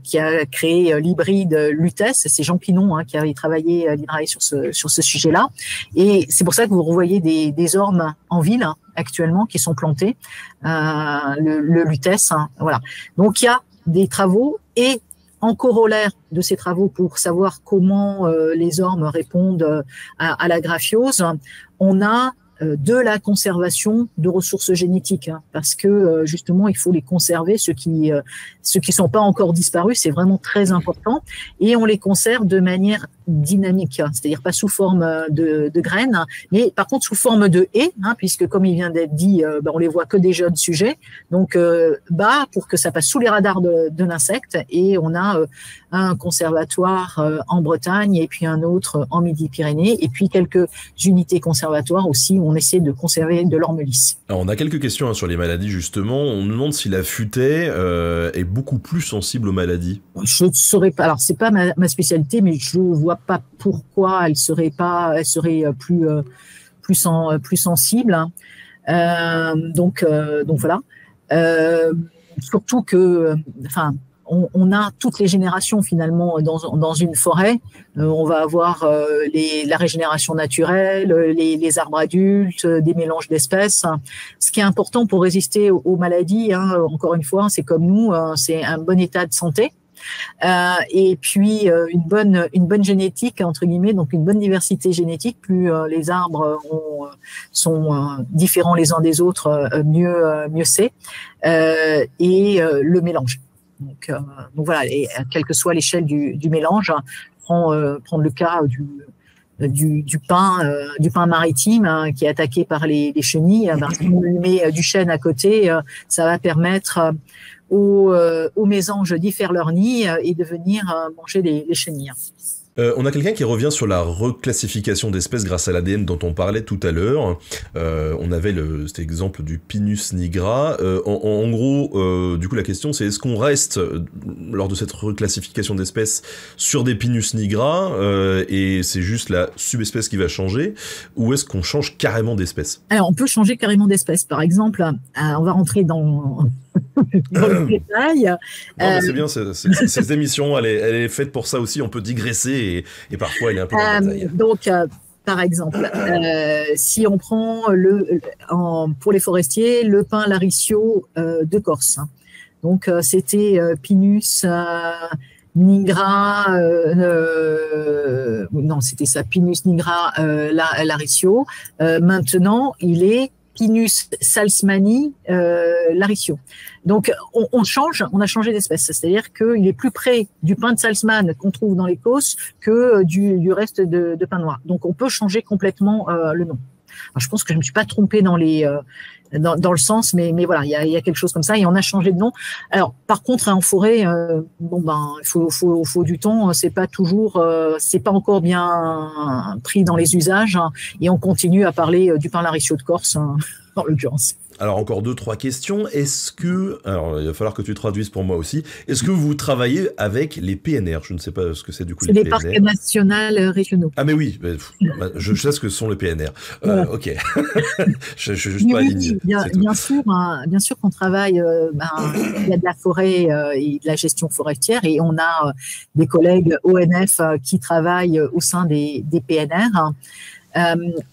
S2: qui a créé l'hybride Lutèce. C'est Jean Pinon qui avait travaillé à l'INRAE sur ce sujet-là. Et c'est pour ça que vous revoyez des ormes en ville actuellement qui sont plantés, le Lutèce. Voilà. Donc il y a des travaux et en corollaire de ces travaux pour savoir comment les ormes répondent à la graphiose, on a de la conservation de ressources génétiques, parce que justement il faut les conserver, ceux qui sont pas encore disparus, c'est vraiment très important, et on les conserve de manière dynamique, c'est-à-dire pas sous forme de graines, mais par contre sous forme de haies, puisque comme il vient d'être dit, on les voit que des jeunes sujets, donc pour que ça passe sous les radars de l'insecte, et on a un conservatoire en Bretagne et puis un autre en Midi-Pyrénées, et puis quelques unités conservatoires aussi où on essaie de conserver de l'orme lisse.
S1: Alors on a quelques questions sur les maladies justement. On nous demande si la futaie est beaucoup plus sensible aux maladies.
S2: Je ne saurais pas. Alors c'est pas ma spécialité, mais je vois pas pourquoi elle serait plus sensible. Donc voilà. Surtout que, on a toutes les générations finalement dans une forêt. On va avoir la régénération naturelle, les arbres adultes, des mélanges d'espèces. Ce qui est important pour résister aux maladies, encore une fois, c'est comme nous, c'est un bon état de santé. Et puis une bonne génétique entre guillemets, donc une bonne diversité génétique. Plus les arbres sont différents les uns des autres, mieux c'est. Et le mélange. Donc voilà, et quelle que soit l'échelle du mélange, prendre le cas du pin maritime qui est attaqué par les chenilles. Si on lui met du chêne à côté, ça va permettre aux mésanges d'y faire leur nid et de venir manger les chenilles.
S1: On a quelqu'un qui revient sur la reclassification d'espèces grâce à l'ADN dont on parlait tout à l'heure. On avait cet exemple du Pinus nigra. En gros, du coup, la question c'est est-ce qu'on reste, lors de cette reclassification d'espèces, sur des Pinus nigra et c'est juste la subespèce qui va changer, ou est-ce qu'on change carrément d'espèce?
S2: Alors, on peut changer carrément d'espèce. Par exemple, on va rentrer dans le détail.
S1: C'est bien, cette émission, elle est faite pour ça aussi, on peut digresser et parfois elle est un peu dans le détail.
S2: Donc, par exemple, si on prend pour les forestiers, le pin laricio de Corse. Donc, c'était Pinus nigra, non, c'était ça, Pinus nigra laricio. Maintenant, il est Pinus salzmani laricio. Donc on a changé d'espèce, c'est-à-dire qu'il est plus près du pin de Salzmann qu'on trouve dans l'Écosse que du reste de pin noir. Donc on peut changer complètement le nom. Alors, je pense que je me suis pas trompée dans le sens, mais voilà, il y a quelque chose comme ça et on a changé de nom. Alors par contre en forêt, il faut du temps, c'est pas encore bien pris dans les usages et on continue à parler du pin laricio de Corse en l'occurrence.
S1: Alors encore 2-3 questions. Alors il va falloir que tu traduises pour moi aussi. Est-ce que vous travaillez avec les PNR? Je ne sais pas ce que c'est du coup.
S2: C'est les parcs nationaux régionaux.
S1: Ah mais oui, je sais ce que sont les PNR. Ok. je suis juste pas aligné.
S2: Bien sûr qu'on travaille. Il y a de la forêt et de la gestion forestière et on a des collègues ONF qui travaillent au sein des PNR.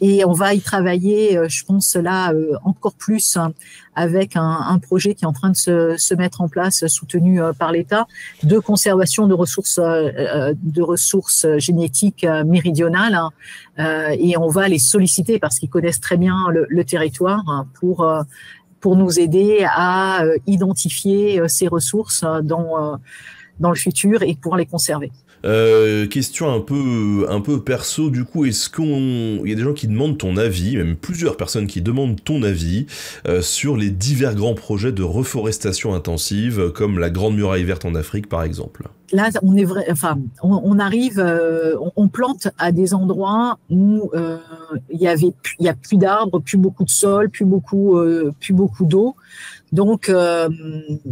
S2: Et on va y travailler, je pense là encore plus avec un projet qui est en train de se mettre en place, soutenu par l'État, de conservation de ressources génétiques méridionales. Et on va les solliciter parce qu'ils connaissent très bien le territoire pour nous aider à identifier ces ressources dans le futur et pour les conserver.
S1: Question un peu perso, du coup, il y a des gens qui demandent ton avis, même plusieurs personnes qui demandent ton avis sur les divers grands projets de reforestation intensive, comme la Grande Muraille Verte en Afrique, par exemple.
S2: Là, on arrive, on plante à des endroits où il y a plus d'arbres, plus beaucoup de sol, plus beaucoup d'eau. Donc,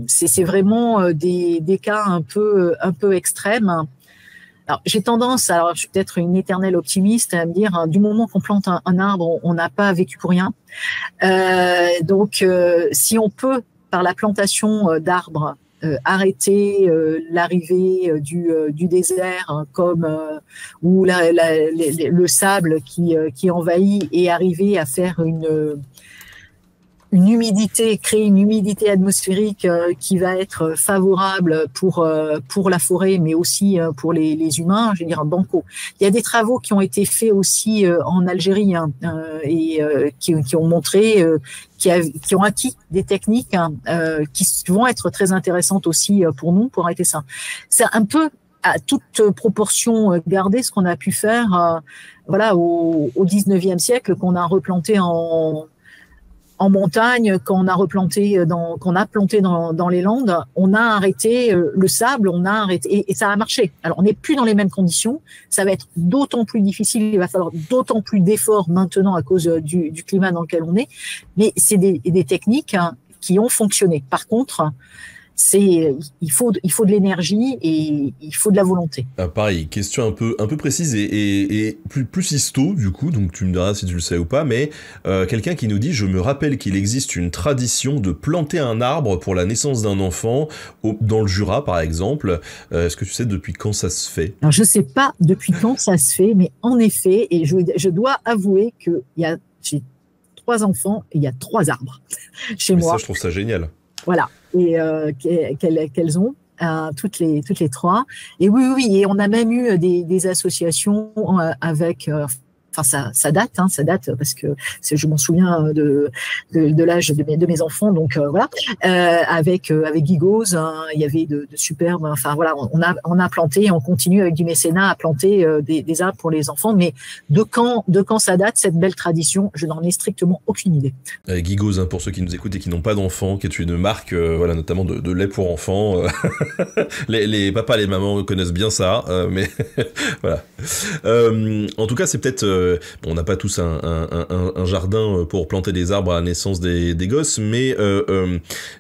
S2: c'est vraiment des cas un peu extrêmes. Alors, j'ai tendance, alors je suis peut-être une éternelle optimiste, à me dire, du moment qu'on plante un arbre, on n'a pas vécu pour rien. Donc, si on peut, par la plantation d'arbres, arrêter l'arrivée du désert, ou le sable qui envahit, et arriver à faire créer une humidité atmosphérique qui va être favorable pour la forêt, mais aussi pour les humains, je veux dire, banco. Il y a des travaux qui ont été faits aussi en Algérie, et qui ont montré, qui ont acquis des techniques qui vont être très intéressantes aussi pour nous, pour arrêter ça. C'est un peu, à toute proportion gardée, ce qu'on a pu faire au 19e siècle, qu'on a replanté en montagne, quand on a planté dans les Landes, on a arrêté le sable, et ça a marché. Alors, on n'est plus dans les mêmes conditions, ça va être d'autant plus difficile, il va falloir d'autant plus d'efforts maintenant à cause du climat dans lequel on est, mais c'est des techniques qui ont fonctionné. Par contre, il faut de l'énergie et il faut de la volonté.
S1: Ah, pareil, question un peu précise et plus histo, du coup, donc tu me diras si tu le sais ou pas, mais quelqu'un qui nous dit: je me rappelle qu'il existe une tradition de planter un arbre pour la naissance d'un enfant, dans le Jura par exemple. Est-ce que tu sais depuis quand ça se fait?
S2: Alors, je sais pas depuis quand ça se fait, mais en effet, et je dois avouer que j'ai 3 enfants et il y a 3 arbres chez moi.
S1: Ça, je trouve ça génial.
S2: Voilà, et qu'elles ont toutes les 3. Et oui, et on a même eu des associations avec. Ça date parce que je m'en souviens de l'âge de mes enfants, donc voilà. Avec Gigos, il y avait de superbes. Enfin voilà, on a planté et on continue avec du mécénat à planter des arbres pour les enfants. Mais de quand ça date, cette belle tradition, je n'en ai strictement aucune idée.
S1: Gigos, pour ceux qui nous écoutent et qui n'ont pas d'enfants, qui est une marque, notamment de lait pour enfants. Les papas, les mamans connaissent bien ça, mais voilà. En tout cas, c'est peut-être on n'a pas tous un jardin pour planter des arbres à la naissance des gosses, mais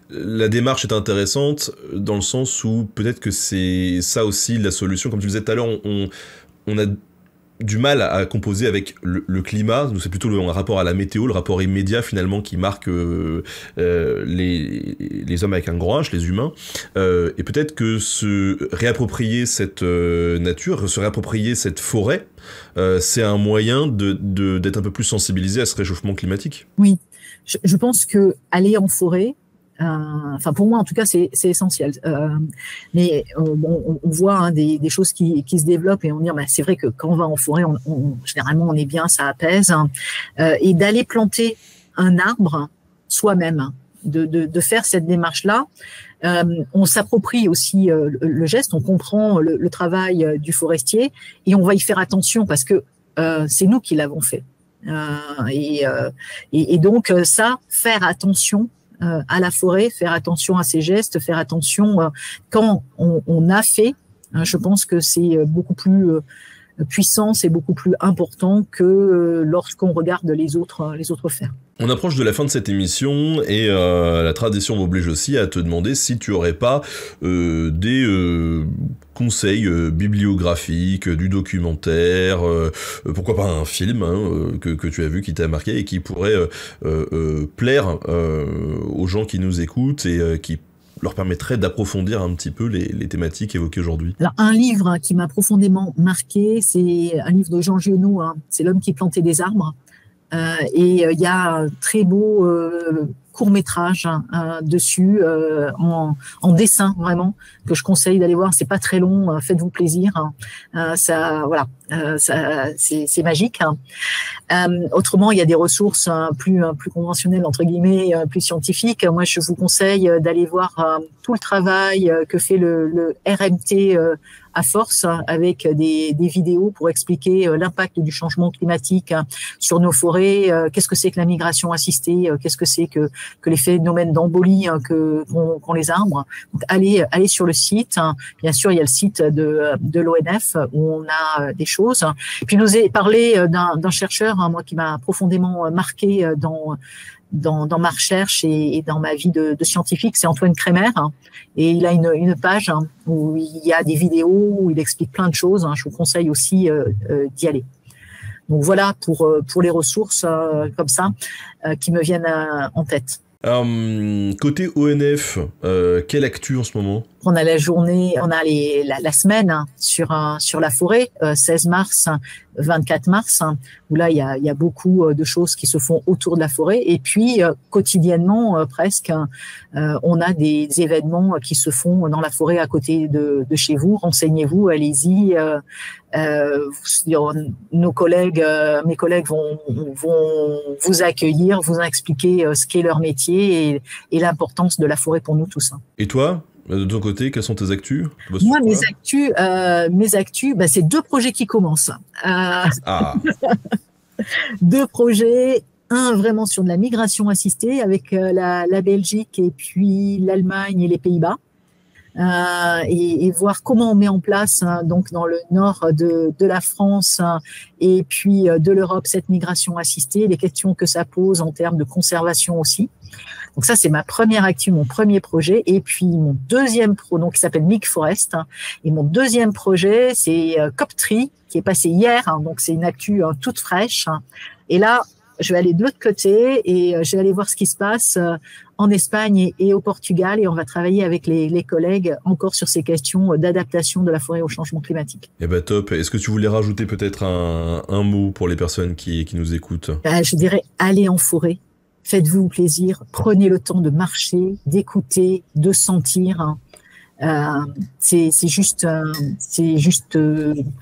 S1: la démarche est intéressante dans le sens où peut-être que c'est ça aussi la solution. Comme tu le disais tout à l'heure, on a du mal à composer avec le climat. C'est plutôt le rapport à la météo, le rapport immédiat finalement qui marque les hommes avec un grand H, les humains. Et peut-être que se réapproprier cette nature, se réapproprier cette forêt, c'est un moyen d'être un peu plus sensibilisé à ce réchauffement climatique.
S2: Oui, je pense que aller en forêt, pour moi en tout cas c'est essentiel, mais on voit des choses qui se développent et on dit c'est vrai que quand on va en forêt généralement on est bien, ça apaise, et d'aller planter un arbre soi-même, de faire cette démarche là, on s'approprie aussi le geste, on comprend le travail du forestier et on va y faire attention parce que c'est nous qui l'avons fait, et donc ça, faire attention à la forêt, faire attention à ses gestes, faire attention quand on a fait, je pense que c'est beaucoup plus puissant, c'est beaucoup plus important que lorsqu'on regarde les autres faire.
S1: On approche de la fin de cette émission et la tradition m'oblige aussi à te demander si tu aurais pas des conseils bibliographiques, du documentaire, pourquoi pas un film que tu as vu, qui t'a marqué et qui pourrait plaire aux gens qui nous écoutent et qui leur permettrait d'approfondir un petit peu les thématiques évoquées aujourd'hui?
S2: Alors, un livre qui m'a profondément marqué, c'est un livre de Jean Giono, hein, c'est L'homme qui plantait des arbres. Et il y a un très beau court-métrage dessus, en dessin vraiment, que je conseille d'aller voir. C'est pas très long, faites-vous plaisir. Ça, voilà, c'est magique. Autrement, il y a des ressources plus conventionnelles, entre guillemets, plus scientifiques. Moi, je vous conseille d'aller voir tout le travail que fait le RMT à force, avec des vidéos pour expliquer l'impact du changement climatique sur nos forêts, qu'est-ce que c'est que la migration assistée, qu'est-ce que c'est que les phénomènes d'embolie qu'ont les arbres. Donc, allez sur le site. Bien sûr, il y a le site de l'ONF où on a des choses. Puis, je nous ai parlé d'un chercheur, moi, qui m'a profondément marqué dans ma recherche et dans ma vie de scientifique, c'est Antoine Kremer, et il a une page où il y a des vidéos où il explique plein de choses. Je vous conseille aussi d'y aller. Donc voilà pour les ressources comme ça qui me viennent en tête.
S1: Côté ONF, quelle actu en ce moment?
S2: On a la journée, on a la semaine sur la forêt, 16 mars, 24 mars, où là il y a beaucoup de choses qui se font autour de la forêt. Et puis quotidiennement presque, on a des événements qui se font dans la forêt à côté de chez vous. Renseignez-vous, allez-y. Mes collègues vont vous accueillir, vous expliquer ce qu'est leur métier et l'importance de la forêt pour nous tous.
S1: Et toi, de ton côté, quelles sont tes actus?
S2: Moi, mes actus, c'est 2 projets qui commencent. Deux projets. Un vraiment sur de la migration assistée avec la Belgique et puis l'Allemagne et les Pays-Bas. Et voir comment on met en place donc dans le nord de la France et puis de l'Europe cette migration assistée, les questions que ça pose en termes de conservation aussi. Donc ça, c'est ma première actu, mon premier projet. Et puis mon deuxième donc qui s'appelle Mig Forest. Et mon deuxième projet, c'est COP3 qui est passé hier. Donc c'est une actu toute fraîche. Et là, je vais aller de l'autre côté et je vais aller voir ce qui se passe en Espagne et au Portugal, et on va travailler avec les collègues encore sur ces questions d'adaptation de la forêt au changement climatique.
S1: Eh ben top. Est-ce que tu voulais rajouter peut-être un mot pour les personnes qui nous écoutent?
S2: Je dirais, allez en forêt, faites-vous plaisir, prenez le temps de marcher, d'écouter, de sentir. C'est juste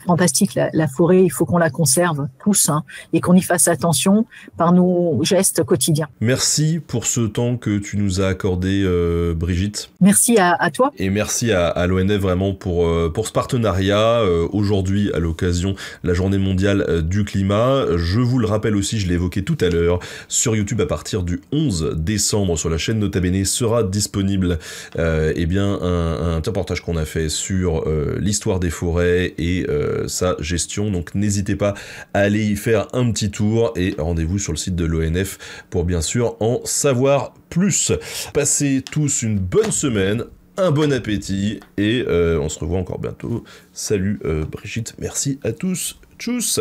S2: fantastique la forêt. Il faut qu'on la conserve tous et qu'on y fasse attention par nos gestes quotidiens.
S1: Merci pour ce temps que tu nous as accordé, Brigitte.
S2: Merci à toi.
S1: Et merci à l'ONF vraiment pour ce partenariat aujourd'hui à l'occasion de la Journée mondiale du climat. Je vous le rappelle aussi, je l'ai évoqué tout à l'heure, sur YouTube à partir du 11 décembre sur la chaîne Nota Bene sera disponible un petit reportage qu'on a fait sur l'histoire des forêts et sa gestion. Donc n'hésitez pas à aller y faire un petit tour et rendez-vous sur le site de l'ONF pour bien sûr en savoir plus. Passez tous une bonne semaine, un bon appétit et on se revoit encore bientôt. Salut Brigitte, merci à tous. Tchuss.